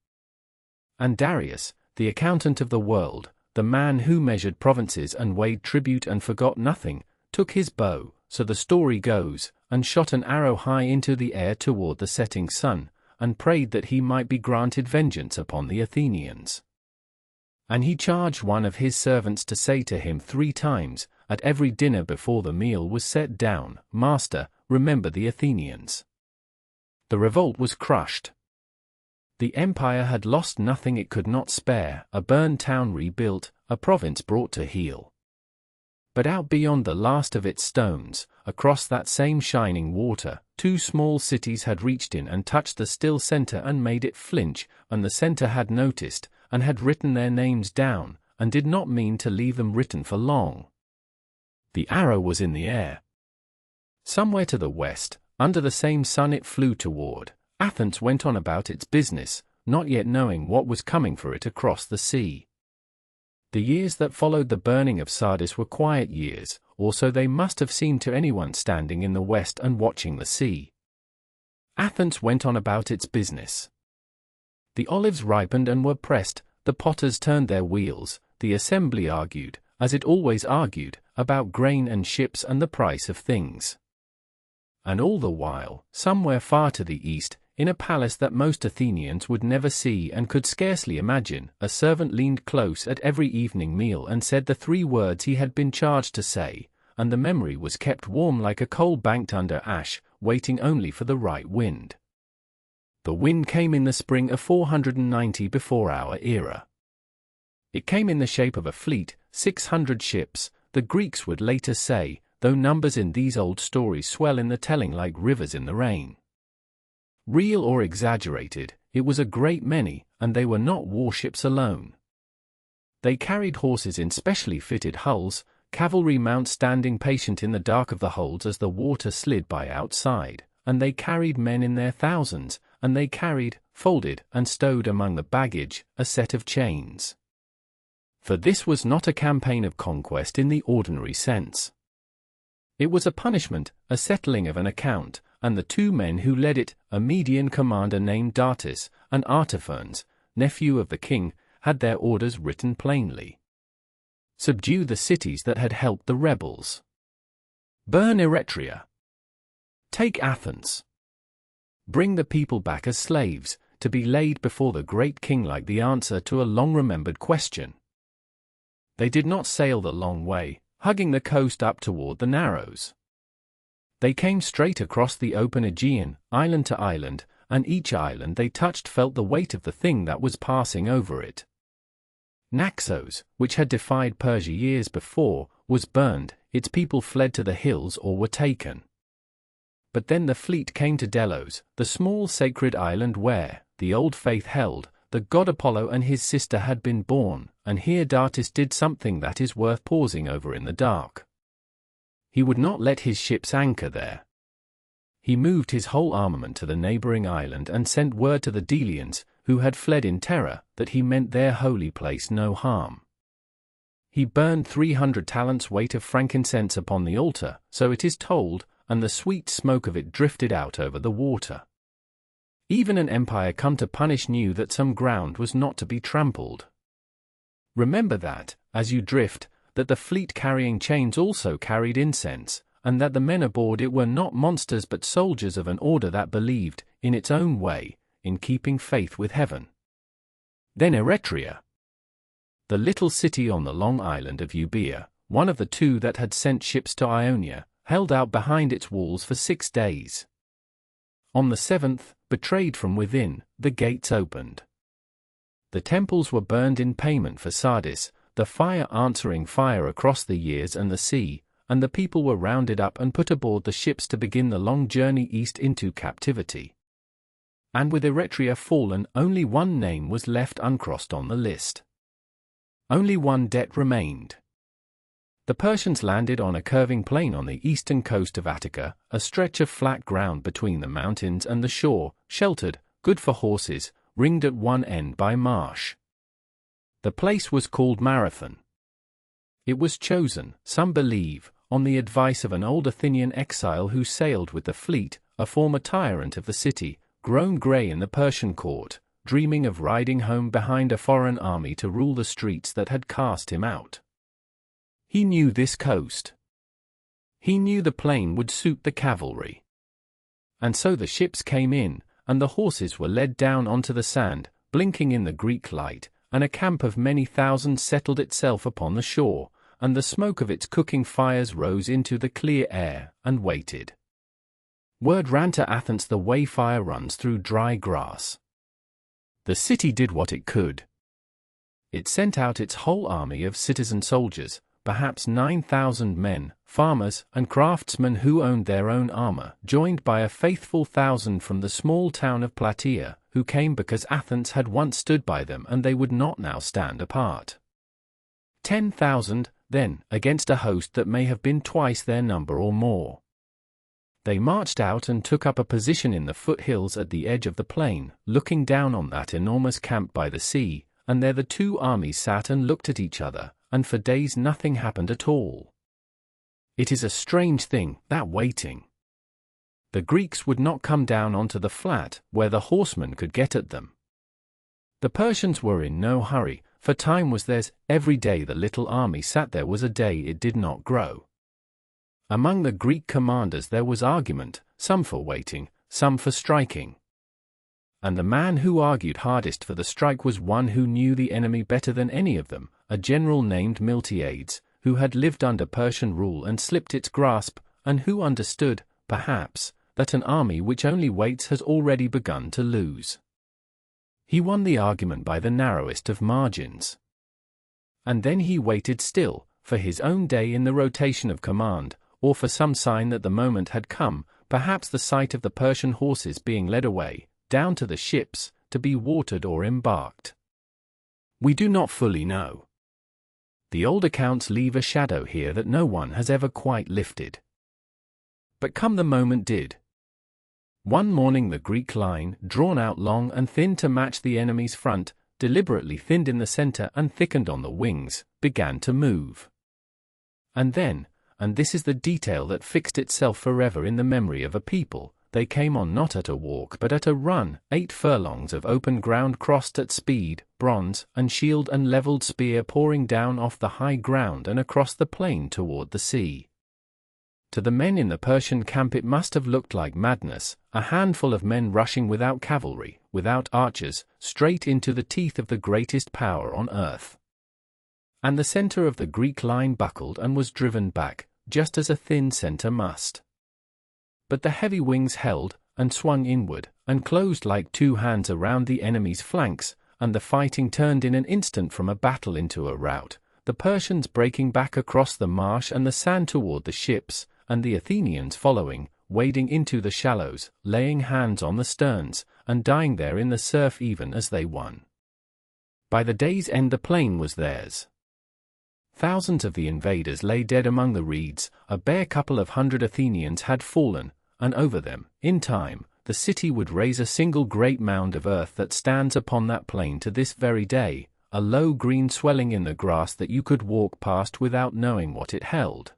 And Darius, the accountant of the world, the man who measured provinces and weighed tribute and forgot nothing, took his bow, so the story goes, and shot an arrow high into the air toward the setting sun, and prayed that he might be granted vengeance upon the Athenians. And he charged one of his servants to say to him 3 times, at every dinner before the meal was set down, Master, remember the Athenians. The revolt was crushed. The empire had lost nothing it could not spare, a burned town rebuilt, a province brought to heel. But out beyond the last of its stones, across that same shining water, 2 small cities had reached in and touched the still center and made it flinch, and the center had noticed, and had written their names down, and did not mean to leave them written for long. The arrow was in the air. Somewhere to the west, under the same sun it flew toward. Athens went on about its business, not yet knowing what was coming for it across the sea. The years that followed the burning of Sardis were quiet years, or so they must have seemed to anyone standing in the west and watching the sea. Athens went on about its business. The olives ripened and were pressed, the potters turned their wheels, the assembly argued, as it always argued, about grain and ships and the price of things. And all the while, somewhere far to the east, in a palace that most Athenians would never see and could scarcely imagine, a servant leaned close at every evening meal and said the 3 words he had been charged to say, and the memory was kept warm like a coal banked under ash, waiting only for the right wind. The wind came in the spring of 490 before our era. It came in the shape of a fleet, 600 ships, the Greeks would later say, though numbers in these old stories swell in the telling like rivers in the rain. Real or exaggerated, it was a great many, and they were not warships alone. They carried horses in specially fitted hulls, cavalry mounts standing patient in the dark of the holds as the water slid by outside, and they carried men in their thousands, and they carried, folded and stowed among the baggage, a set of chains. For this was not a campaign of conquest in the ordinary sense. It was a punishment, a settling of an account, and the 2 men who led it, a Median commander named Datis, and Artaphernes, nephew of the king, had their orders written plainly. Subdue the cities that had helped the rebels. Burn Eretria. Take Athens. Bring the people back as slaves, to be laid before the great king like the answer to a long-remembered question. They did not sail the long way, hugging the coast up toward the Narrows. They came straight across the open Aegean, island to island, and each island they touched felt the weight of the thing that was passing over it. Naxos, which had defied Persia years before, was burned, its people fled to the hills or were taken. But then the fleet came to Delos, the small sacred island where, the old faith held, the god Apollo and his sister had been born, and here Datis did something that is worth pausing over in the dark. He would not let his ships anchor there. He moved his whole armament to the neighboring island and sent word to the Delians, who had fled in terror, that he meant their holy place no harm. He burned 300 talents weight of frankincense upon the altar, so it is told, and the sweet smoke of it drifted out over the water. Even an empire come to punish knew that some ground was not to be trampled. Remember that, as you drift, that the fleet carrying chains also carried incense, and that the men aboard it were not monsters but soldiers of an order that believed, in its own way, in keeping faith with heaven. Then Eretria, the little city on the long island of Euboea, one of the two that had sent ships to Ionia, held out behind its walls for 6 days. On the 7th, betrayed from within, the gates opened. The temples were burned in payment for Sardis, the fire answering fire across the years and the sea, and the people were rounded up and put aboard the ships to begin the long journey east into captivity. And with Eretria fallen, only one name was left uncrossed on the list. Only one debt remained. The Persians landed on a curving plain on the eastern coast of Attica, a stretch of flat ground between the mountains and the shore, sheltered, good for horses, ringed at one end by marsh. The place was called Marathon. It was chosen, some believe, on the advice of an old Athenian exile who sailed with the fleet, a former tyrant of the city, grown grey in the Persian court, dreaming of riding home behind a foreign army to rule the streets that had cast him out. He knew this coast. He knew the plain would suit the cavalry. And so the ships came in, and the horses were led down onto the sand, blinking in the Greek light, and a camp of many thousands settled itself upon the shore, and the smoke of its cooking fires rose into the clear air, and waited. Word ran to Athens the way fire runs through dry grass. The city did what it could. It sent out its whole army of citizen soldiers, perhaps 9,000 men, farmers, and craftsmen who owned their own armor, joined by a faithful 1,000 from the small town of Plataea, who came because Athens had once stood by them and they would not now stand apart. 10,000, then, against a host that may have been twice their number or more. They marched out and took up a position in the foothills at the edge of the plain, looking down on that enormous camp by the sea, and there the two armies sat and looked at each other, and for days nothing happened at all. It is a strange thing, that waiting. The Greeks would not come down onto the flat, where the horsemen could get at them. The Persians were in no hurry, for time was theirs. Every day the little army sat there was a day it did not grow. Among the Greek commanders there was argument, some for waiting, some for striking. And the man who argued hardest for the strike was one who knew the enemy better than any of them, a general named Miltiades, who had lived under Persian rule and slipped its grasp, and who understood, perhaps, that an army which only waits has already begun to lose. He won the argument by the narrowest of margins. And then he waited still, for his own day in the rotation of command, or for some sign that the moment had come, perhaps the sight of the Persian horses being led away, down to the ships, to be watered or embarked. We do not fully know. The old accounts leave a shadow here that no one has ever quite lifted. But come the moment did. One morning the Greek line, drawn out long and thin to match the enemy's front, deliberately thinned in the center and thickened on the wings, began to move. And then, and this is the detail that fixed itself forever in the memory of a people, they came on not at a walk but at a run, 8 furlongs of open ground crossed at speed, bronze and shield and levelled spear pouring down off the high ground and across the plain toward the sea. To the men in the Persian camp it must have looked like madness, a handful of men rushing without cavalry, without archers, straight into the teeth of the greatest power on earth. And the center of the Greek line buckled and was driven back, just as a thin center must. But the heavy wings held, and swung inward, and closed like 2 hands around the enemy's flanks, and the fighting turned in an instant from a battle into a rout, the Persians breaking back across the marsh and the sand toward the ships, and the Athenians following, wading into the shallows, laying hands on the sterns, and dying there in the surf even as they won. By the day's end the plain was theirs. Thousands of the invaders lay dead among the reeds, a bare couple of hundred Athenians had fallen, and over them, in time, the city would raise a single great mound of earth that stands upon that plain to this very day, a low green swelling in the grass that you could walk past without knowing what it held.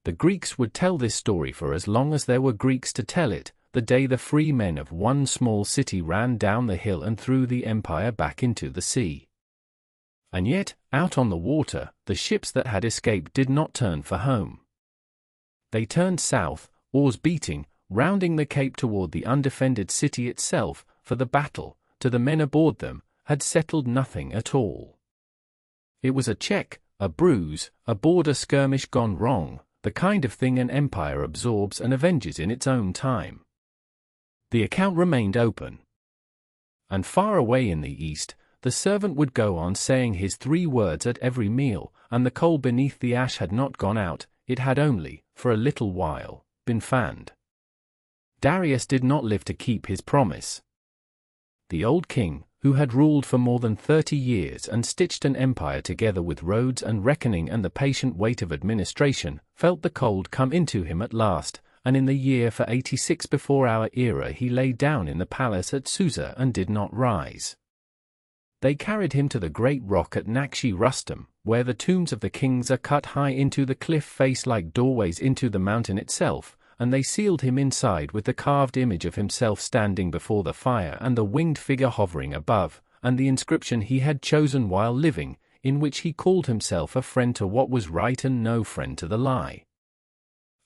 The Greeks would tell this story for as long as there were Greeks to tell it, the day the free men of one small city ran down the hill and threw the empire back into the sea. And yet, out on the water, the ships that had escaped did not turn for home. They turned south, oars beating, rounding the cape toward the undefended city itself, for the battle, to the men aboard them, had settled nothing at all. It was a check, a bruise, a border skirmish gone wrong, the kind of thing an empire absorbs and avenges in its own time. The account remained open. And far away in the east, the servant would go on saying his 3 words at every meal, and the coal beneath the ash had not gone out, it had only, for a little while, been fanned. Darius did not live to keep his promise. The old king, who had ruled for more than 30 years and stitched an empire together with roads and reckoning and the patient weight of administration, felt the cold come into him at last, and in the year 86 before our era he lay down in the palace at Susa and did not rise. They carried him to the great rock at Nakshi Rustum, where the tombs of the kings are cut high into the cliff face like doorways into the mountain itself, and they sealed him inside with the carved image of himself standing before the fire and the winged figure hovering above, and the inscription he had chosen while living, in which he called himself a friend to what was right and no friend to the lie.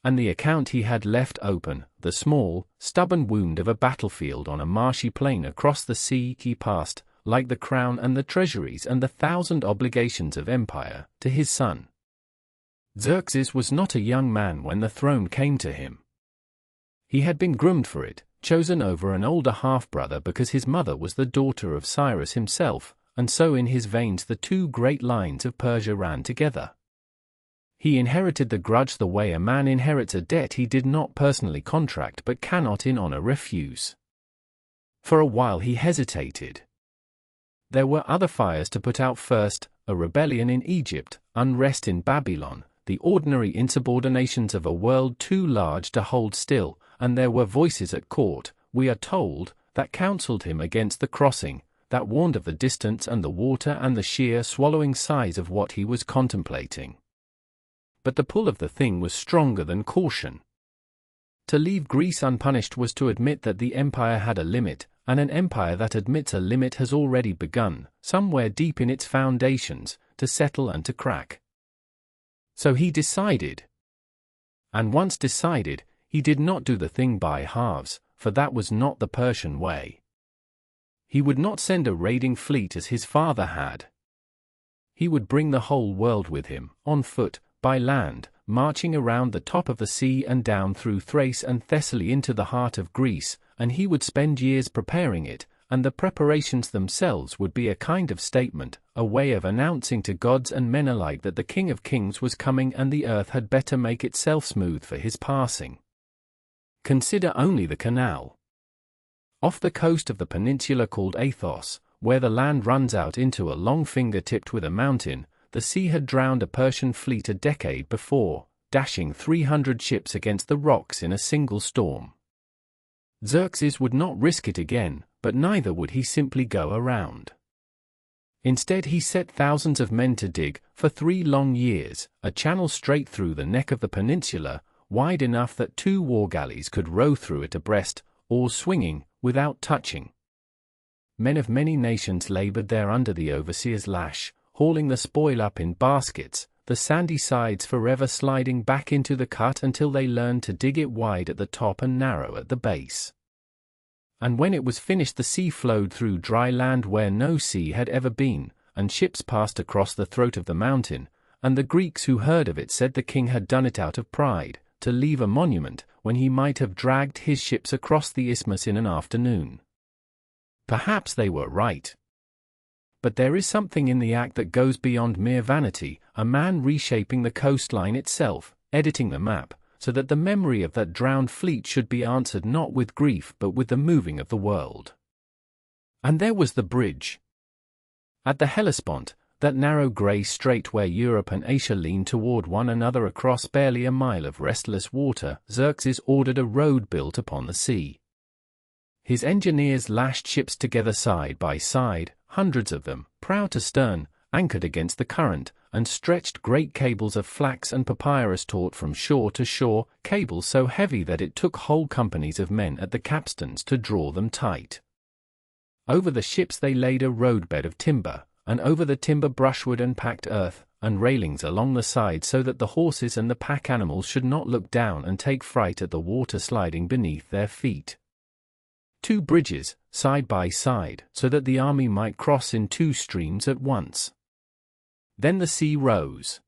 And the account he had left open, the small, stubborn wound of a battlefield on a marshy plain across the sea he passed, like the crown and the treasuries and the 1,000 obligations of empire, to his son. Xerxes was not a young man when the throne came to him. He had been groomed for it, chosen over an older half-brother because his mother was the daughter of Cyrus himself, and so in his veins the 2 great lines of Persia ran together. He inherited the grudge the way a man inherits a debt he did not personally contract but cannot in honor refuse. For a while he hesitated. There were other fires to put out first, a rebellion in Egypt, unrest in Babylon, the ordinary insubordinations of a world too large to hold still, and there were voices at court, we are told, that counseled him against the crossing, that warned of the distance and the water and the sheer swallowing size of what he was contemplating. But the pull of the thing was stronger than caution. To leave Greece unpunished was to admit that the empire had a limit, and an empire that admits a limit has already begun, somewhere deep in its foundations, to settle and to crack. So he decided. And once decided, he did not do the thing by halves, for that was not the Persian way. He would not send a raiding fleet as his father had. He would bring the whole world with him, on foot, by land, marching around the top of the sea and down through Thrace and Thessaly into the heart of Greece, and he would spend years preparing it, and the preparations themselves would be a kind of statement, a way of announcing to gods and men alike that the King of Kings was coming and the earth had better make itself smooth for his passing. Consider only the canal. Off the coast of the peninsula called Athos, where the land runs out into a long finger tipped with a mountain, the sea had drowned a Persian fleet a decade before, dashing 300 ships against the rocks in a single storm. Xerxes would not risk it again, but neither would he simply go around. Instead he set thousands of men to dig, for 3 long years, a channel straight through the neck of the peninsula, wide enough that 2 war galleys could row through it abreast, oars swinging, without touching. Men of many nations labored there under the overseer's lash, hauling the spoil up in baskets, the sandy sides forever sliding back into the cut until they learned to dig it wide at the top and narrow at the base. And when it was finished the sea flowed through dry land where no sea had ever been, and ships passed across the throat of the mountain, and the Greeks who heard of it said the king had done it out of pride, to leave a monument, when he might have dragged his ships across the isthmus in an afternoon. Perhaps they were right. But there is something in the act that goes beyond mere vanity, a man reshaping the coastline itself, editing the map, so that the memory of that drowned fleet should be answered not with grief but with the moving of the world. And there was the bridge. At the Hellespont, that narrow grey strait where Europe and Asia lean toward one another across barely a mile of restless water, Xerxes ordered a road built upon the sea. His engineers lashed ships together side by side, hundreds of them, prow to stern, anchored against the current, and stretched great cables of flax and papyrus taut from shore to shore, cables so heavy that it took whole companies of men at the capstans to draw them tight. Over the ships they laid a roadbed of timber, and over the timber brushwood and packed earth, and railings along the sides so that the horses and the pack animals should not look down and take fright at the water sliding beneath their feet. 2 bridges, side by side, so that the army might cross in 2 streams at once. Then the sea rose.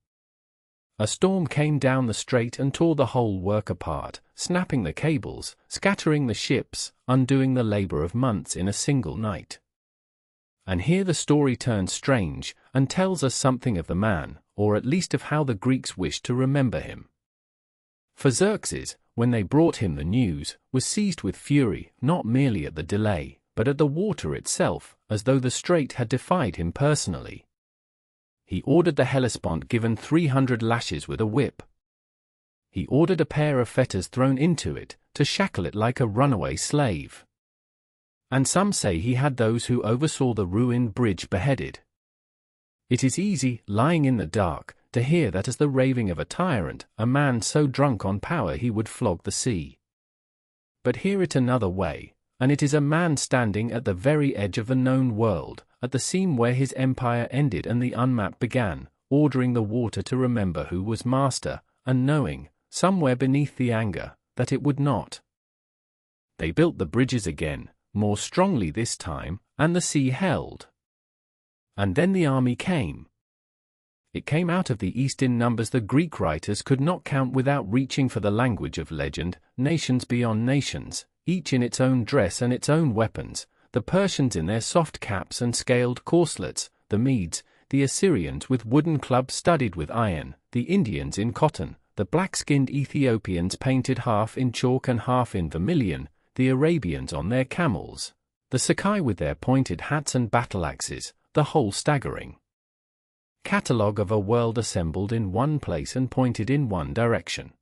A storm came down the strait and tore the whole work apart, snapping the cables, scattering the ships, undoing the labor of months in a single night. And here the story turns strange, and tells us something of the man, or at least of how the Greeks wished to remember him. For Xerxes, when they brought him the news, was seized with fury, not merely at the delay, but at the water itself, as though the strait had defied him personally. He ordered the Hellespont given 300 lashes with a whip. He ordered a pair of fetters thrown into it, to shackle it like a runaway slave. And some say he had those who oversaw the ruined bridge beheaded. It is easy, lying in the dark, to hear that as the raving of a tyrant, a man so drunk on power he would flog the sea. But hear it another way, and it is a man standing at the very edge of the known world, at the seam where his empire ended and the unmap began, ordering the water to remember who was master, and knowing, somewhere beneath the anger, that it would not. They built the bridges again, more strongly this time, and the sea held. And then the army came. It came out of the east in numbers the Greek writers could not count without reaching for the language of legend, nations beyond nations, each in its own dress and its own weapons, the Persians in their soft caps and scaled corselets, the Medes, the Assyrians with wooden clubs studded with iron, the Indians in cotton, the black-skinned Ethiopians painted half in chalk and half in vermilion, the Arabians on their camels, the Sakai with their pointed hats and battle-axes, the whole staggering catalogue of a world assembled in one place and pointed in one direction.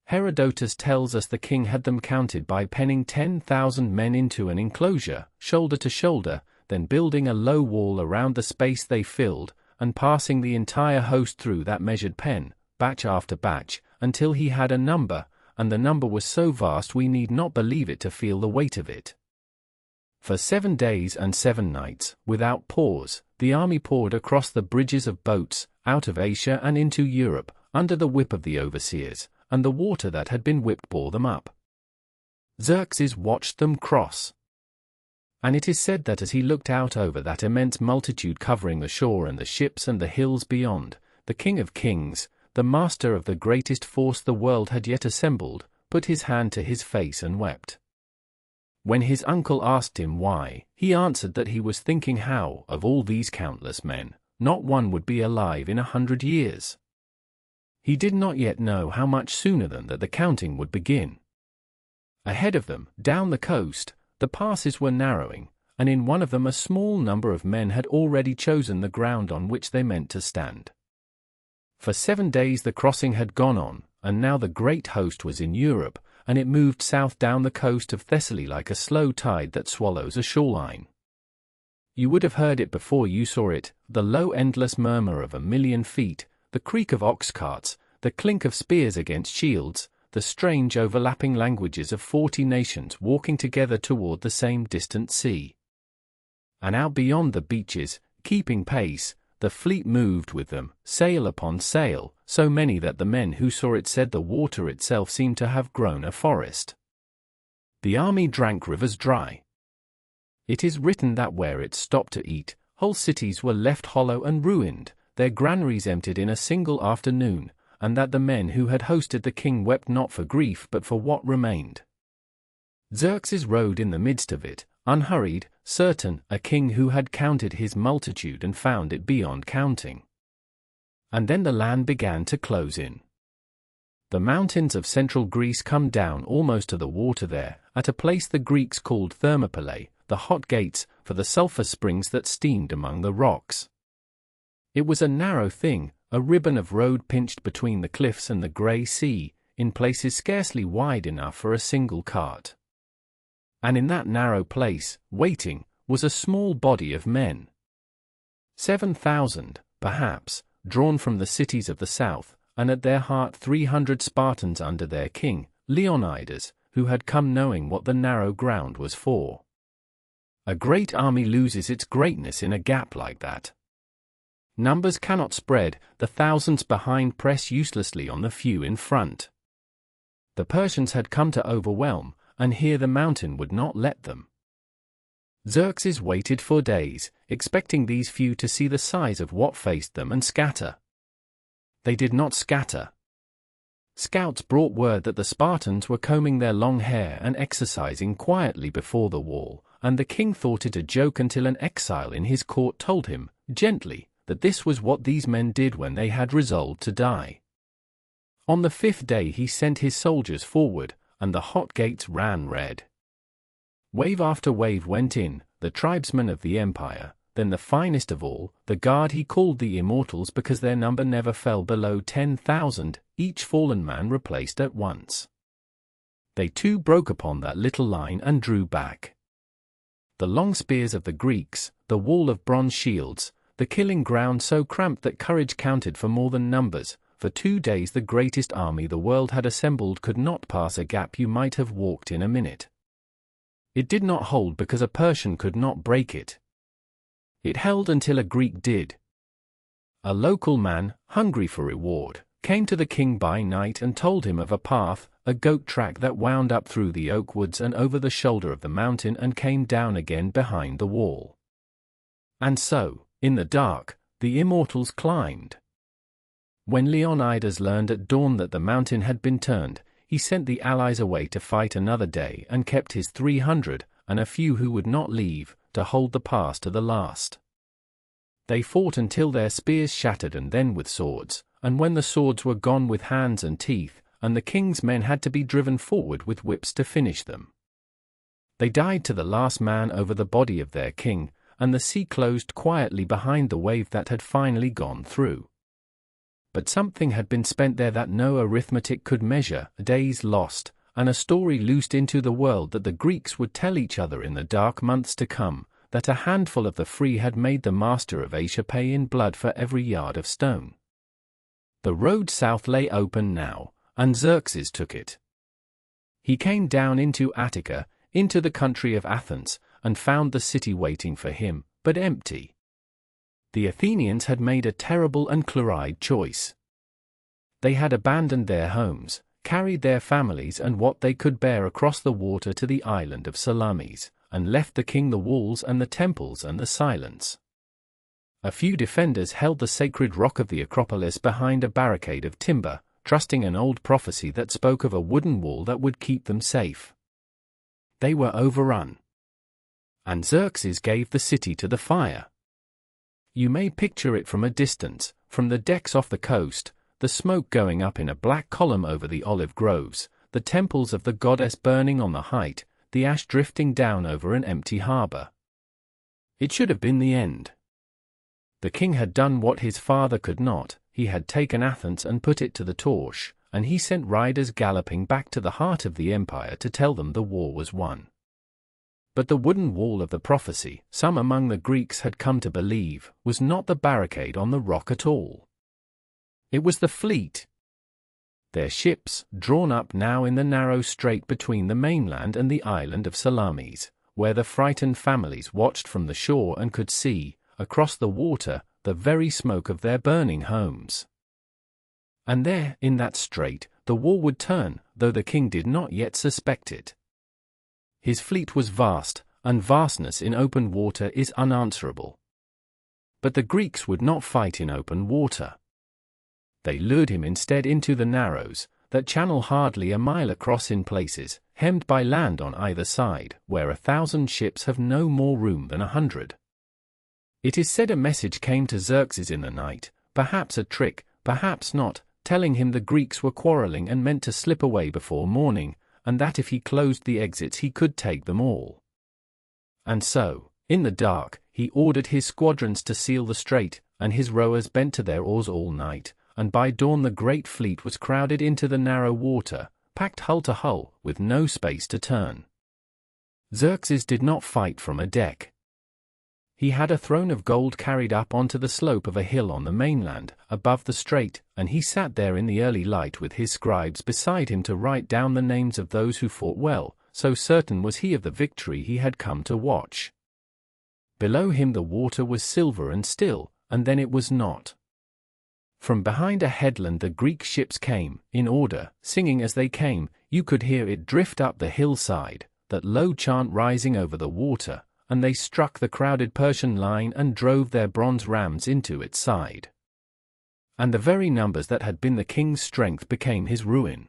Herodotus tells us the king had them counted by penning 10,000 men into an enclosure, shoulder to shoulder, then building a low wall around the space they filled, and passing the entire host through that measured pen, batch after batch, until he had a number, and the number was so vast we need not believe it to feel the weight of it. For 7 days and 7 nights, without pause, the army poured across the bridges of boats, out of Asia and into Europe, under the whip of the overseers, and the water that had been whipped bore them up. Xerxes watched them cross. And it is said that as he looked out over that immense multitude covering the shore and the ships and the hills beyond, the King of Kings, the master of the greatest force the world had yet assembled, put his hand to his face and wept. When his uncle asked him why, he answered that he was thinking how, of all these countless men, not one would be alive in 100 years. He did not yet know how much sooner than that the counting would begin. Ahead of them, down the coast, the passes were narrowing, and in one of them a small number of men had already chosen the ground on which they meant to stand. For 7 days the crossing had gone on, and now the great host was in Europe, and it moved south down the coast of Thessaly like a slow tide that swallows a shoreline. You would have heard it before you saw it, the low endless murmur of 1,000,000 feet, the creak of ox carts, the clink of spears against shields, the strange overlapping languages of 40 nations walking together toward the same distant sea. And out beyond the beaches, keeping pace, the fleet moved with them, sail upon sail, so many that the men who saw it said the water itself seemed to have grown a forest. The army drank rivers dry. It is written that where it stopped to eat, whole cities were left hollow and ruined, their granaries emptied in a single afternoon, and that the men who had hosted the king wept not for grief but for what remained. Xerxes rode in the midst of it, unhurried, certain, a king who had counted his multitude and found it beyond counting. And then the land began to close in. The mountains of central Greece come down almost to the water there, at a place the Greeks called Thermopylae, the hot gates, for the sulfur springs that steamed among the rocks. It was a narrow thing, a ribbon of road pinched between the cliffs and the grey sea, in places scarcely wide enough for a single cart. And in that narrow place, waiting, was a small body of men. 7,000, perhaps, drawn from the cities of the south, and at their heart 300 Spartans under their king, Leonidas, who had come knowing what the narrow ground was for. A great army loses its greatness in a gap like that. Numbers cannot spread, the thousands behind press uselessly on the few in front. The Persians had come to overwhelm, and here the mountain would not let them. Xerxes waited for days, expecting these few to see the size of what faced them and scatter. They did not scatter. Scouts brought word that the Spartans were combing their long hair and exercising quietly before the wall, and the king thought it a joke until an exile in his court told him, gently, that this was what these men did when they had resolved to die. On the 5th day he sent his soldiers forward, and the hot gates ran red. Wave after wave went in, the tribesmen of the empire, then the finest of all, the guard he called the Immortals because their number never fell below 10,000, each fallen man replaced at once. They too broke upon that little line and drew back. The long spears of the Greeks, the wall of bronze shields, the killing ground so cramped that courage counted for more than numbers, for 2 days the greatest army the world had assembled could not pass a gap you might have walked in a minute. It did not hold because a Persian could not break it. It held until a Greek did. A local man, hungry for reward, came to the king by night and told him of a path, a goat track that wound up through the oak woods and over the shoulder of the mountain and came down again behind the wall. And so, in the dark, the Immortals climbed. When Leonidas learned at dawn that the mountain had been turned, he sent the allies away to fight another day and kept his 300, and a few who would not leave, to hold the pass to the last. They fought until their spears shattered and then with swords, and when the swords were gone with hands and teeth, and the king's men had to be driven forward with whips to finish them. They died to the last man over the body of their king, and the sea closed quietly behind the wave that had finally gone through. But something had been spent there that no arithmetic could measure, days lost, and a story loosed into the world that the Greeks would tell each other in the dark months to come, that a handful of the free had made the master of Asia pay in blood for every yard of stone. The road south lay open now, and Xerxes took it. He came down into Attica, into the country of Athens, and found the city waiting for him, but empty. The Athenians had made a terrible and chloride choice. They had abandoned their homes, carried their families and what they could bear across the water to the island of Salamis, and left the king the walls and the temples and the silence. A few defenders held the sacred rock of the Acropolis behind a barricade of timber, trusting an old prophecy that spoke of a wooden wall that would keep them safe. They were overrun. And Xerxes gave the city to the fire. You may picture it from a distance, from the decks off the coast, the smoke going up in a black column over the olive groves, the temples of the goddess burning on the height, the ash drifting down over an empty harbor. It should have been the end. The king had done what his father could not, he had taken Athens and put it to the torch, and he sent riders galloping back to the heart of the empire to tell them the war was won. But the wooden wall of the prophecy, some among the Greeks had come to believe, was not the barricade on the rock at all. It was the fleet. Their ships, drawn up now in the narrow strait between the mainland and the island of Salamis, where the frightened families watched from the shore and could see, across the water, the very smoke of their burning homes. And there, in that strait, the war would turn, though the king did not yet suspect it. His fleet was vast, and vastness in open water is unanswerable. But the Greeks would not fight in open water. They lured him instead into the narrows, that channel hardly a mile across in places, hemmed by land on either side, where 1,000 ships have no more room than 100. It is said a message came to Xerxes in the night, perhaps a trick, perhaps not, telling him the Greeks were quarreling and meant to slip away before morning, and that if he closed the exits he could take them all. And so, in the dark, he ordered his squadrons to seal the strait, and his rowers bent to their oars all night, and by dawn the great fleet was crowded into the narrow water, packed hull to hull, with no space to turn. Xerxes did not fight from a deck. He had a throne of gold carried up onto the slope of a hill on the mainland, above the strait, and he sat there in the early light with his scribes beside him to write down the names of those who fought well, so certain was he of the victory he had come to watch. Below him the water was silver and still, and then it was not. From behind a headland the Greek ships came, in order, singing as they came. You could hear it drift up the hillside, that low chant rising over the water, and they struck the crowded Persian line and drove their bronze rams into its side. And the very numbers that had been the king's strength became his ruin.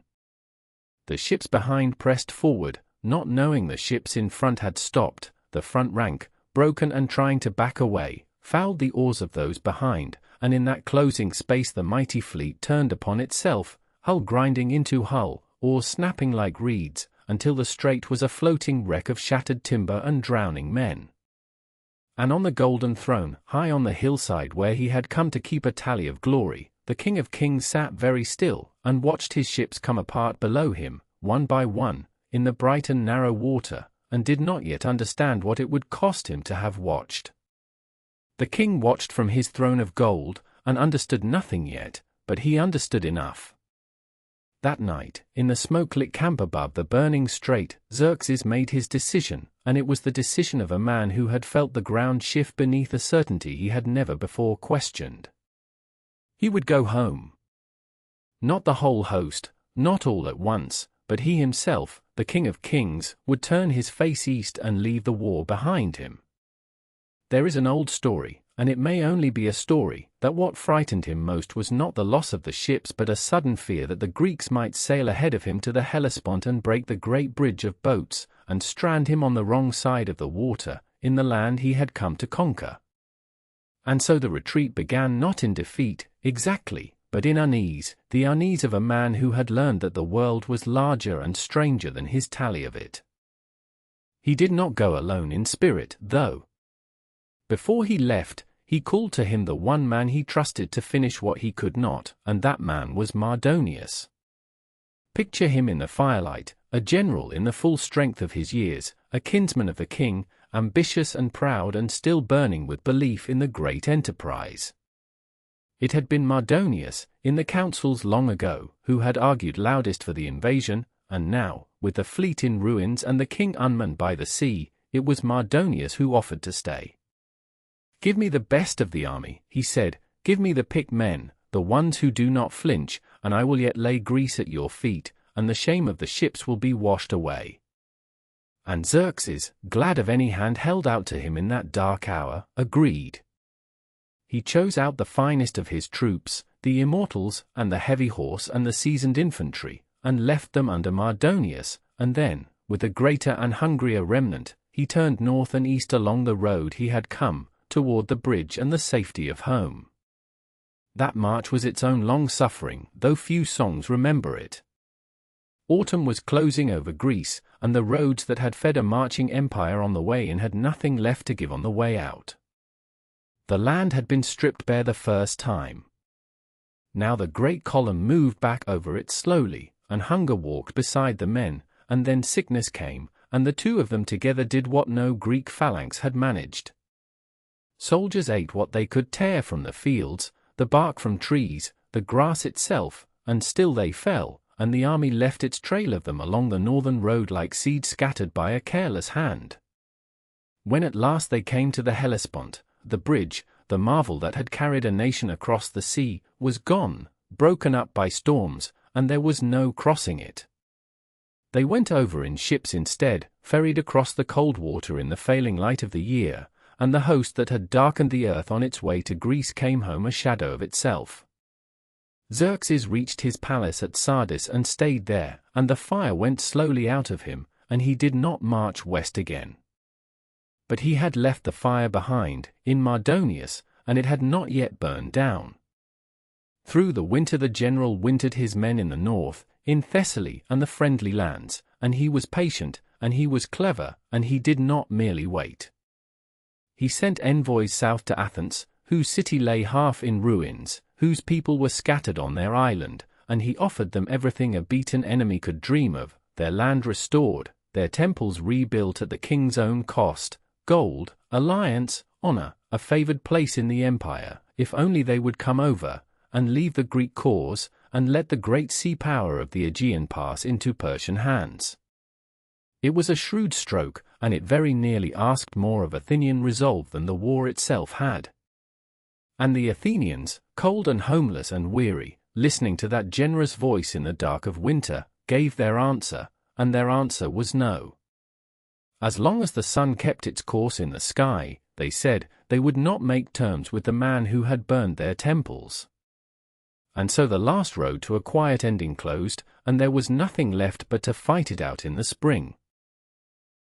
The ships behind pressed forward, not knowing the ships in front had stopped. The front rank, broken and trying to back away, fouled the oars of those behind, and in that closing space the mighty fleet turned upon itself, hull grinding into hull, oars snapping like reeds, until the strait was a floating wreck of shattered timber and drowning men. And on the golden throne, high on the hillside where he had come to keep a tally of glory, the King of Kings sat very still, and watched his ships come apart below him, one by one, in the bright and narrow water, and did not yet understand what it would cost him to have watched. The king watched from his throne of gold, and understood nothing yet, but he understood enough. That night, in the smoke-lit camp above the burning strait, Xerxes made his decision, and it was the decision of a man who had felt the ground shift beneath a certainty he had never before questioned. He would go home. Not the whole host, not all at once, but he himself, the King of Kings, would turn his face east and leave the war behind him. There is an old story, and it may only be a story, that what frightened him most was not the loss of the ships but a sudden fear that the Greeks might sail ahead of him to the Hellespont and break the great bridge of boats, and strand him on the wrong side of the water, in the land he had come to conquer. And so the retreat began not in defeat, exactly, but in unease, the unease of a man who had learned that the world was larger and stranger than his tally of it. He did not go alone in spirit, though. Before he left, he called to him the one man he trusted to finish what he could not, and that man was Mardonius. Picture him in the firelight, a general in the full strength of his years, a kinsman of the king, ambitious and proud and still burning with belief in the great enterprise. It had been Mardonius, in the councils long ago, who had argued loudest for the invasion, and now, with the fleet in ruins and the king unmanned by the sea, it was Mardonius who offered to stay. "Give me the best of the army," he said, "give me the picked men, the ones who do not flinch, and I will yet lay Greece at your feet, and the shame of the ships will be washed away." And Xerxes, glad of any hand held out to him in that dark hour, agreed. He chose out the finest of his troops, the immortals, and the heavy horse and the seasoned infantry, and left them under Mardonius, and then, with a greater and hungrier remnant, he turned north and east along the road he had come, toward the bridge and the safety of home. That march was its own long suffering, though few songs remember it. Autumn was closing over Greece, and the roads that had fed a marching empire on the way in had nothing left to give on the way out. The land had been stripped bare the first time. Now the great column moved back over it slowly, and hunger walked beside the men, and then sickness came, and the two of them together did what no Greek phalanx had managed. Soldiers ate what they could tear from the fields, the bark from trees, the grass itself, and still they fell, and the army left its trail of them along the northern road like seed scattered by a careless hand. When at last they came to the Hellespont, the bridge, the marvel that had carried a nation across the sea, was gone, broken up by storms, and there was no crossing it. They went over in ships instead, ferried across the cold water in the failing light of the year, and the host that had darkened the earth on its way to Greece came home a shadow of itself. Xerxes reached his palace at Sardis and stayed there, and the fire went slowly out of him, and he did not march west again. But he had left the fire behind, in Mardonius, and it had not yet burned down. Through the winter the general wintered his men in the north, in Thessaly and the friendly lands, and he was patient, and he was clever, and he did not merely wait. He sent envoys south to Athens, whose city lay half in ruins, whose people were scattered on their island, and he offered them everything a beaten enemy could dream of, their land restored, their temples rebuilt at the king's own cost, gold, alliance, honor, a favored place in the empire, if only they would come over, and leave the Greek cause, and let the great sea power of the Aegean pass into Persian hands. It was a shrewd stroke, and it very nearly asked more of Athenian resolve than the war itself had. And the Athenians, cold and homeless and weary, listening to that generous voice in the dark of winter, gave their answer, and their answer was no. As long as the sun kept its course in the sky, they said, they would not make terms with the man who had burned their temples. And so the last road to a quiet ending closed, and there was nothing left but to fight it out in the spring.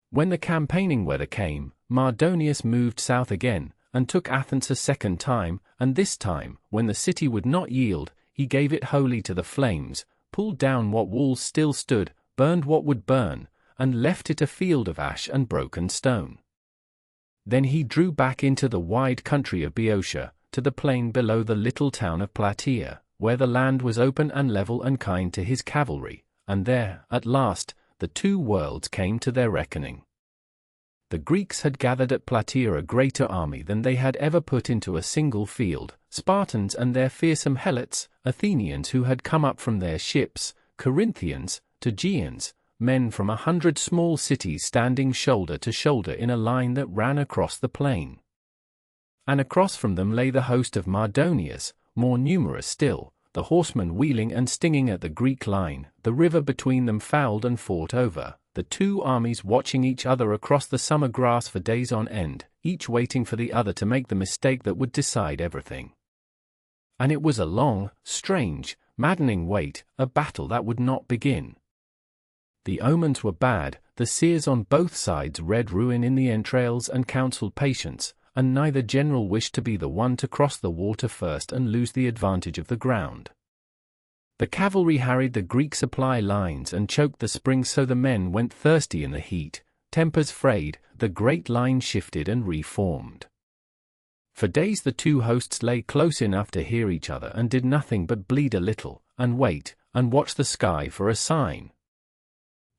When the campaigning weather came, Mardonius moved south again, and took Athens a second time, and this time, when the city would not yield, he gave it wholly to the flames, pulled down what walls still stood, burned what would burn, and left it a field of ash and broken stone. Then he drew back into the wide country of Boeotia, to the plain below the little town of Plataea, where the land was open and level and kind to his cavalry, and there, at last, the two worlds came to their reckoning. The Greeks had gathered at Plataea a greater army than they had ever put into a single field, Spartans and their fearsome Helots, Athenians who had come up from their ships, Corinthians, Tegeans, men from 100 small cities standing shoulder to shoulder in a line that ran across the plain. And across from them lay the host of Mardonius, more numerous still, the horsemen wheeling and stinging at the Greek line, the river between them fouled and fought over, the two armies watching each other across the summer grass for days on end, each waiting for the other to make the mistake that would decide everything. And it was a long, strange, maddening wait, a battle that would not begin. The omens were bad, the seers on both sides read ruin in the entrails and counseled patience, and neither general wished to be the one to cross the water first and lose the advantage of the ground. The cavalry harried the Greek supply lines and choked the springs, so the men went thirsty in the heat, tempers frayed, the great line shifted and reformed. For days the two hosts lay close enough to hear each other and did nothing but bleed a little, and wait, and watch the sky for a sign.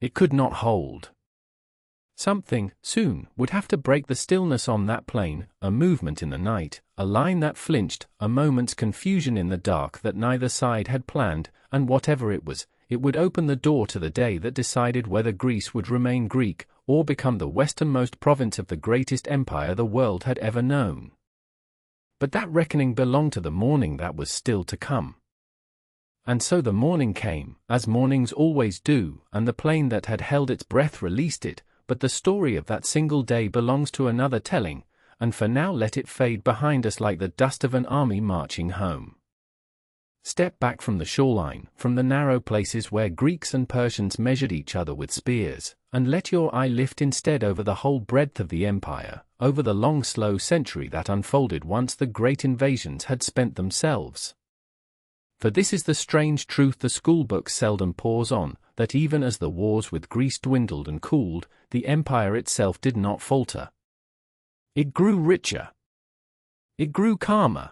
It could not hold. Something, soon, would have to break the stillness on that plain, a movement in the night, a line that flinched, a moment's confusion in the dark that neither side had planned, and whatever it was, it would open the door to the day that decided whether Greece would remain Greek, or become the westernmost province of the greatest empire the world had ever known. But that reckoning belonged to the morning that was still to come. And so the morning came, as mornings always do, and the plain that had held its breath released it, but the story of that single day belongs to another telling, and for now let it fade behind us like the dust of an army marching home. Step back from the shoreline, from the narrow places where Greeks and Persians measured each other with spears, and let your eye lift instead over the whole breadth of the empire, over the long slow century that unfolded once the great invasions had spent themselves. For this is the strange truth the schoolbook seldom pores on, that even as the wars with Greece dwindled and cooled, the empire itself did not falter. It grew richer. It grew calmer.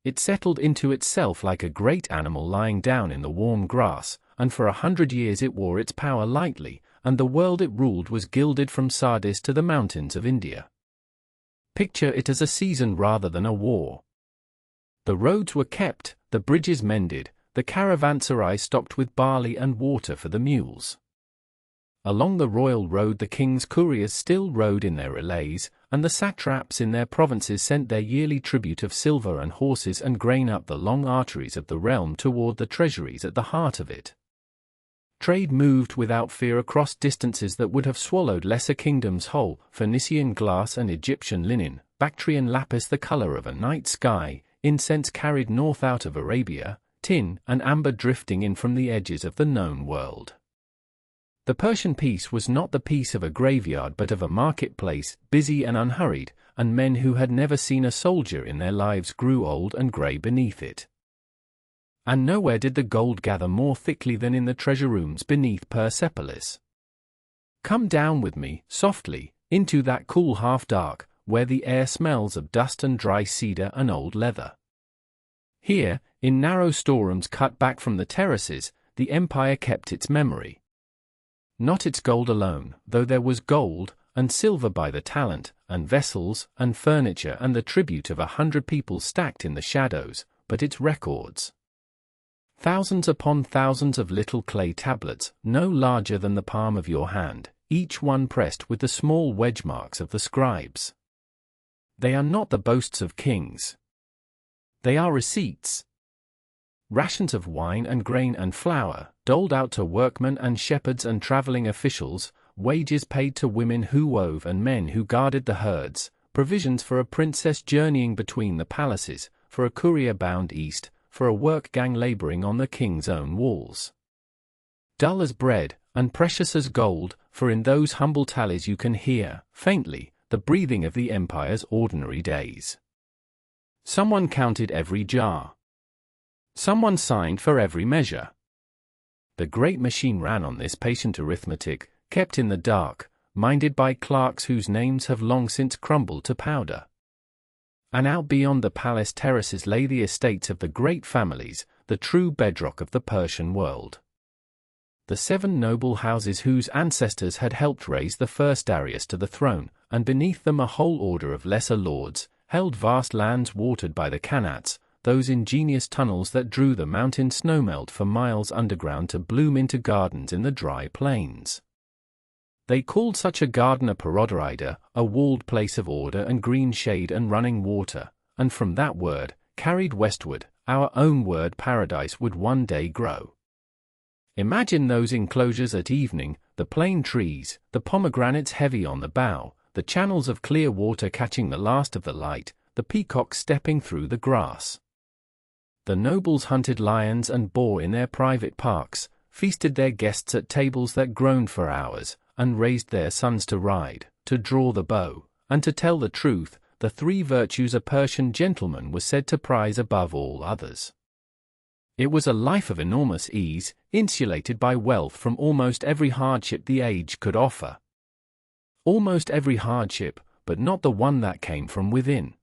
It settled into itself like a great animal lying down in the warm grass, and for 100 years it wore its power lightly, and the world it ruled was gilded from Sardis to the mountains of India. Picture it as a season rather than a war. The roads were kept, the bridges mended, the caravanserai stocked with barley and water for the mules. Along the royal road the king's couriers still rode in their relays, and the satraps in their provinces sent their yearly tribute of silver and horses and grain up the long arteries of the realm toward the treasuries at the heart of it. Trade moved without fear across distances that would have swallowed lesser kingdoms whole, Phoenician glass and Egyptian linen, Bactrian lapis the color of a night sky, incense carried north out of Arabia, tin and amber drifting in from the edges of the known world. The Persian peace was not the peace of a graveyard but of a marketplace, busy and unhurried, and men who had never seen a soldier in their lives grew old and grey beneath it. And nowhere did the gold gather more thickly than in the treasure rooms beneath Persepolis. Come down with me, softly, into that cool half-dark, where the air smells of dust and dry cedar and old leather. Here, in narrow storerooms cut back from the terraces, the empire kept its memory. Not its gold alone, though there was gold and silver by the talent, and vessels and furniture and the tribute of 100 people stacked in the shadows, but its records. Thousands upon thousands of little clay tablets, no larger than the palm of your hand, each one pressed with the small wedge marks of the scribes. They are not the boasts of kings. They are receipts. Rations of wine and grain and flour, doled out to workmen and shepherds and traveling officials, wages paid to women who wove and men who guarded the herds, provisions for a princess journeying between the palaces, for a courier bound east, for a work gang laboring on the king's own walls. Dull as bread, and precious as gold, for in those humble tallies you can hear, faintly, the breathing of the empire's ordinary days. Someone counted every jar. Someone signed for every measure. The great machine ran on this patient arithmetic, kept in the dark, minded by clerks whose names have long since crumbled to powder. And out beyond the palace terraces lay the estates of the great families, the true bedrock of the Persian world. The 7 noble houses whose ancestors had helped raise the first Darius to the throne, and beneath them a whole order of lesser lords, held vast lands watered by the Kanats, those ingenious tunnels that drew the mountain snowmelt for miles underground to bloom into gardens in the dry plains. They called such a garden a Parodorida, a walled place of order and green shade and running water, and from that word, carried westward, our own word paradise would one day grow. Imagine those enclosures at evening, the plane trees, the pomegranates heavy on the bough, the channels of clear water catching the last of the light, the peacocks stepping through the grass. The nobles hunted lions and boar in their private parks, feasted their guests at tables that groaned for hours, and raised their sons to ride, to draw the bow, and to tell the truth, the 3 virtues a Persian gentleman was said to prize above all others. It was a life of enormous ease, insulated by wealth from almost every hardship the age could offer. Almost every hardship, but not the one that came from within.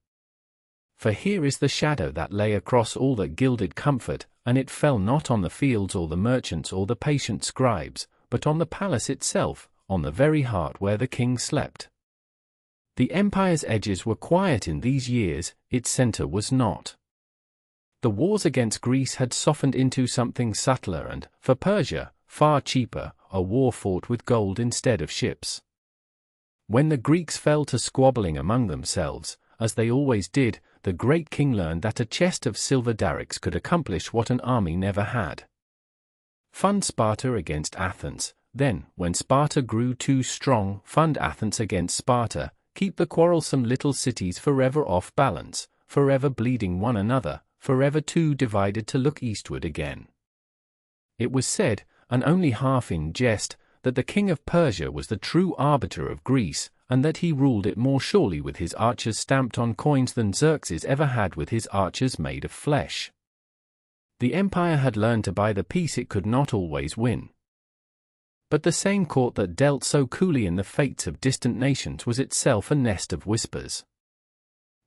For here is the shadow that lay across all that gilded comfort, and it fell not on the fields or the merchants or the patient scribes, but on the palace itself, on the very heart where the king slept. The empire's edges were quiet in these years, its center was not. The wars against Greece had softened into something subtler and, for Persia, far cheaper, a war fought with gold instead of ships. When the Greeks fell to squabbling among themselves, as they always did, the great king learned that a chest of silver darics could accomplish what an army never had. Fund Sparta against Athens, then, when Sparta grew too strong, fund Athens against Sparta, keep the quarrelsome little cities forever off balance, forever bleeding one another, forever too divided to look eastward again. It was said, and only half in jest, that the king of Persia was the true arbiter of Greece, and that he ruled it more surely with his archers stamped on coins than Xerxes ever had with his archers made of flesh. The empire had learned to buy the peace it could not always win. But the same court that dealt so coolly in the fates of distant nations was itself a nest of whispers.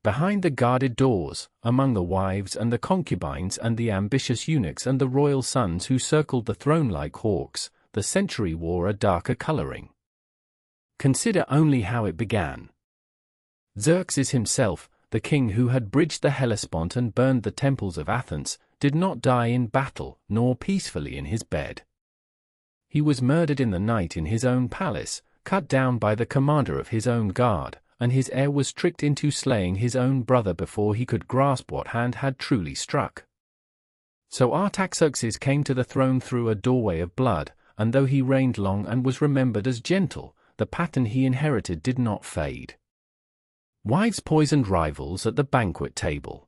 Behind the guarded doors, among the wives and the concubines and the ambitious eunuchs and the royal sons who circled the throne like hawks, the century wore a darker coloring. Consider only how it began. Xerxes himself, the king who had bridged the Hellespont and burned the temples of Athens, did not die in battle, nor peacefully in his bed. He was murdered in the night in his own palace, cut down by the commander of his own guard, and his heir was tricked into slaying his own brother before he could grasp what hand had truly struck. So Artaxerxes came to the throne through a doorway of blood, and though he reigned long and was remembered as gentle, the pattern he inherited did not fade. Wives poisoned rivals at the banquet table.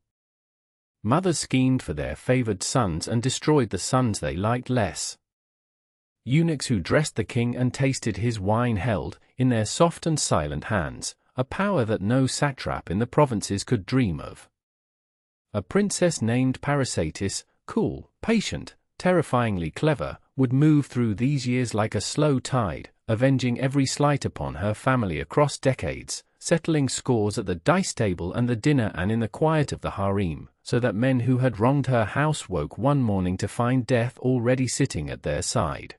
Mothers schemed for their favored sons and destroyed the sons they liked less. Eunuchs who dressed the king and tasted his wine held, in their soft and silent hands, a power that no satrap in the provinces could dream of. A princess named Parysatis, cool, patient, terrifyingly clever, would move through these years like a slow tide, avenging every slight upon her family across decades, settling scores at the dice table and the dinner and in the quiet of the harem, so that men who had wronged her house woke one morning to find death already sitting at their side.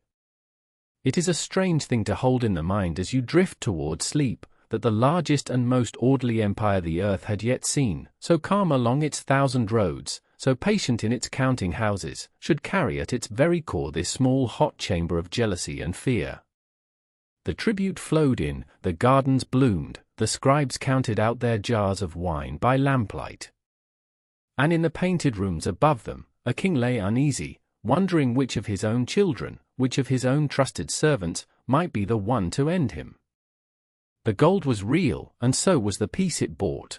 It is a strange thing to hold in the mind as you drift toward sleep, that the largest and most orderly empire the earth had yet seen, so calm along its 1,000 roads, so patient in its counting houses, should carry at its very core this small hot chamber of jealousy and fear. The tribute flowed in, the gardens bloomed, the scribes counted out their jars of wine by lamplight. And in the painted rooms above them, a king lay uneasy, wondering which of his own children, which of his own trusted servants, might be the one to end him. The gold was real, and so was the peace it bought.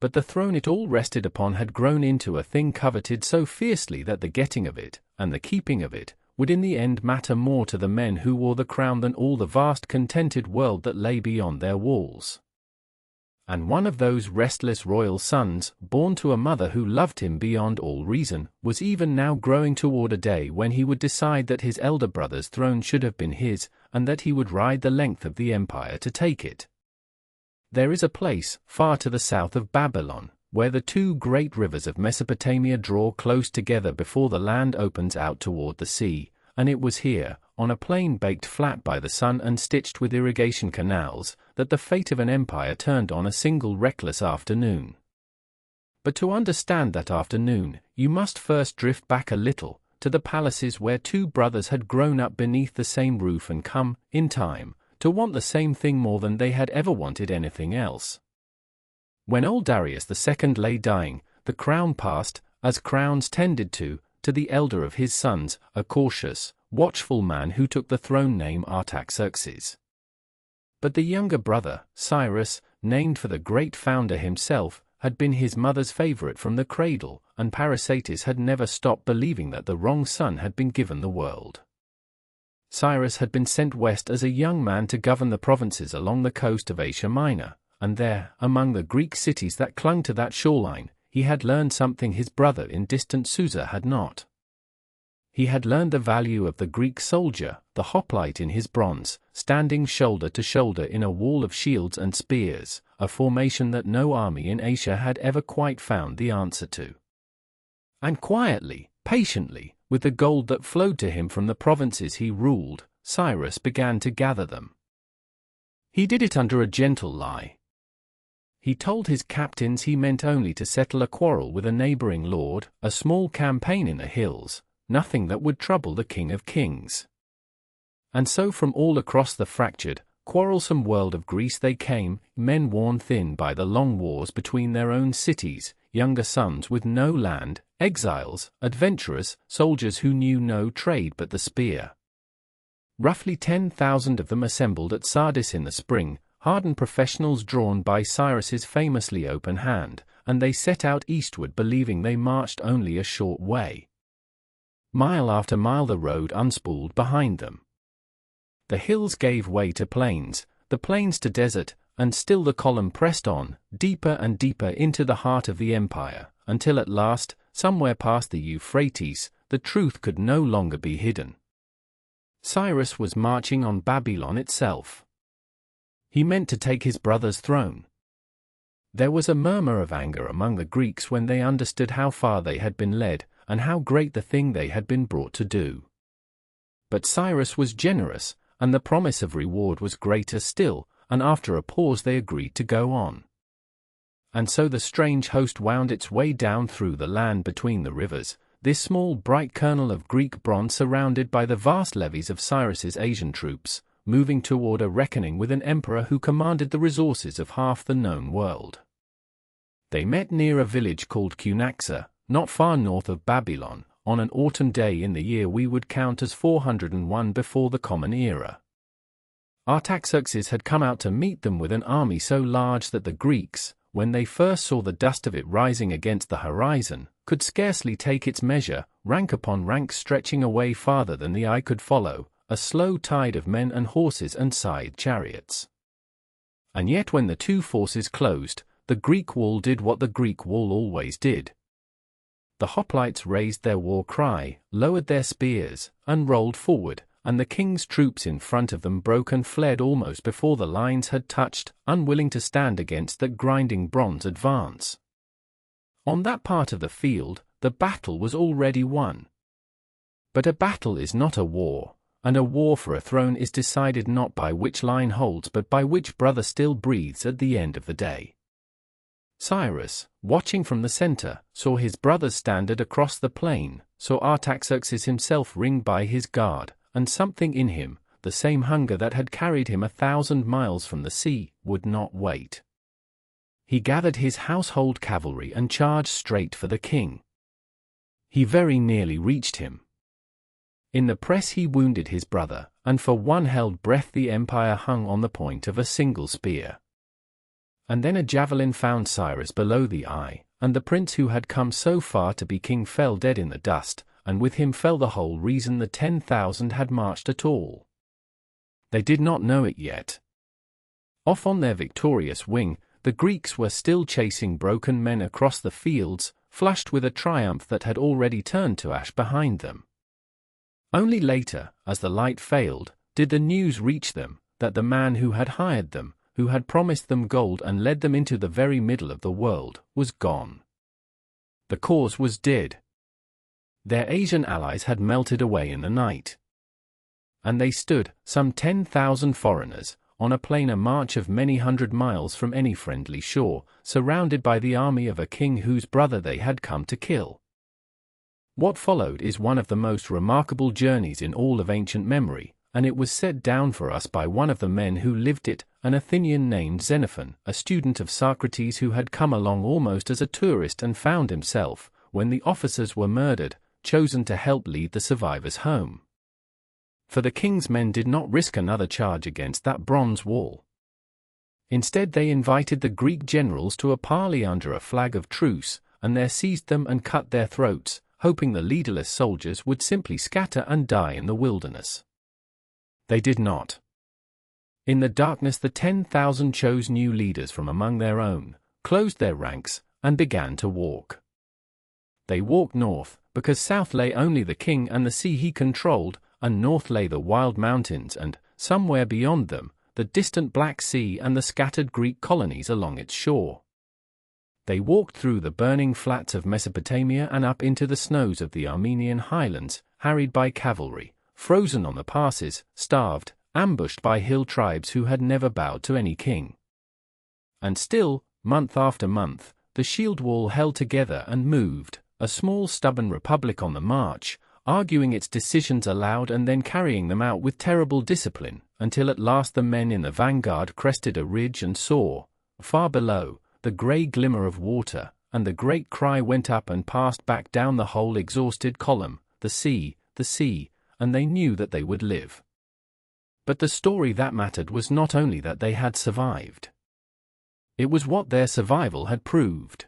But the throne it all rested upon had grown into a thing coveted so fiercely that the getting of it, and the keeping of it, would in the end matter more to the men who wore the crown than all the vast contented world that lay beyond their walls. And one of those restless royal sons, born to a mother who loved him beyond all reason, was even now growing toward a day when he would decide that his elder brother's throne should have been his, and that he would ride the length of the empire to take it. There is a place, far to the south of Babylon, where the two great rivers of Mesopotamia draw close together before the land opens out toward the sea, and it was here, on a plain baked flat by the sun and stitched with irrigation canals, that the fate of an empire turned on a single reckless afternoon. But to understand that afternoon, you must first drift back a little, to the palaces where two brothers had grown up beneath the same roof and come, in time, to want the same thing more than they had ever wanted anything else. When old Darius II lay dying, the crown passed, as crowns tended to the elder of his sons, a cautious, watchful man who took the throne name Artaxerxes. But the younger brother, Cyrus, named for the great founder himself, had been his mother's favorite from the cradle, and Parysatis had never stopped believing that the wrong son had been given the world. Cyrus had been sent west as a young man to govern the provinces along the coast of Asia Minor, and there, among the Greek cities that clung to that shoreline, he had learned something his brother in distant Susa had not. He had learned the value of the Greek soldier, the hoplite in his bronze, standing shoulder to shoulder in a wall of shields and spears, a formation that no army in Asia had ever quite found the answer to. And quietly, patiently, with the gold that flowed to him from the provinces he ruled, Cyrus began to gather them. He did it under a gentle lie. He told his captains he meant only to settle a quarrel with a neighboring lord, a small campaign in the hills, nothing that would trouble the King of Kings. And so from all across the fractured, quarrelsome world of Greece they came, men worn thin by the long wars between their own cities, younger sons with no land, exiles, adventurers, soldiers who knew no trade but the spear. Roughly 10,000 of them assembled at Sardis in the spring, hardened professionals drawn by Cyrus's famously open hand, and they set out eastward believing they marched only a short way. Mile after mile the road unspooled behind them. The hills gave way to plains, the plains to desert, and still the column pressed on, deeper and deeper into the heart of the empire, until at last, somewhere past the Euphrates, the truth could no longer be hidden. Cyrus was marching on Babylon itself. He meant to take his brother's throne. There was a murmur of anger among the Greeks when they understood how far they had been led, and how great the thing they had been brought to do. But Cyrus was generous, and the promise of reward was greater still, and after a pause they agreed to go on. And so the strange host wound its way down through the land between the rivers, this small bright kernel of Greek bronze surrounded by the vast levies of Cyrus's Asian troops, moving toward a reckoning with an emperor who commanded the resources of half the known world. They met near a village called Cunaxa, not far north of Babylon, on an autumn day in the year we would count as 401 before the Common Era. Artaxerxes had come out to meet them with an army so large that the Greeks, when they first saw the dust of it rising against the horizon, could scarcely take its measure, rank upon rank stretching away farther than the eye could follow, a slow tide of men and horses and scythed chariots. And yet when the two forces closed, the Greek wall did what the Greek wall always did. the hoplites raised their war cry, lowered their spears, and rolled forward, and the king's troops in front of them broke and fled almost before the lines had touched, unwilling to stand against that grinding bronze advance. On that part of the field, the battle was already won. But a battle is not a war, and a war for a throne is decided not by which line holds but by which brother still breathes at the end of the day. Cyrus, watching from the center, saw his brother's standard across the plain, saw Artaxerxes himself ring by his guard, and something in him, the same hunger that had carried him 1,000 miles from the sea, would not wait. He gathered his household cavalry and charged straight for the king. He very nearly reached him. In the press he wounded his brother, and for one held breath the empire hung on the point of a single spear. And then a javelin found Cyrus below the eye, and the prince who had come so far to be king fell dead in the dust, and with him fell the whole reason the 10,000 had marched at all. They did not know it yet. Off on their victorious wing, the Greeks were still chasing broken men across the fields, flushed with a triumph that had already turned to ash behind them. Only later, as the light failed, did the news reach them that the man who had hired them, who had promised them gold and led them into the very middle of the world, was gone. The cause was dead. Their Asian allies had melted away in the night. And they stood, some 10,000 foreigners, on a plain a march of many hundred miles from any friendly shore, surrounded by the army of a king whose brother they had come to kill. What followed is one of the most remarkable journeys in all of ancient memory, and it was set down for us by one of the men who lived it, an Athenian named Xenophon, a student of Socrates who had come along almost as a tourist and found himself, when the officers were murdered, chosen to help lead the survivors home. For the king's men did not risk another charge against that bronze wall. Instead they invited the Greek generals to a parley under a flag of truce, and there seized them and cut their throats, hoping the leaderless soldiers would simply scatter and die in the wilderness. They did not. In the darkness the 10,000 chose new leaders from among their own, closed their ranks, and began to walk. They walked north, because south lay only the king and the sea he controlled, and north lay the wild mountains and, somewhere beyond them, the distant Black Sea and the scattered Greek colonies along its shore. They walked through the burning flats of Mesopotamia and up into the snows of the Armenian highlands, harried by cavalry, frozen on the passes, starved, ambushed by hill tribes who had never bowed to any king. And still, month after month, the shield wall held together and moved, a small stubborn republic on the march, arguing its decisions aloud and then carrying them out with terrible discipline, until at last the men in the vanguard crested a ridge and saw, far below, the grey glimmer of water, and the great cry went up and passed back down the whole exhausted column, the sea, and they knew that they would live. But the story that mattered was not only that they had survived. It was what their survival had proved.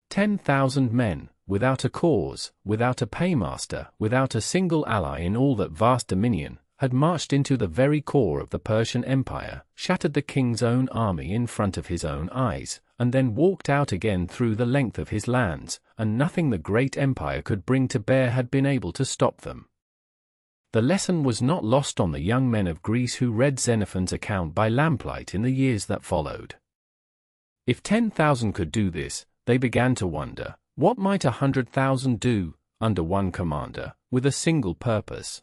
10,000 men, without a cause, without a paymaster, without a single ally in all that vast dominion, had marched into the very core of the Persian Empire, shattered the king's own army in front of his own eyes, and then walked out again through the length of his lands, and nothing the great empire could bring to bear had been able to stop them. The lesson was not lost on the young men of Greece who read Xenophon's account by lamplight in the years that followed. If 10,000 could do this, they began to wonder, what might 100,000 do, under one commander, with a single purpose?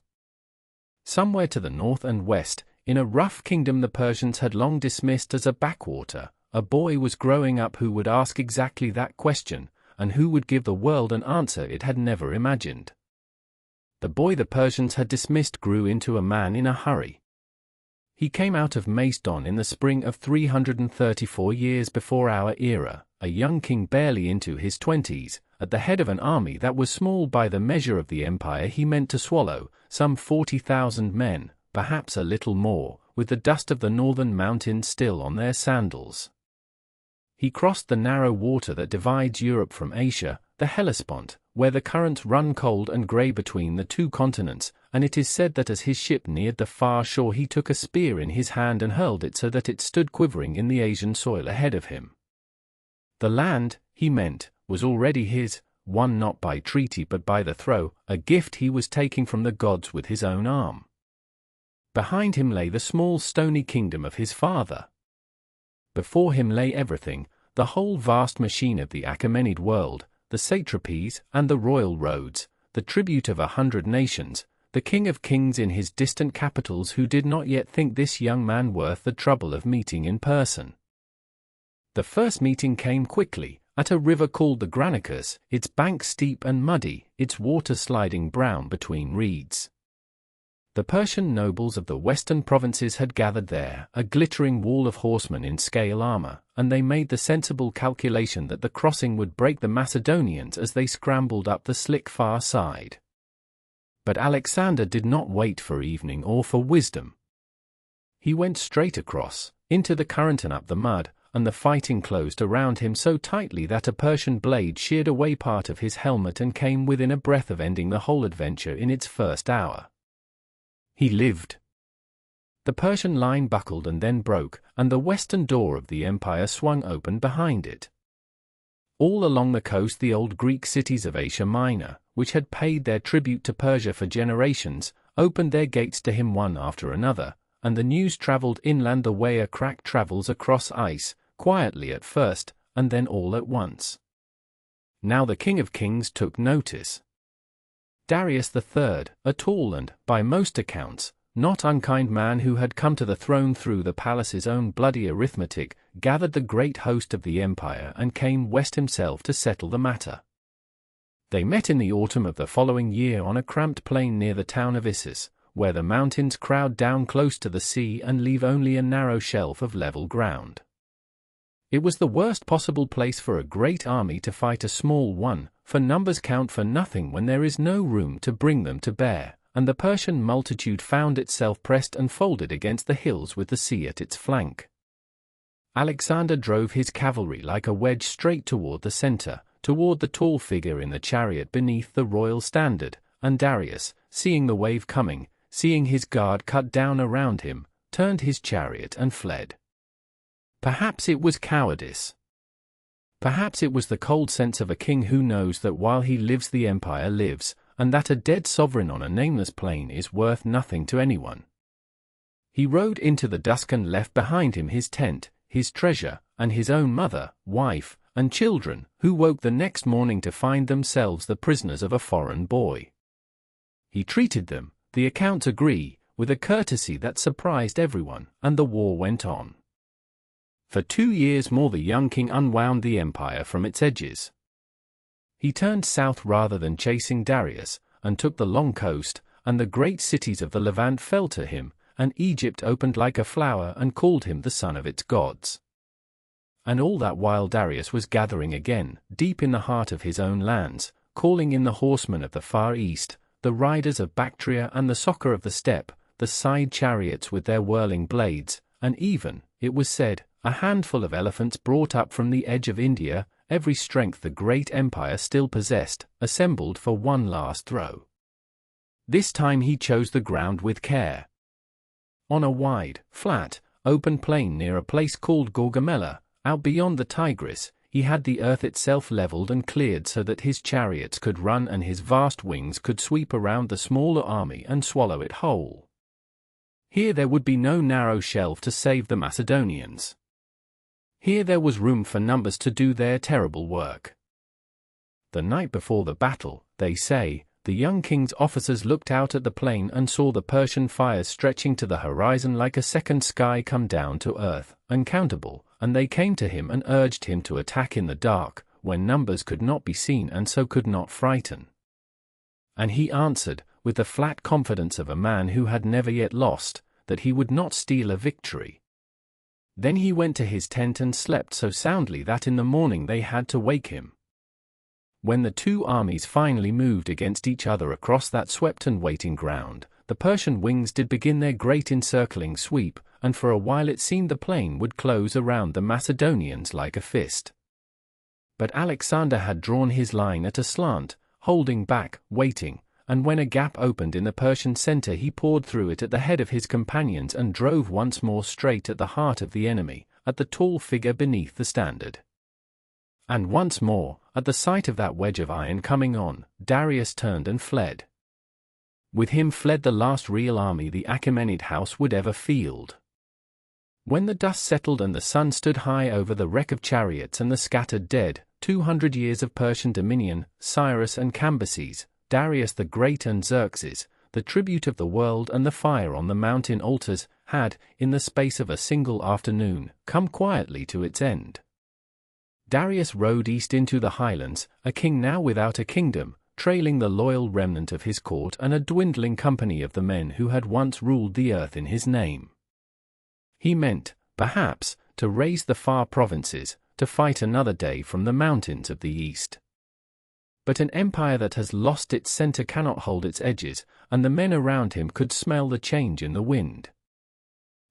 Somewhere to the north and west, in a rough kingdom the Persians had long dismissed as a backwater, a boy was growing up who would ask exactly that question, and who would give the world an answer it had never imagined. The boy the Persians had dismissed grew into a man in a hurry. He came out of Macedon in the spring of 334 years before our era, a young king barely into his 20s, at the head of an army that was small by the measure of the empire he meant to swallow, some 40,000 men, perhaps a little more, with the dust of the northern mountains still on their sandals. He crossed the narrow water that divides Europe from Asia, the Hellespont, where the currents run cold and grey between the two continents, and it is said that as his ship neared the far shore he took a spear in his hand and hurled it so that it stood quivering in the Asian soil ahead of him. The land, he meant, was already his, won not by treaty but by the throw, a gift he was taking from the gods with his own arm. Behind him lay the small stony kingdom of his father. Before him lay everything, the whole vast machine of the Achaemenid world, the satrapies and the royal roads, the tribute of 100 nations, the king of kings in his distant capitals who did not yet think this young man worth the trouble of meeting in person. The first meeting came quickly, at a river called the Granicus, its banks steep and muddy, its water sliding brown between reeds. The Persian nobles of the western provinces had gathered there, a glittering wall of horsemen in scale armor, and they made the sensible calculation that the crossing would break the Macedonians as they scrambled up the slick far side. But Alexander did not wait for evening or for wisdom. He went straight across, into the current and up the mud, and the fighting closed around him so tightly that a Persian blade sheared away part of his helmet and came within a breath of ending the whole adventure in its first hour. He lived. The Persian line buckled and then broke, and the western door of the empire swung open behind it. All along the coast the old Greek cities of Asia Minor, which had paid their tribute to Persia for generations, opened their gates to him one after another, and the news traveled inland the way a crack travels across ice, quietly at first, and then all at once. Now the King of Kings took notice. Darius III, a tall and, by most accounts, not unkind man who had come to the throne through the palace's own bloody arithmetic, gathered the great host of the empire and came west himself to settle the matter. They met in the autumn of the following year on a cramped plain near the town of Issus, where the mountains crowd down close to the sea and leave only a narrow shelf of level ground. It was the worst possible place for a great army to fight a small one, for numbers count for nothing when there is no room to bring them to bear, and the Persian multitude found itself pressed and folded against the hills with the sea at its flank. Alexander drove his cavalry like a wedge straight toward the center, toward the tall figure in the chariot beneath the royal standard, and Darius, seeing the wave coming, seeing his guard cut down around him, turned his chariot and fled. Perhaps it was cowardice. Perhaps it was the cold sense of a king who knows that while he lives the empire lives, and that a dead sovereign on a nameless plain is worth nothing to anyone. He rode into the dusk and left behind him his tent, his treasure, and his own mother, wife, and children, who woke the next morning to find themselves the prisoners of a foreign boy. He treated them, the accounts agree, with a courtesy that surprised everyone, and the war went on. For 2 years more the young king unwound the empire from its edges. He turned south rather than chasing Darius, and took the long coast, and the great cities of the Levant fell to him, and Egypt opened like a flower and called him the son of its gods. And all that while Darius was gathering again, deep in the heart of his own lands, calling in the horsemen of the far east, the riders of Bactria and the soccer of the steppe, the side chariots with their whirling blades, and even, it was said, a handful of elephants brought up from the edge of India, every strength the great empire still possessed, assembled for one last throw. This time he chose the ground with care. On a wide, flat, open plain near a place called Gaugamela, out beyond the Tigris, he had the earth itself leveled and cleared so that his chariots could run and his vast wings could sweep around the smaller army and swallow it whole. Here there would be no narrow shelf to save the Macedonians. Here there was room for numbers to do their terrible work. The night before the battle, they say, the young king's officers looked out at the plain and saw the Persian fires stretching to the horizon like a second sky come down to earth, uncountable, and they came to him and urged him to attack in the dark, when numbers could not be seen and so could not frighten. And he answered, with the flat confidence of a man who had never yet lost, that he would not steal a victory. Then he went to his tent and slept so soundly that in the morning they had to wake him. When the two armies finally moved against each other across that swept and waiting ground, the Persian wings did begin their great encircling sweep, and for a while it seemed the plain would close around the Macedonians like a fist. But Alexander had drawn his line at a slant, holding back, waiting, and when a gap opened in the Persian center he poured through it at the head of his companions and drove once more straight at the heart of the enemy, at the tall figure beneath the standard. And once more, At the sight of that wedge of iron coming on, Darius turned and fled. With him fled the last real army the Achaemenid house would ever field. When the dust settled and the sun stood high over the wreck of chariots and the scattered dead, 200 years of Persian dominion, Cyrus and Cambyses, Darius the Great and Xerxes, the tribute of the world and the fire on the mountain altars, had, in the space of a single afternoon, come quietly to its end. Darius rode east into the highlands, a king now without a kingdom, trailing the loyal remnant of his court and a dwindling company of the men who had once ruled the earth in his name. He meant, perhaps, to raise the far provinces, to fight another day from the mountains of the east. But an empire that has lost its center cannot hold its edges, and the men around him could smell the change in the wind.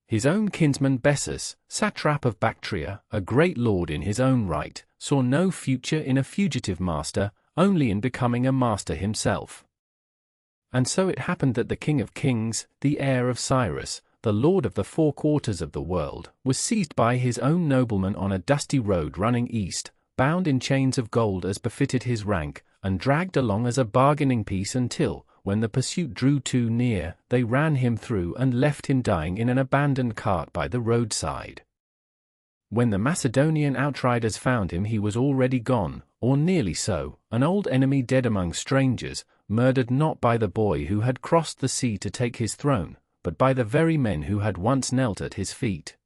His own kinsman Bessus, satrap of Bactria, a great lord in his own right, saw no future in a fugitive master, only in becoming a master himself. And so it happened that the King of Kings, the heir of Cyrus, the lord of the four quarters of the world, was seized by his own noblemen on a dusty road running east, bound in chains of gold as befitted his rank, and dragged along as a bargaining piece until, when the pursuit drew too near, they ran him through and left him dying in an abandoned cart by the roadside. When the Macedonian outriders found him he was already gone, or nearly so, an old enemy dead among strangers, murdered not by the boy who had crossed the sea to take his throne, but by the very men who had once knelt at his feet.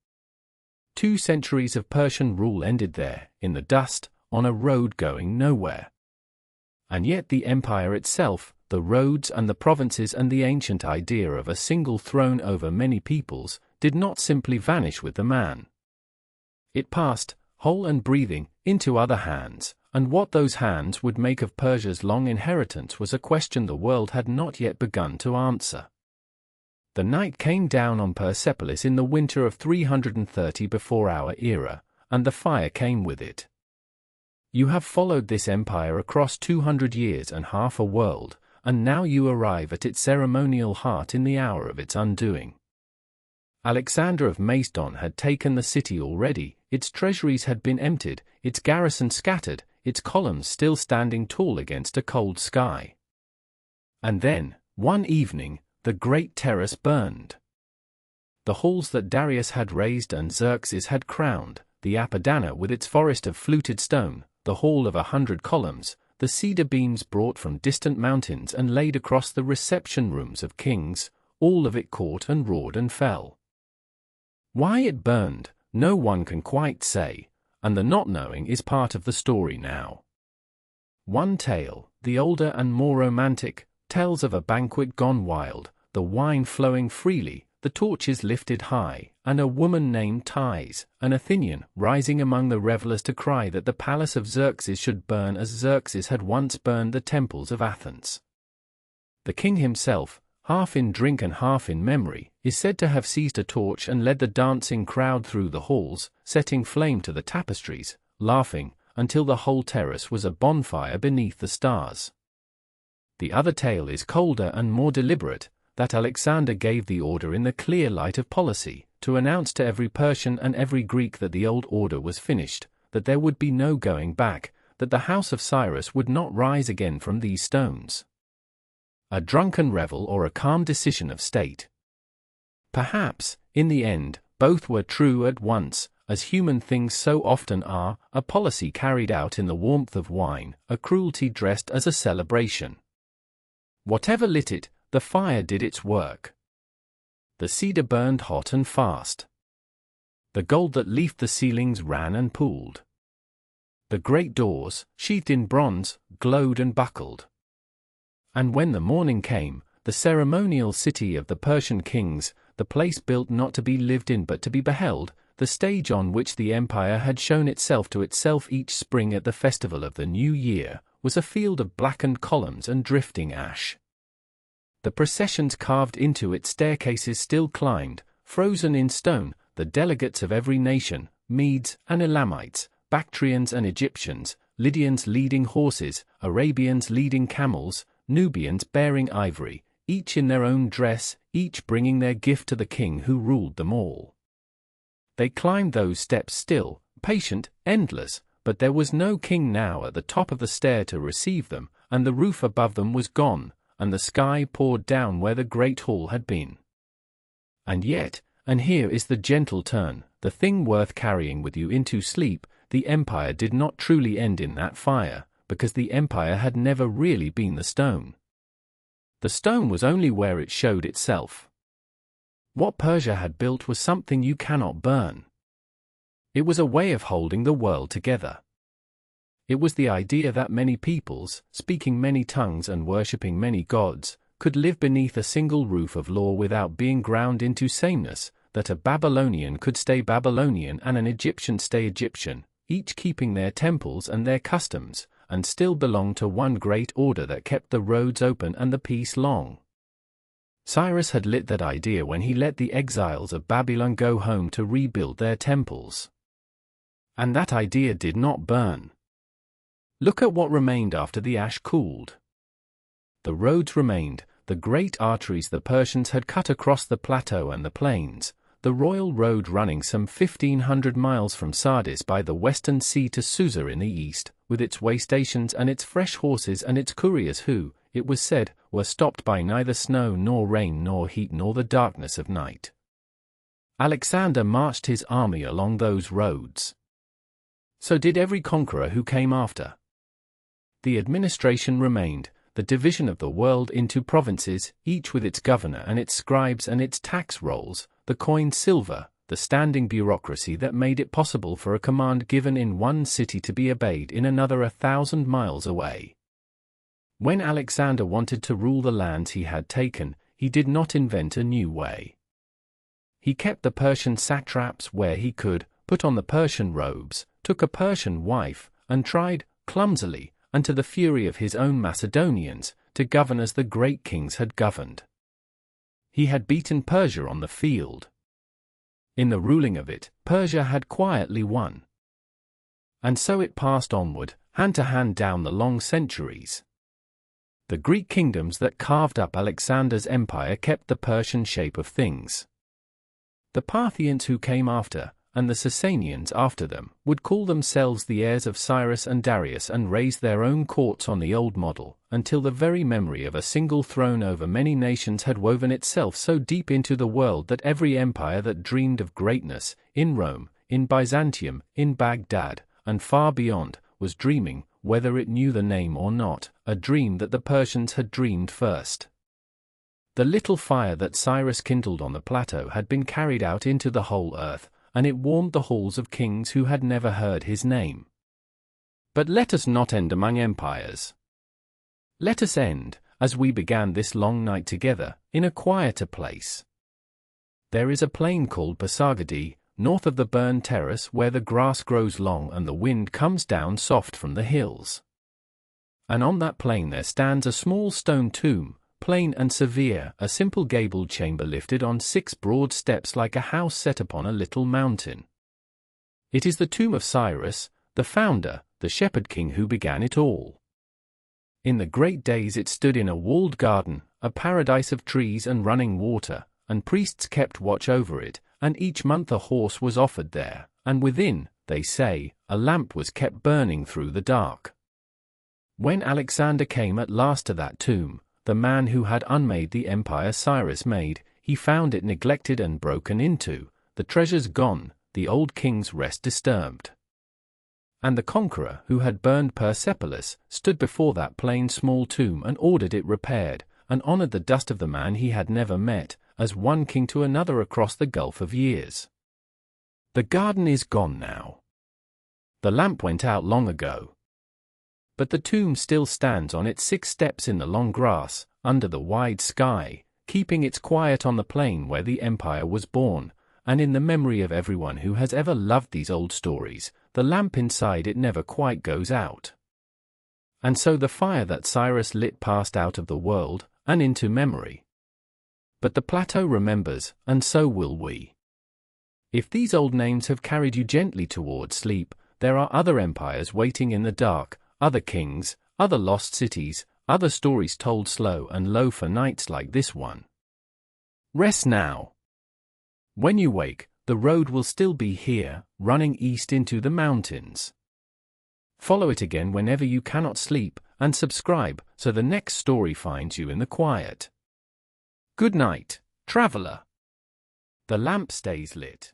2 centuries of Persian rule ended there, in the dust, on a road going nowhere. And yet the empire itself, the roads and the provinces and the ancient idea of a single throne over many peoples, did not simply vanish with the man. It passed, whole and breathing, into other hands, and what those hands would make of Persia's long inheritance was a question the world had not yet begun to answer. The night came down on Persepolis in the winter of 330 before our era, and the fire came with it. You have followed this empire across 200 years and half a world, and now you arrive at its ceremonial heart in the hour of its undoing. Alexander of Macedon had taken the city already, its treasuries had been emptied, its garrison scattered, its columns still standing tall against a cold sky. And then, one evening, the great terrace burned. The halls that Darius had raised and Xerxes had crowned, the Apadana with its forest of fluted stone, the hall of 100 columns, the cedar beams brought from distant mountains and laid across the reception rooms of kings, all of it caught and roared and fell. Why it burned, no one can quite say, and the not knowing is part of the story now. One tale, the older and more romantic, tells of a banquet gone wild, the wine flowing freely, the torches lifted high, and a woman named Thais, an Athenian, rising among the revelers to cry that the palace of Xerxes should burn as Xerxes had once burned the temples of Athens. The king himself, half in drink and half in memory, is said to have seized a torch and led the dancing crowd through the halls, setting flame to the tapestries, laughing, until the whole terrace was a bonfire beneath the stars. The other tale is colder and more deliberate, that Alexander gave the order in the clear light of policy, to announce to every Persian and every Greek that the old order was finished, that there would be no going back, that the house of Cyrus would not rise again from these stones. A drunken revel or a calm decision of state. Perhaps, in the end, both were true at once, as human things so often are, a policy carried out in the warmth of wine, a cruelty dressed as a celebration. Whatever lit it, the fire did its work. The cedar burned hot and fast. The gold that leafed the ceilings ran and pooled. The great doors, sheathed in bronze, glowed and buckled. And when the morning came, the ceremonial city of the Persian kings, the place built not to be lived in but to be beheld, the stage on which the empire had shown itself to itself each spring at the festival of the new year, was a field of blackened columns and drifting ash. The processions carved into its staircases still climbed, frozen in stone, the delegates of every nation, Medes and Elamites, Bactrians and Egyptians, Lydians leading horses, Arabians leading camels, Nubians bearing ivory, each in their own dress, each bringing their gift to the king who ruled them all. They climbed those steps still, patient, endless, but there was no king now at the top of the stair to receive them, and the roof above them was gone, and the sky poured down where the great hall had been. And yet, and here is the gentle turn, the thing worth carrying with you into sleep, the empire did not truly end in that fire, because the empire had never really been the stone. The stone was only where it showed itself. What Persia had built was something you cannot burn. It was a way of holding the world together. It was the idea that many peoples, speaking many tongues and worshipping many gods, could live beneath a single roof of law without being ground into sameness, that a Babylonian could stay Babylonian and an Egyptian stay Egyptian, each keeping their temples and their customs, and still belong to one great order that kept the roads open and the peace long. Cyrus had lit that idea when he let the exiles of Babylon go home to rebuild their temples. And that idea did not burn. Look at what remained after the ash cooled. The roads remained, the great arteries the Persians had cut across the plateau and the plains, the royal road running some 1,500 miles from Sardis by the western sea to Susa in the east, with its way stations and its fresh horses and its couriers who, it was said, were stopped by neither snow nor rain nor heat nor the darkness of night. Alexander marched his army along those roads. So did every conqueror who came after. The administration remained, the division of the world into provinces, each with its governor and its scribes and its tax rolls, the coined silver, the standing bureaucracy that made it possible for a command given in one city to be obeyed in another 1,000 miles away. When Alexander wanted to rule the lands he had taken, he did not invent a new way. He kept the Persian satraps where he could, put on the Persian robes, took a Persian wife, and tried, clumsily, and to the fury of his own Macedonians, to govern as the great kings had governed. He had beaten Persia on the field. In the ruling of it, Persia had quietly won. And so it passed onward, hand to hand down the long centuries. The Greek kingdoms that carved up Alexander's empire kept the Persian shape of things. The Parthians who came after, and the Sasanians after them, would call themselves the heirs of Cyrus and Darius and raise their own courts on the old model, until the very memory of a single throne over many nations had woven itself so deep into the world that every empire that dreamed of greatness, in Rome, in Byzantium, in Baghdad, and far beyond, was dreaming, whether it knew the name or not, a dream that the Persians had dreamed first. The little fire that Cyrus kindled on the plateau had been carried out into the whole earth, and it warmed the halls of kings who had never heard his name. But let us not end among empires. Let us end, as we began this long night together, in a quieter place. There is a plain called Pasargadae, north of the burned terrace where the grass grows long and the wind comes down soft from the hills. And on that plain there stands a small stone tomb, plain and severe, a simple gabled chamber lifted on 6 broad steps like a house set upon a little mountain. It is the tomb of Cyrus, the founder, the shepherd king who began it all. In the great days it stood in a walled garden, a paradise of trees and running water, and priests kept watch over it, and each month a horse was offered there, and within, they say, a lamp was kept burning through the dark. When Alexander came at last to that tomb, the man who had unmade the empire Cyrus made, he found it neglected and broken into, the treasures gone, the old king's rest disturbed. And the conqueror who had burned Persepolis stood before that plain small tomb and ordered it repaired, and honored the dust of the man he had never met, as one king to another across the gulf of years. The garden is gone now. The lamp went out long ago. But the tomb still stands on its 6 steps in the long grass, under the wide sky, keeping its quiet on the plain where the empire was born, and in the memory of everyone who has ever loved these old stories, the lamp inside it never quite goes out. And so the fire that Cyrus lit passed out of the world, and into memory. But the plateau remembers, and so will we. If these old names have carried you gently toward sleep, there are other empires waiting in the dark, other kings, other lost cities, other stories told slow and low for nights like this one. Rest now. When you wake, the road will still be here, running east into the mountains. Follow it again whenever you cannot sleep, and subscribe so the next story finds you in the quiet. Good night, traveler. The lamp stays lit.